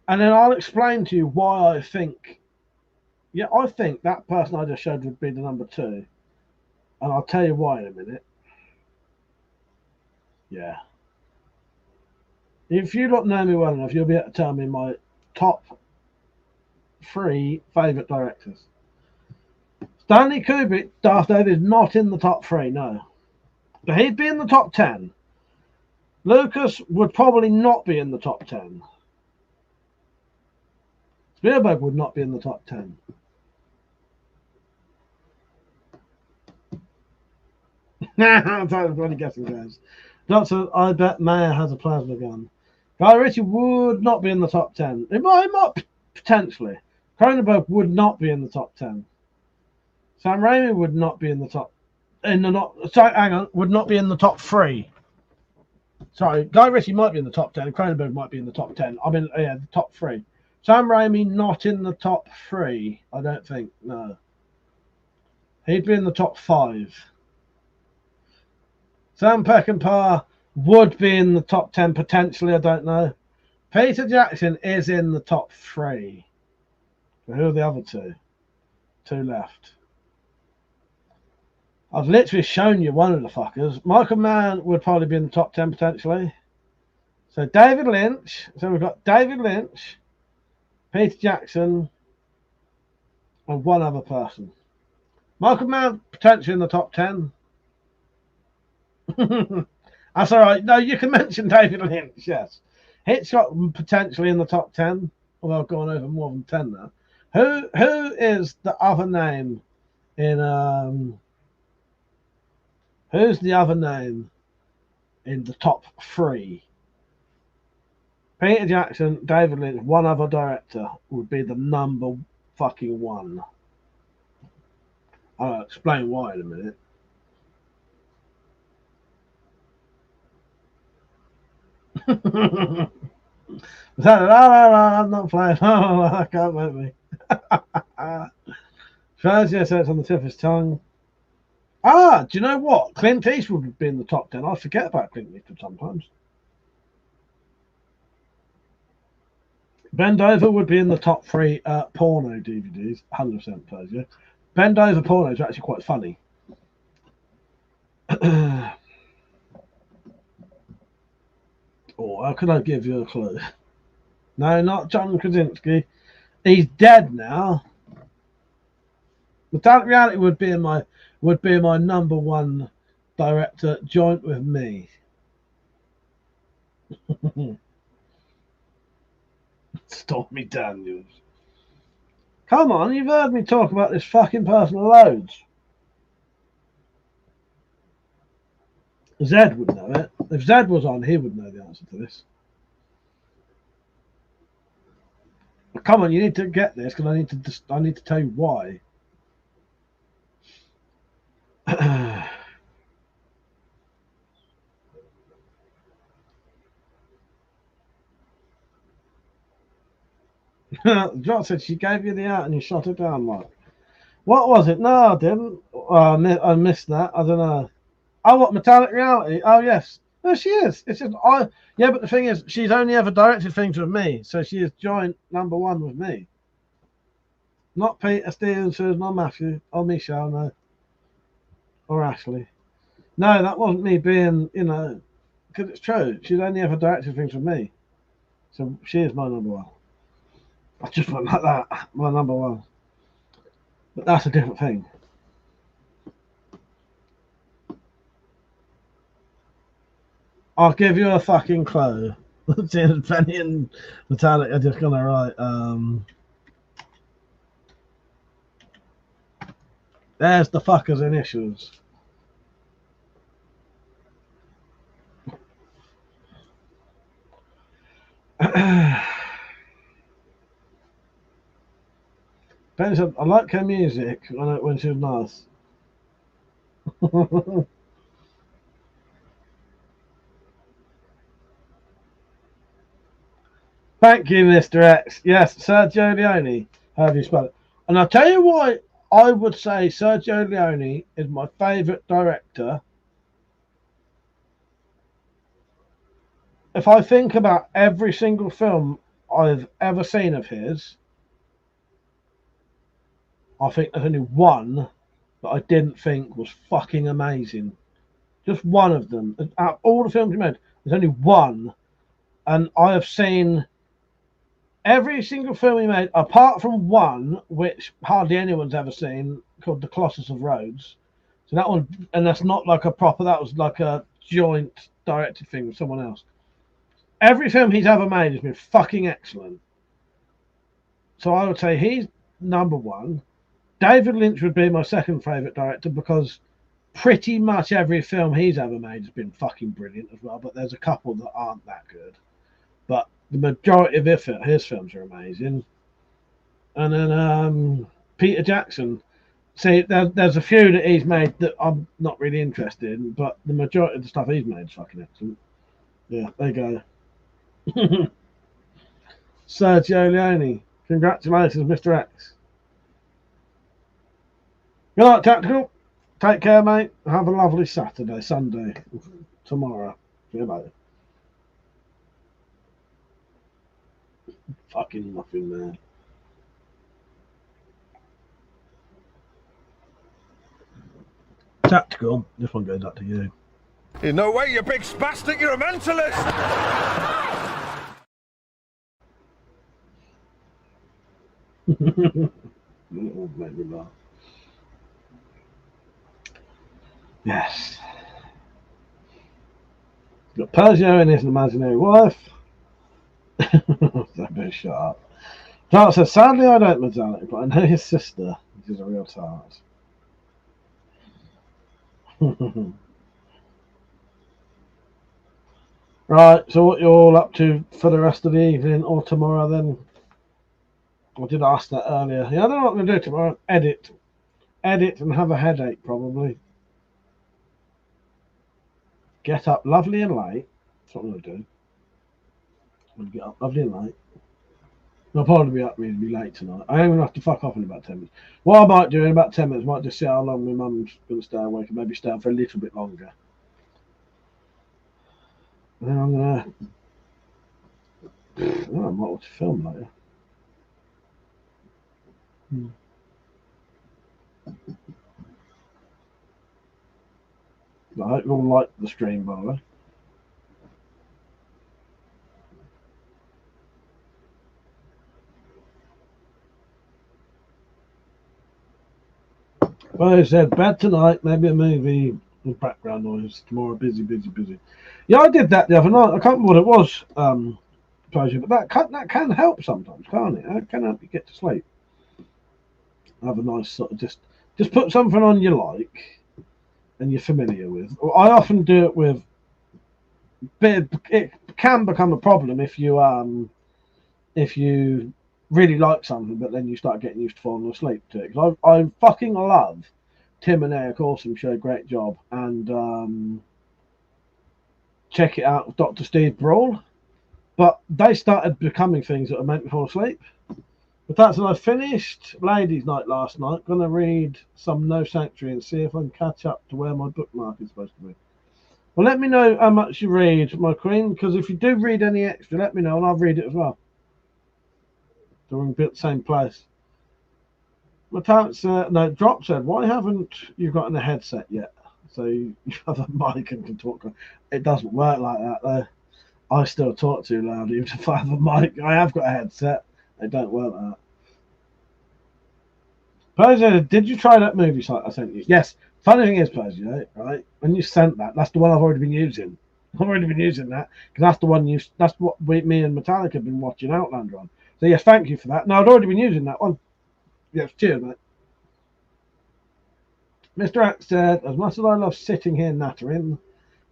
[SPEAKER 8] and then I'll explain to you why I think. Yeah, I think that person I just showed would be the number 2, and I'll tell you why in a minute. Yeah. If you don't know me well enough, you'll be able to tell me my top 3 favourite directors. Stanley Kubrick, Darth Vader, is not in the top 3, no. But he'd be in the top 10. Lucas would probably not be in the top 10. Spielberg would not be in the top 10. I'm bloody guessing, guys. Doctor, I bet Mayer has a plasma gun. Guy Ritchie would not be in the top 10. It might potentially. Cronenberg would not be in the top 10. Sam Raimi would not be in the top. Would not be in the top 3. Sorry, Guy Ritchie might be in the top 10. Cronenberg might be in the top 10. I mean, yeah, the top 3. Sam Raimi not in the top 3. I don't think. No. He'd be in the top 5. Sam Peckinpah would be in the top 10 potentially. I don't know. Peter Jackson is in the top 3. So who are the other 2? 2 left. I've literally shown you one of the fuckers. Michael Mann would probably be in the top 10 potentially. So David Lynch. So we've got David Lynch, Peter Jackson, and one other person. Michael Mann potentially in the top 10. That's all right. No, you can mention David Lynch, yes. Hitchcock potentially in the top 10. Although I've gone over more than 10 now. Who is the other name in who's the other name in the top 3? Peter Jackson, David Lynch, one other director would be the number fucking 1. I'll explain why in a minute. I'm not playing. I can't make me. Fancy says it's on the tip of his tongue. Do you know what? Clint Eastwood would be in the top 10. I forget about Clint Eastwood sometimes. Bend Over would be in the top 3 porno DVDs. 100% plays, yeah. Bend Over pornos are actually quite funny. How could I give you a clue? No, not John Krasinski. He's dead now. Metallic Reality would be my number 1 director, joint with me. Stormy Daniels. Come on, you've heard me talk about this fucking person loads. Zed would know it. If Zed was on, he would know the answer to this. But come on, you need to get this because I need to tell you why. John said she gave you the out and you shot it down, Mike. What was it? No, I didn't. I missed that. I don't know. Oh, what, Metallic Reality? Oh, yes. No, she is. It's just yeah, but the thing is, she's only ever directed things with me, so she is joint number 1 with me. Not Peter, Steven, Susan, or Matthew, or Michelle, no. Or Ashley. No, that wasn't me being, because it's true. She's only ever directed things with me. So she is my number 1. I just went like that, my number 1. But that's a different thing. I'll give you a fucking clue. Penny and Metallic are just gonna write. There's the fucker's initials. Ben said, I like her music when she was nice. Thank you, Mr. X. Yes, Sergio Leone. How do you spell it? And I'll tell you why I would say Sergio Leone is my favourite director. If I think about every single film I've ever seen of his, I think there's only one that I didn't think was fucking amazing. Just one of them. Out of all the films he made, there's only one. And I have seen every single film he made, apart from one, which hardly anyone's ever seen, called The Colossus of Rhodes. So that one, and that's not like a proper, that was like a joint directed thing with someone else. Every film he's ever made has been fucking excellent. So I would say he's number one. David Lynch would be my second favourite director because pretty much every film he's ever made has been fucking brilliant as well, but there's a couple that aren't that good. But the majority of his films are amazing. And then Peter Jackson. See, there's a few that he's made that I'm not really interested in, but the majority of the stuff he's made is fucking excellent. Yeah, there you go. Sergio Leone. Congratulations, Mr. X. Good night, Tactical. Take care, mate. Have a lovely Sunday, tomorrow. See you later. Fucking nothing, man. Tactical. This one goes up to you.
[SPEAKER 15] No way, you big spastic, you're a mentalist!
[SPEAKER 8] Make me laugh. Yes. Got Persia and his imaginary wife. That bit shut up. Charles says, sadly I don't Metallic, but I know his sister, which is a real tart. Right, so what you're all up to for the rest of the evening or tomorrow then? I did ask that earlier. Yeah, I don't know what I'm going to do tomorrow. Edit and have a headache probably. Get up lovely and late. That's what I'm going to do. I'm going to get up lovely and late. I'll probably be up really late tonight. I am going to have to fuck off in about 10 minutes. What I might do in about 10 minutes, might just see how long my mum's going to stay awake and maybe stay up for a little bit longer. And then I'm going to... I might watch a film later. I hope you all like the stream, by the way. Well, I said bed tonight, maybe a movie with background noise. Tomorrow, busy. Yeah, I did that the other night. I can't remember what it was, pleasure, but that can help sometimes, can't it? It can help you get to sleep. Have a nice sort of just put something on you like and you're familiar with. I often do it with. It can become a problem if you really like something, but then you start getting used to falling asleep to it. Because I fucking love Tim and Eric Awesome Show, great job, and check it out with Dr. Steve Brawl. But they started becoming things that are meant to fall asleep. But that's when I finished Ladies' Night last night. Gonna read some No Sanctuary and see if I can catch up to where my bookmark is supposed to be. Well, let me know how much you read, my queen, because if you do read any extra, let me know and I'll read it as well. So we're in the same place. My talent said, no, Drop said, why haven't you gotten a headset yet? So you have a mic and can talk. It doesn't work like that, though. I still talk too loud, even if I have a mic. I have got a headset. It don't work like that. Persia, did you try that movie site I sent you? Yes. Funny thing is, Persia, right? When you sent that, that's the one I've already been using. I've already been using that because that's the one that's what me and Metallica have been watching Outlander on. So yes, thank you for that. No, I'd already been using that one. Yes, cheers, mate. Mr. X said, as much as I love sitting here nattering,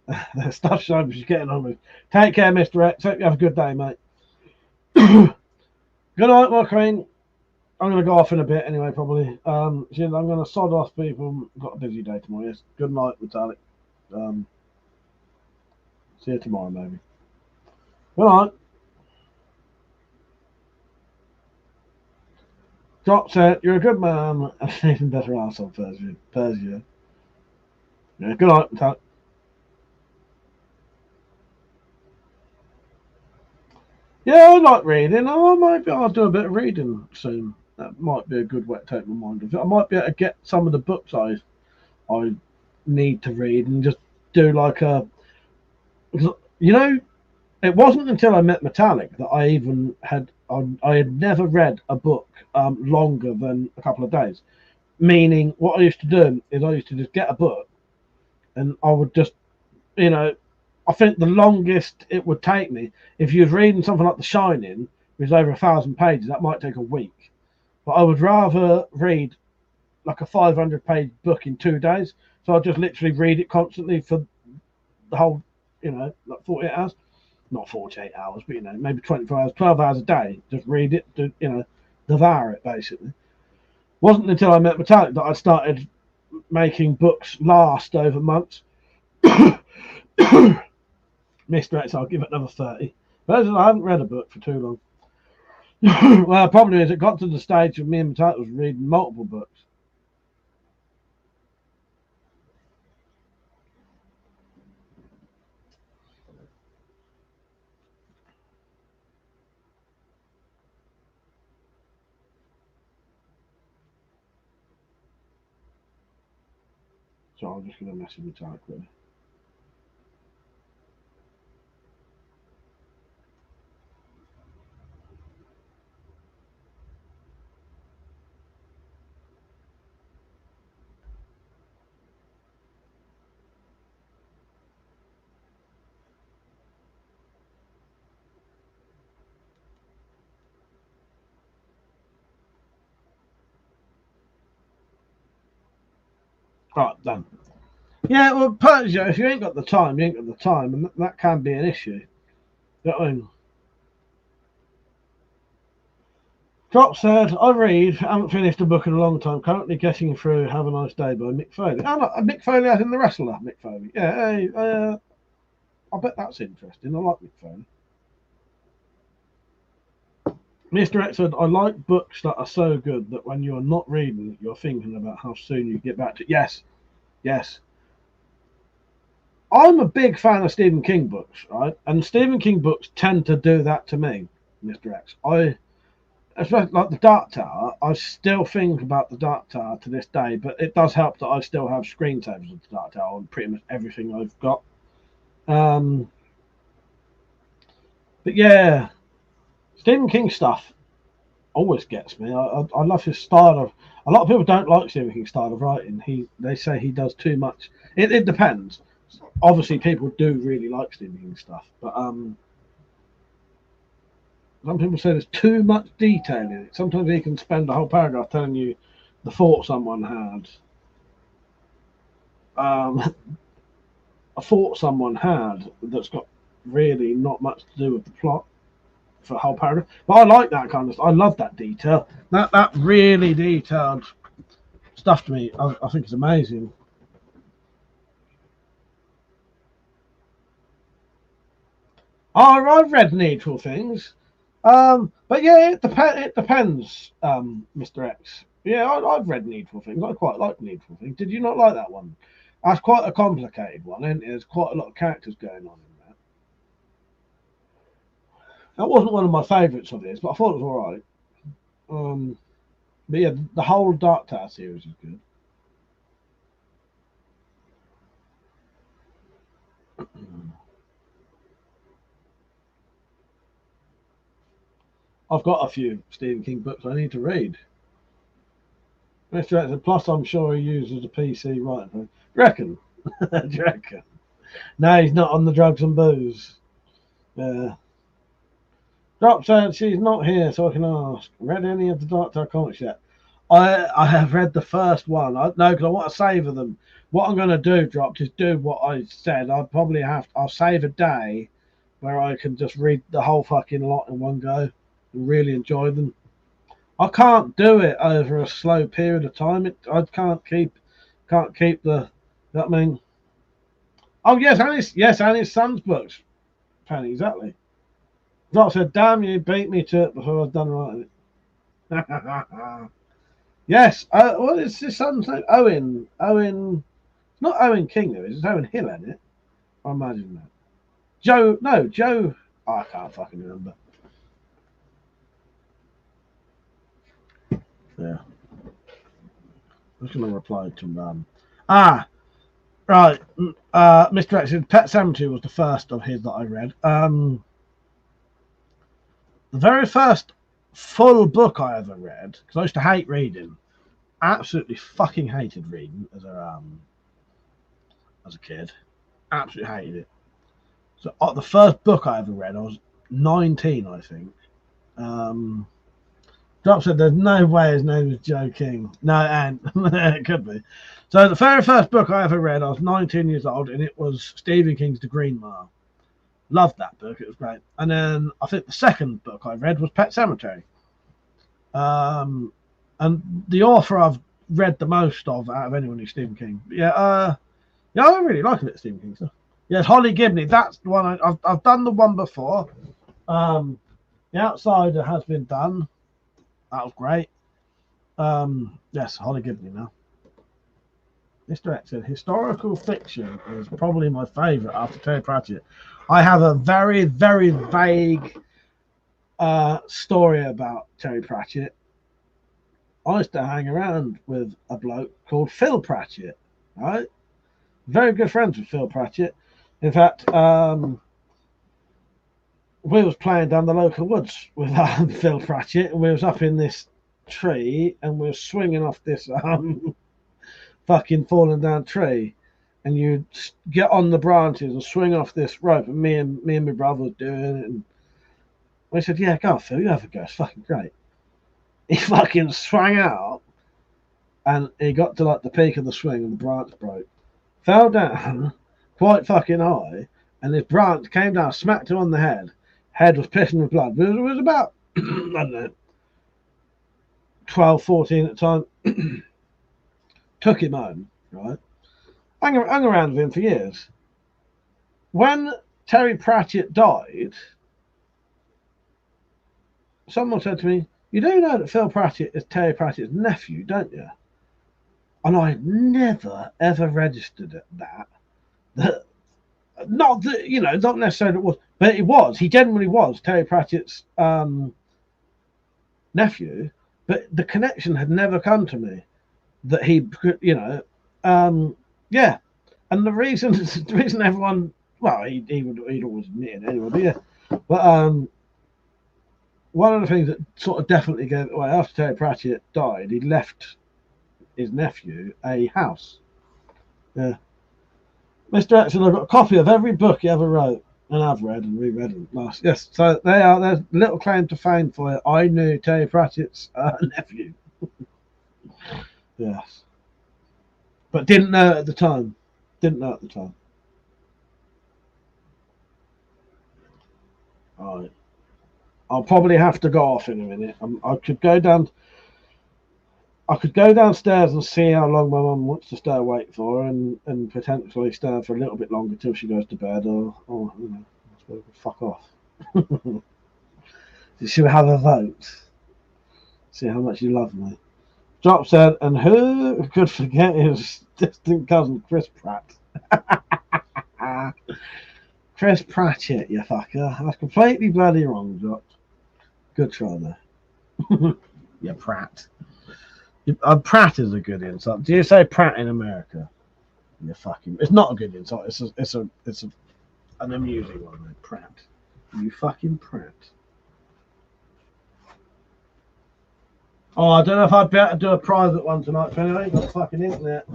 [SPEAKER 8] the stuff showing she's getting on with. Take care, Mr. X. Hope you have a good day, mate. Good night, my queen. I'm going to go off in a bit anyway, probably. I'm going to sod off people. Got a busy day tomorrow. Yes. Good night, Metallic. See you tomorrow, maybe. Good night. Drop said, you're a good man. And an even better asshole, Persia. Yeah, good night, Metallic. Yeah, I like reading. I'll do a bit of reading soon. That might be a good way to take my mind off it. I might be able to get some of the books I need to read and just do like a, you know, it wasn't until I met Metallic that I even had I had never read a book longer than a couple of days. Meaning, what I used to do is I used to just get a book and I would just, you know, I think the longest it would take me, if you was reading something like The Shining, which is over 1,000 pages, that might take a week. But I would rather read like a 500-page book in 2 days. So I'd just literally read it constantly for the whole, you know, like 48 hours. Not 48 hours, but, you know, maybe 24 hours, 12 hours a day. Just read it, you know, devour it, basically. Wasn't until I met Metallic that I started making books last over months. Mr. X, I'll give it another 30. But I haven't read a book for too long. Well, the problem is it got to the stage of me and Metallic was reading multiple books. So I'm just going to message Metallic with it. Right, done. Yeah, well, Persia, if you ain't got the time, you ain't got the time, and that can be an issue. You know what I mean? Drop said, I read, haven't finished a book in a long time, currently getting through Have a Nice Day by Mick Foley. Oh, no, Mick Foley as in the wrestler, Mick Foley. Yeah, I bet that's interesting. I like Mick Foley. Mr. X said, I like books that are so good that when you're not reading, you're thinking about how soon you get back to. Yes. I'm a big fan of Stephen King books, right? And Stephen King books tend to do that to me, Mr. X. Especially like the Dark Tower, I still think about the Dark Tower to this day, but it does help that I still have screensavers of the Dark Tower on pretty much everything I've got. But yeah, Stephen King stuff always gets me. I love his style of. A lot of people don't like Stephen King's style of writing. They say he does too much. It depends. Obviously, people do really like Stephen King stuff, but some people say there's too much detail in it. Sometimes he can spend a whole paragraph telling you the thought someone had. A thought someone had that's got really not much to do with the plot for a whole paragraph. But I like that kind of stuff. I love that detail. That really detailed stuff to me, I think is amazing. I've read Needful Things. But yeah, it depends, Mr. X. Yeah, I've read Needful Things. I quite like Needful Things. Did you not like that one? That's quite a complicated one, isn't it? There's quite a lot of characters going on in there. That wasn't one of my favourites of his, but I thought it was alright. But yeah, the whole Dark Tower series is good. I've got a few Stephen King books I need to read. Mr. X, plus I'm sure he uses a PC writing for him. Do you reckon? No, he's not on the drugs and booze. Drop said she's not here, so I can ask. Read any of the Dark Tower comics yet? I have read the first one. No, because I want to savour them. What I'm going to do, Drop, is do what I said. I'll save a day where I can just read the whole fucking lot in one go and really enjoy them. I can't do it over a slow period of time. I can't keep the. You know what I mean? Oh yes, and his son's books. Penny, exactly. Doc said, "Damn, you beat me to it before I've done right." Yes. What is his son's name? Owen. Owen. Not Owen King though. It's Owen Hill, isn't it? I imagine that. Joe. No, Joe. Oh, I can't fucking remember. Yeah. I'm just gonna reply to him. Right. Mr. X said Pet Cemetery was the first of his that I read. The very first full book I ever read, because I used to hate reading. Absolutely fucking hated reading as a kid. Absolutely hated it. So the first book I ever read, I was 19, I think. Drop said there's no way his name was Joe King. No, and it could be. So the very first book I ever read, I was 19 years old, and it was Stephen King's The Green Mile. Loved that book. It was great. And then I think the second book I read was Pet Sematary. And the author I've read the most of out of anyone is Stephen King. But I really like a bit of Stephen King stuff. Yes, Holly Gibney. That's the one I've done the one before. The Outsider has been done. That was great. Yes, Holly Gibney now. Mr. X said, historical fiction is probably my favourite after Terry Pratchett. I have a very, very vague story about Terry Pratchett. I used to hang around with a bloke called Phil Pratchett, right? Very good friends with Phil Pratchett. In fact, we was playing down the local woods with Phil Pratchett, and we was up in this tree, and we were swinging off this fucking fallen down tree, and you get on the branches and swing off this rope, and me and my brother was doing it, and we said, "Yeah, go on, Phil, you have a go. It's fucking great." He fucking swung out, and he got to like the peak of the swing, and the branch broke, fell down quite fucking high, and this branch came down, smacked him on the head. Head was pissing with blood. It was about I don't know, 12, 14 at the time. Took him home, right? Hung around with him for years. When Terry Pratchett died, someone said to me, "You do know that Phil Pratchett is Terry Pratchett's nephew, don't you?" And I never ever registered that. Not that, not necessarily it was, but it was. He genuinely was Terry Pratchett's nephew, but the connection had never come to me that he, yeah. And the reason everyone, well, he'd always admit it anyway, but yeah. But one of the things that sort of definitely gave it away, after Terry Pratchett died, he left his nephew a house. Yeah. Mr. Axel, I've got a copy of every book he ever wrote, and I've read and reread them last. Yes, so there's little claim to fame for it. I knew Terry Pratchett's nephew. Yes. But didn't know at the time. All right. I'll probably have to go off in a minute. I could go downstairs and see how long my mum wants to stay awake for, and potentially stay for a little bit longer till she goes to bed, or fuck off. Should we have a vote? See how much you love me. Drop said, and who could forget his distant cousin Chris Pratt? Chris Pratchett, you fucker. That's completely bloody wrong, Drop. Good try there. Yeah, Pratt. Pratt is a good insult. Do you say Pratt in America? You fucking. It's not a good insult. It's an amusing one. Mate. Pratt. You fucking Pratt. Oh, I don't know if I'd be able to do a private one tonight. If anyway, got fucking internet.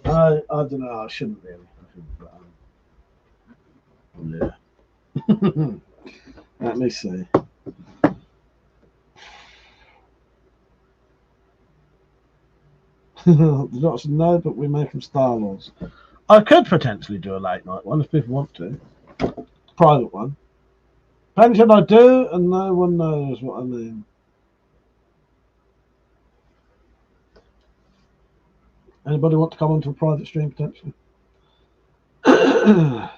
[SPEAKER 8] I don't know. I shouldn't really. Yeah. Let me see. No, but we make them Star Wars. I could potentially do a late night one if people want to. Private one. Pension I do, and no one knows what I mean. Anybody want to come onto a private stream potentially? But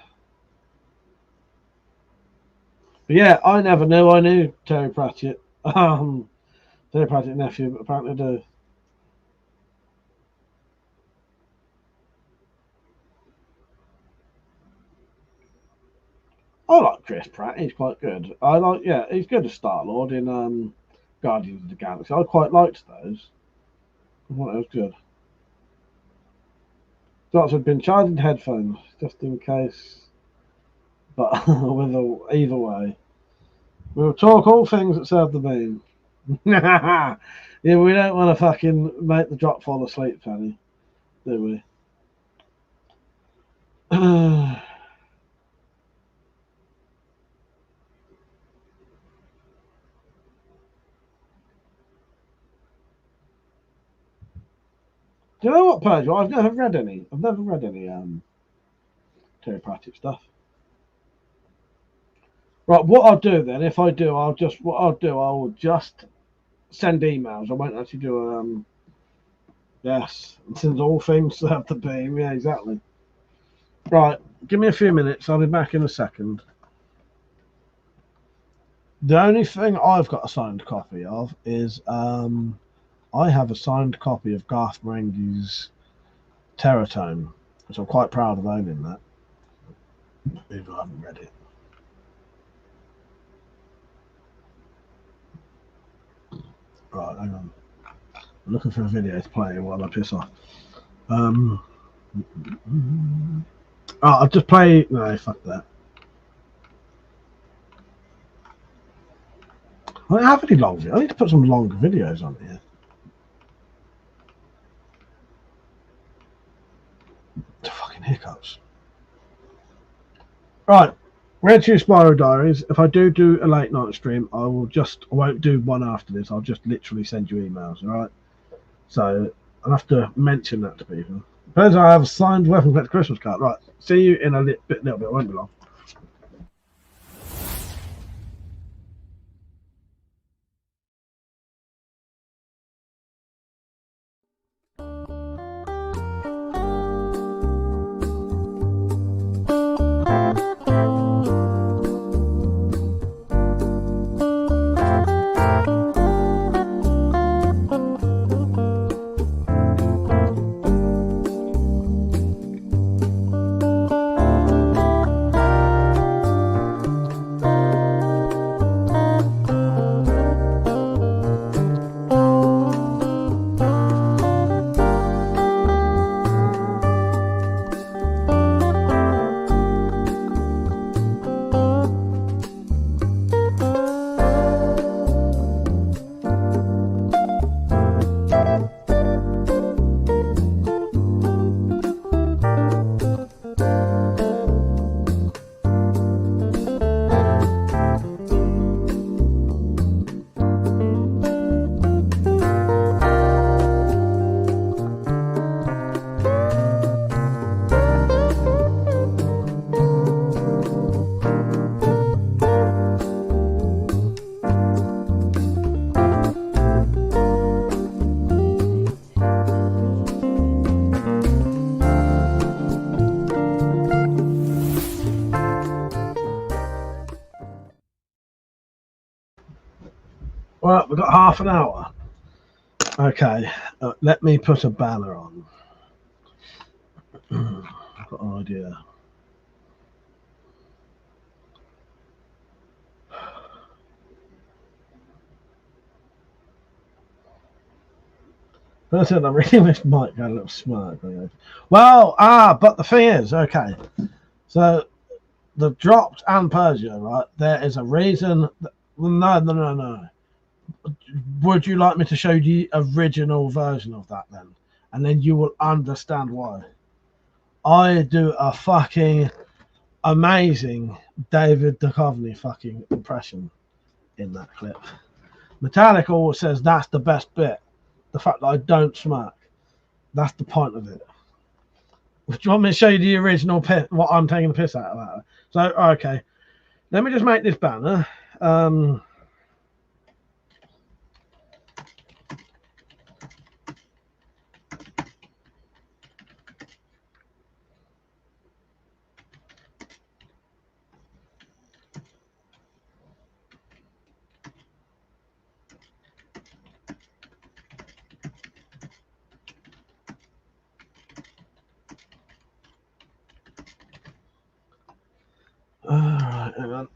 [SPEAKER 8] yeah, I never knew I knew Terry Pratchett. Terry Pratchett nephew, but apparently I do. I like Chris Pratt. He's quite good. He's good as Star-Lord in Guardians of the Galaxy. I quite liked those. I thought it was good. Dots have been charging headphones just in case, but either way, we'll talk all things that serve the beam. Yeah, we don't want to fucking make the drop fall asleep, Penny, do we? Do you know what, Persia? I've never read any Terry Pratchett stuff. Right, what I'll do then, if I do, I'll just send emails. I won't actually do yes, since all things serve the beam. Yeah, exactly. Right, give me a few minutes. I'll be back in a second. The only thing I've got a signed copy of is I have a signed copy of Garth Marenghi's Terratome, which I'm quite proud of owning that. Even though I haven't read it. Right, hang on. I'm looking for a video to play while I piss off. I'll just play. No, fuck that. I don't have any long videos. I need to put some longer videos on here. The fucking hiccups. Right, Red Shoe Spyro Diaries. If I do a late night stream, I won't do one after this. I'll just literally send you emails, alright? So I'll have to mention that to people. Suppose I have a signed WeaponCollector Christmas card. Right, see you in a little bit. It won't be long. Well, we've got half an hour. Okay, let me put a banner on. I've got an idea. Listen, I really wish Mike had a little smirk. Well, but the thing is, okay, so the dropped and Persia, right? There is a reason. No. Would you like me to show you the original version of that then? And then you will understand why. I do a fucking amazing David Duchovny fucking impression in that clip. Metallic always says that's the best bit. The fact that I don't smirk. That's the point of it. Do you want me to show you the original what I'm taking the piss out of that? So, okay. Let me just make this banner. hang on.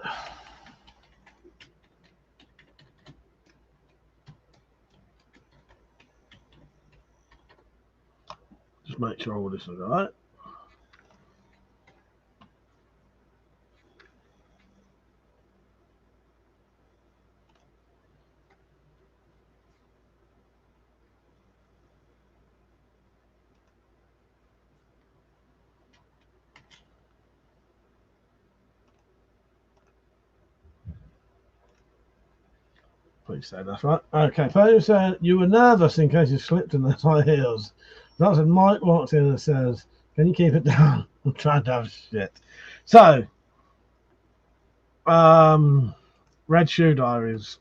[SPEAKER 8] Just make sure all this is alright. Please say that's right. Okay, Pedro said you were nervous in case you slipped in the high heels. That's when Mike walks in and says, "Can you keep it down?" I'm trying to have shit. So, Red Shoe Diaries.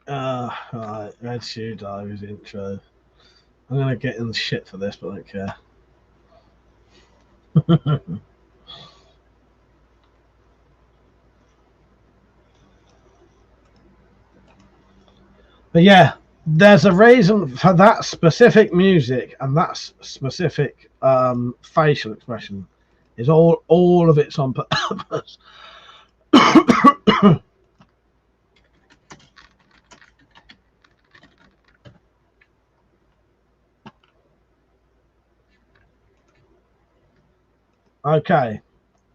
[SPEAKER 8] Right, Red Shoe Diaries intro. I'm gonna get in the shit for this, but I don't care. But yeah, there's a reason for that specific music and that specific facial expression. Is all of it's on purpose. Okay,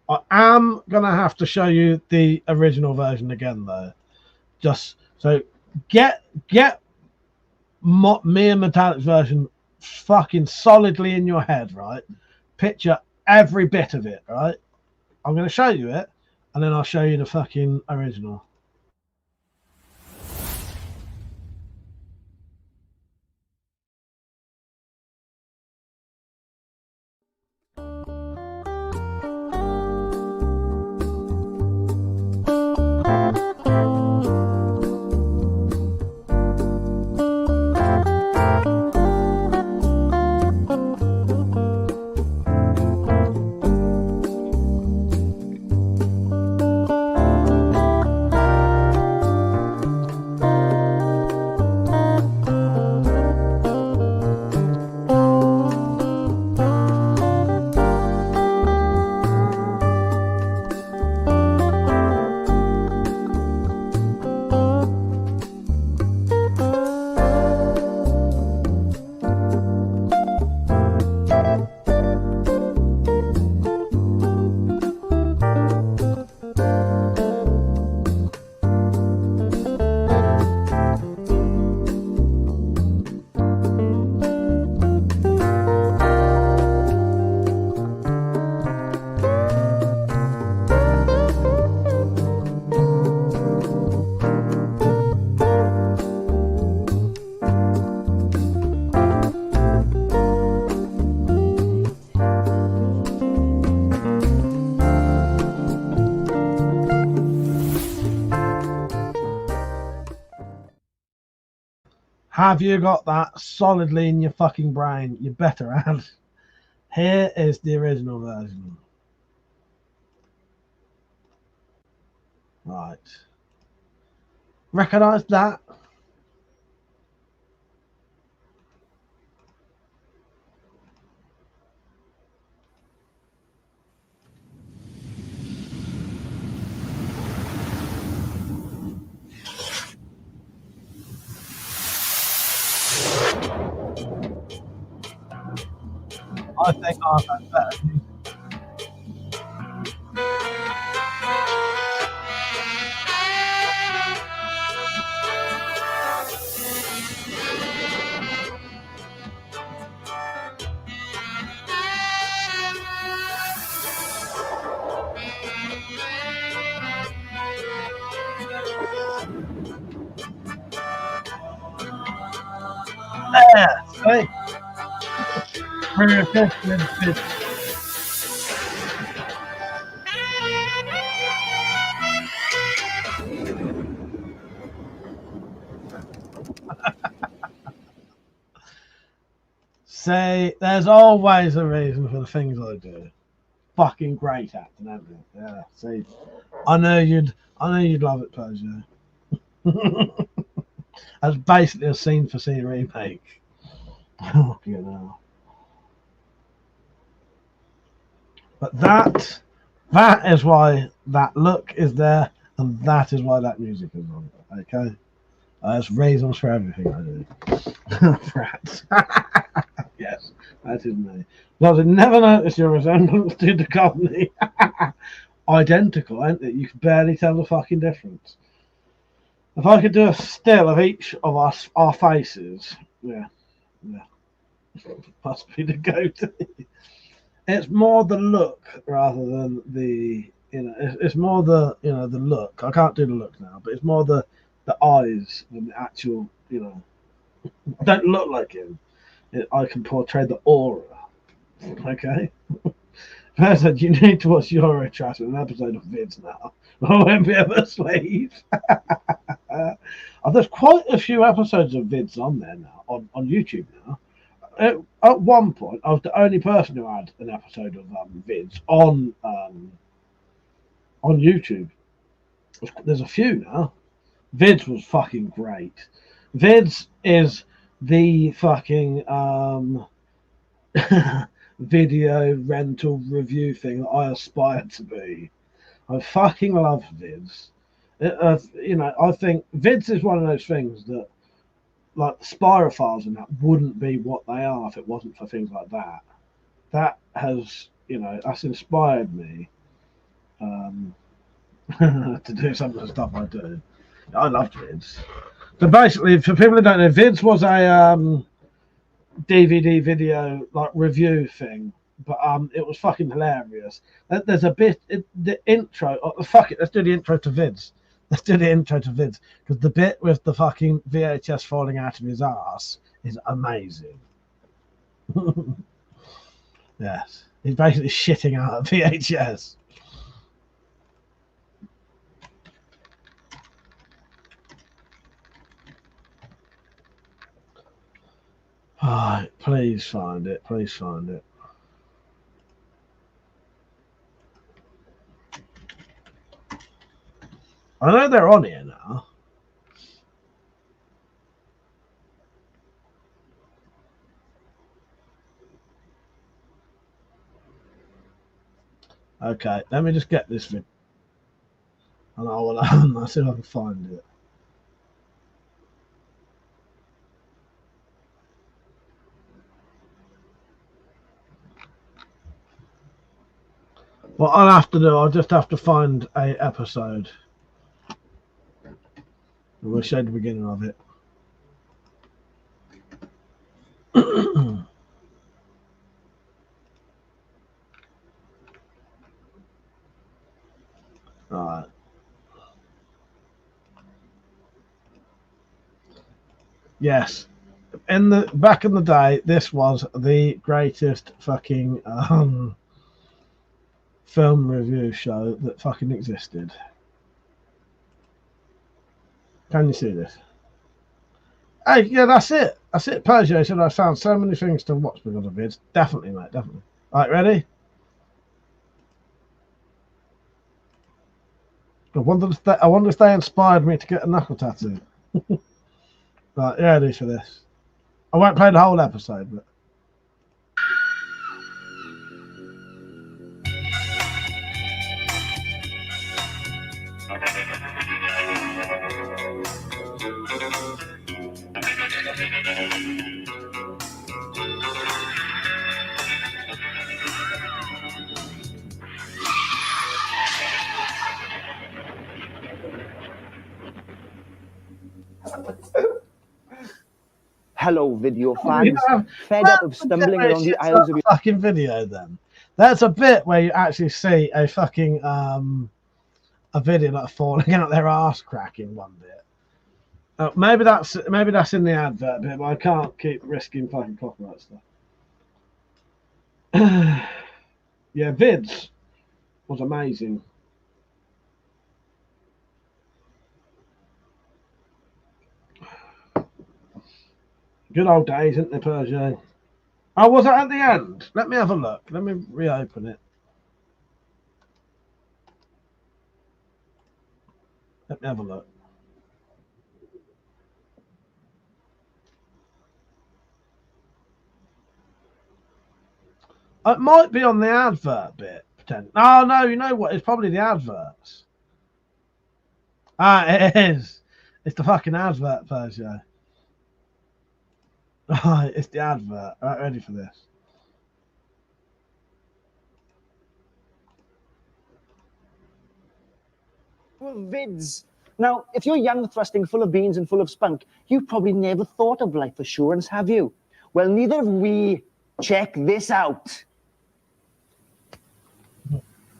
[SPEAKER 8] I am gonna have to show you the original version again, though. Just so get me and Metallic's version fucking solidly in your head, right? Picture every bit of it, right? I'm gonna show you it, and then I'll show you the fucking original. Have you got that solidly in your fucking brain? You better have. Here is the original version. Right. Recognize that? I think I've had better music. There, see? Very effective. See, there's always a reason for the things I do. Fucking great acting, haven't you? Yeah, see. I know you'd love it, Peugeot. That's basically a scene for scene remake. Oh, you know. But that is why that look is there, and that is why that music is on. Okay, there's reasons for everything I do. Rats. Yes, that is me. Well, I never noticed your resemblance to the company. Identical, ain't it? You can barely tell the fucking difference. If I could do a still of each of us, our faces, yeah, must be the go-to. It's more the look rather than the, it's more the, the look. I can't do the look now, but it's more the eyes than the actual, I don't look like him. I can portray the aura. Okay. First, you need to watch Euro Trash an episode of Vids now. I won't be able to sleep. There's quite a few episodes of Vids on there now, on YouTube now. At one point, I was the only person who had an episode of Vids on YouTube. There's a few now. Vids was fucking great. Vids is the fucking video rental review thing that I aspire to be. I fucking love Vids. I think Vids is one of those things that, like the Spyrophiles and that, wouldn't be what they are if it wasn't for things like that. That has, that's inspired me to do some of the stuff I do. I love Vids. So basically, for people who don't know, Vids was a DVD video like review thing, but it was fucking hilarious. There's a bit, the intro. Oh, fuck it, let's do the intro to Vids. Let's do the intro to Vids, because the bit with the fucking VHS falling out of his ass is amazing. Yes, he's basically shitting out of VHS. Alright, please find it. Please find it. I know they're on here now. Okay, let me just get this video. And I'll see if I can find it. What I'll have to do, I'll just have to find a episode. We'll show the beginning of it. Alright. Yes. Back in the day, this was the greatest fucking film review show that fucking existed. Can you see this? Hey, yeah, that's it. That's it. Peugeot said I found so many things to watch because of it. Definitely, mate, definitely. Alright, ready? I wonder if they inspired me to get a knuckle tattoo. Right, yeah, ready for this. I won't play the whole episode, but.
[SPEAKER 21] Hello, video fans. Fed up of stumbling around the aisles of your
[SPEAKER 8] fucking video. Then that's a bit where you actually see a fucking a video like falling out their ass crack in one bit. Maybe that's in the advert bit, but I can't keep risking fucking copyright stuff. Yeah, Vids was amazing. Good old days, isn't they, Peugeot? Oh, was it at the end? Let me have a look. Let me reopen it. Let me have a look. It might be on the advert bit. pretend. Oh no, you know what? It's probably the adverts. It is. It's the fucking advert, Persia. Right, it's the advert. Right, ready for this?
[SPEAKER 21] Vids. Now, if you're young, thrusting, full of beans and full of spunk, you've probably never thought of life assurance, have you? Well, neither have we. Check this out.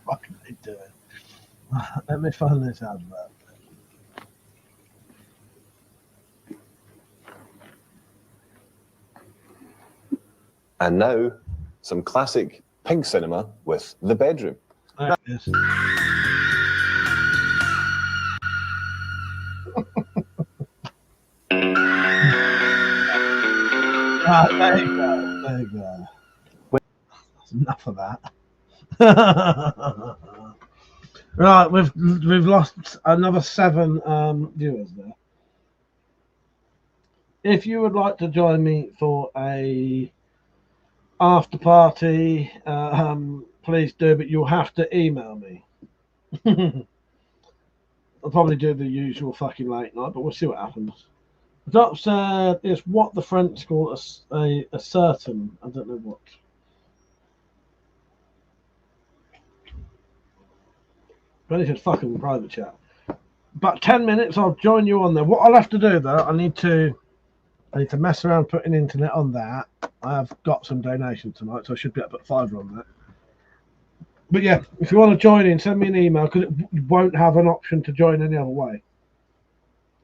[SPEAKER 8] What can they do? Let me find this advert.
[SPEAKER 10] And now, some classic pink cinema with The Bedroom.
[SPEAKER 8] Yes. There you go. There you go. That's enough of that. Right, we've lost another 7 viewers there. If you would like to join me for a after party, please do, but you'll have to email me. I'll probably do the usual fucking late night, but we'll see what happens. The doc said it's what the French call a certain, I don't know what. But he said fucking private chat. But 10 minutes, I'll join you on there. What I'll have to do though, I need to mess around putting internet on that. I have got some donations tonight, so I should be able to put $5 on that. But yeah, if you want to join in, send me an email, because it won't have an option to join any other way.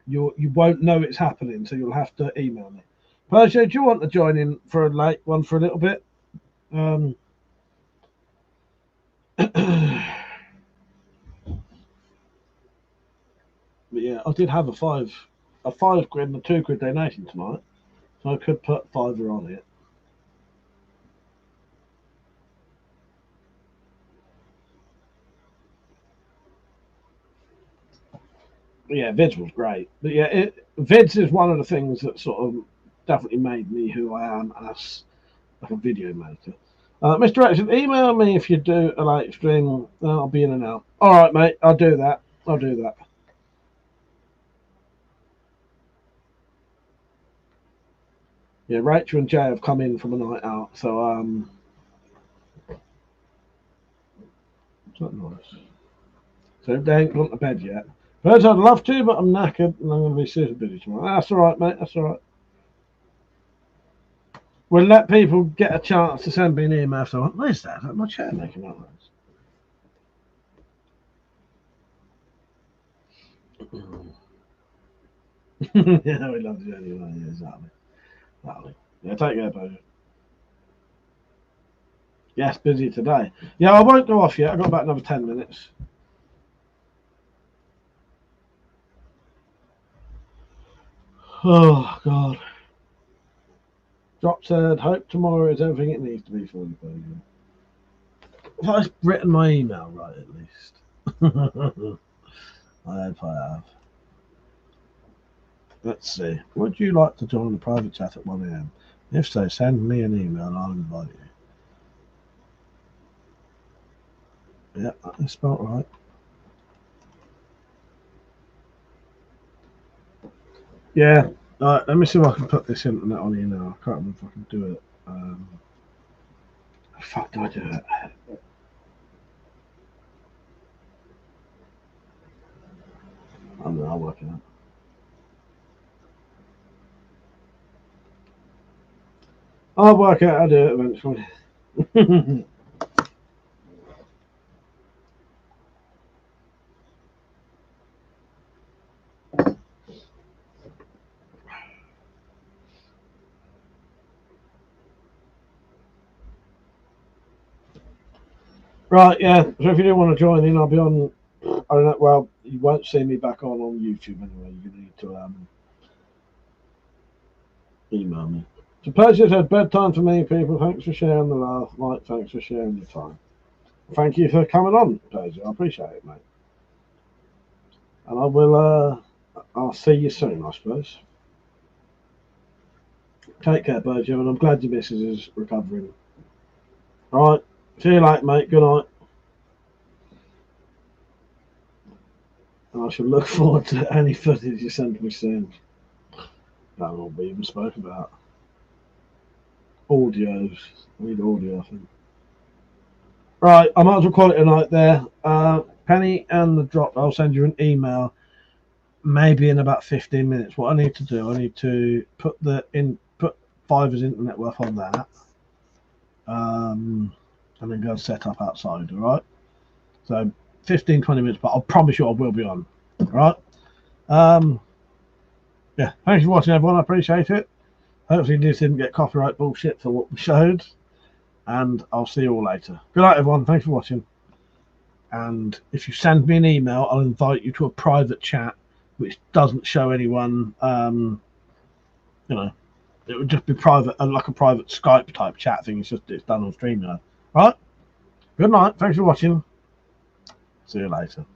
[SPEAKER 8] You won't know it's happening, so you'll have to email me. Persia, do you want to join in for a late one for a little bit? But yeah, I did have a £5 and a £2 donation tonight, so I could put £5 on it. But yeah, Vids was great. But yeah, Vids is one of the things that sort of definitely made me who I am as like a video maker. Mr. Action, email me if you do a live stream. I'll be in and out. All right, mate. I'll do that. Yeah, Rachel and Jay have come in from a night out, so is that nice? So they ain't gone to bed yet. Birds, I'd love to, but I'm knackered and I'm going to be super busy tomorrow. That's all right, mate. That's all right. We'll let people get a chance to send me an email if they want. What is that? Is that my chair making that noise? Yeah, we love you anyway. Yeah, exactly. Yeah, take care, Bojo. Yes, busy today. Yeah, I won't go off yet. I've got about another 10 minutes. Oh, God. Drop said, hope tomorrow is everything it needs to be for you, Bojo. If I've written my email right, at least. I hope I have. Let's see. Would you like to join the private chat at 1 AM? If so, send me an email and I'll invite you. Yeah, that's spelled right. Yeah. Alright, let me see if I can put this internet on here now. I can't remember if I can do it. How the fuck do I do it? I don't know, I'll work it out. I'll work out how to do it eventually. Right, yeah. So if you do want to join in, I'll be on. I don't know. Well, you won't see me back on YouTube anyway. You need to email me. So Persia said bedtime for many people. Thanks for sharing the laugh, Mike. Thanks for sharing your time. Thank you for coming on, Persia. I appreciate it, mate. And I will. I'll see you soon, I suppose. Take care, Persia, and I'm glad your missus is recovering. All right. See you later, mate. Good night. And I shall look forward to any footage you send me soon. That will be even spoke about. Audios. I need audio, I think. Right, I might as well call it a night there. Penny and the drop, I'll send you an email maybe in about 15 minutes. What I need to do, I need to put Fiverr's internet worth on that. And then go and set up outside, alright? So 15, 20 minutes, but I'll promise you I will be on. Alright? Yeah, thanks for watching everyone, I appreciate it. Hopefully this didn't get copyright bullshit for what we showed. And I'll see you all later. Good night everyone, thanks for watching. And if you send me an email, I'll invite you to a private chat which doesn't show anyone, you know, it would just be private, like a private Skype type chat thing. It's done on StreamYard. Right? Good night, thanks for watching. See you later.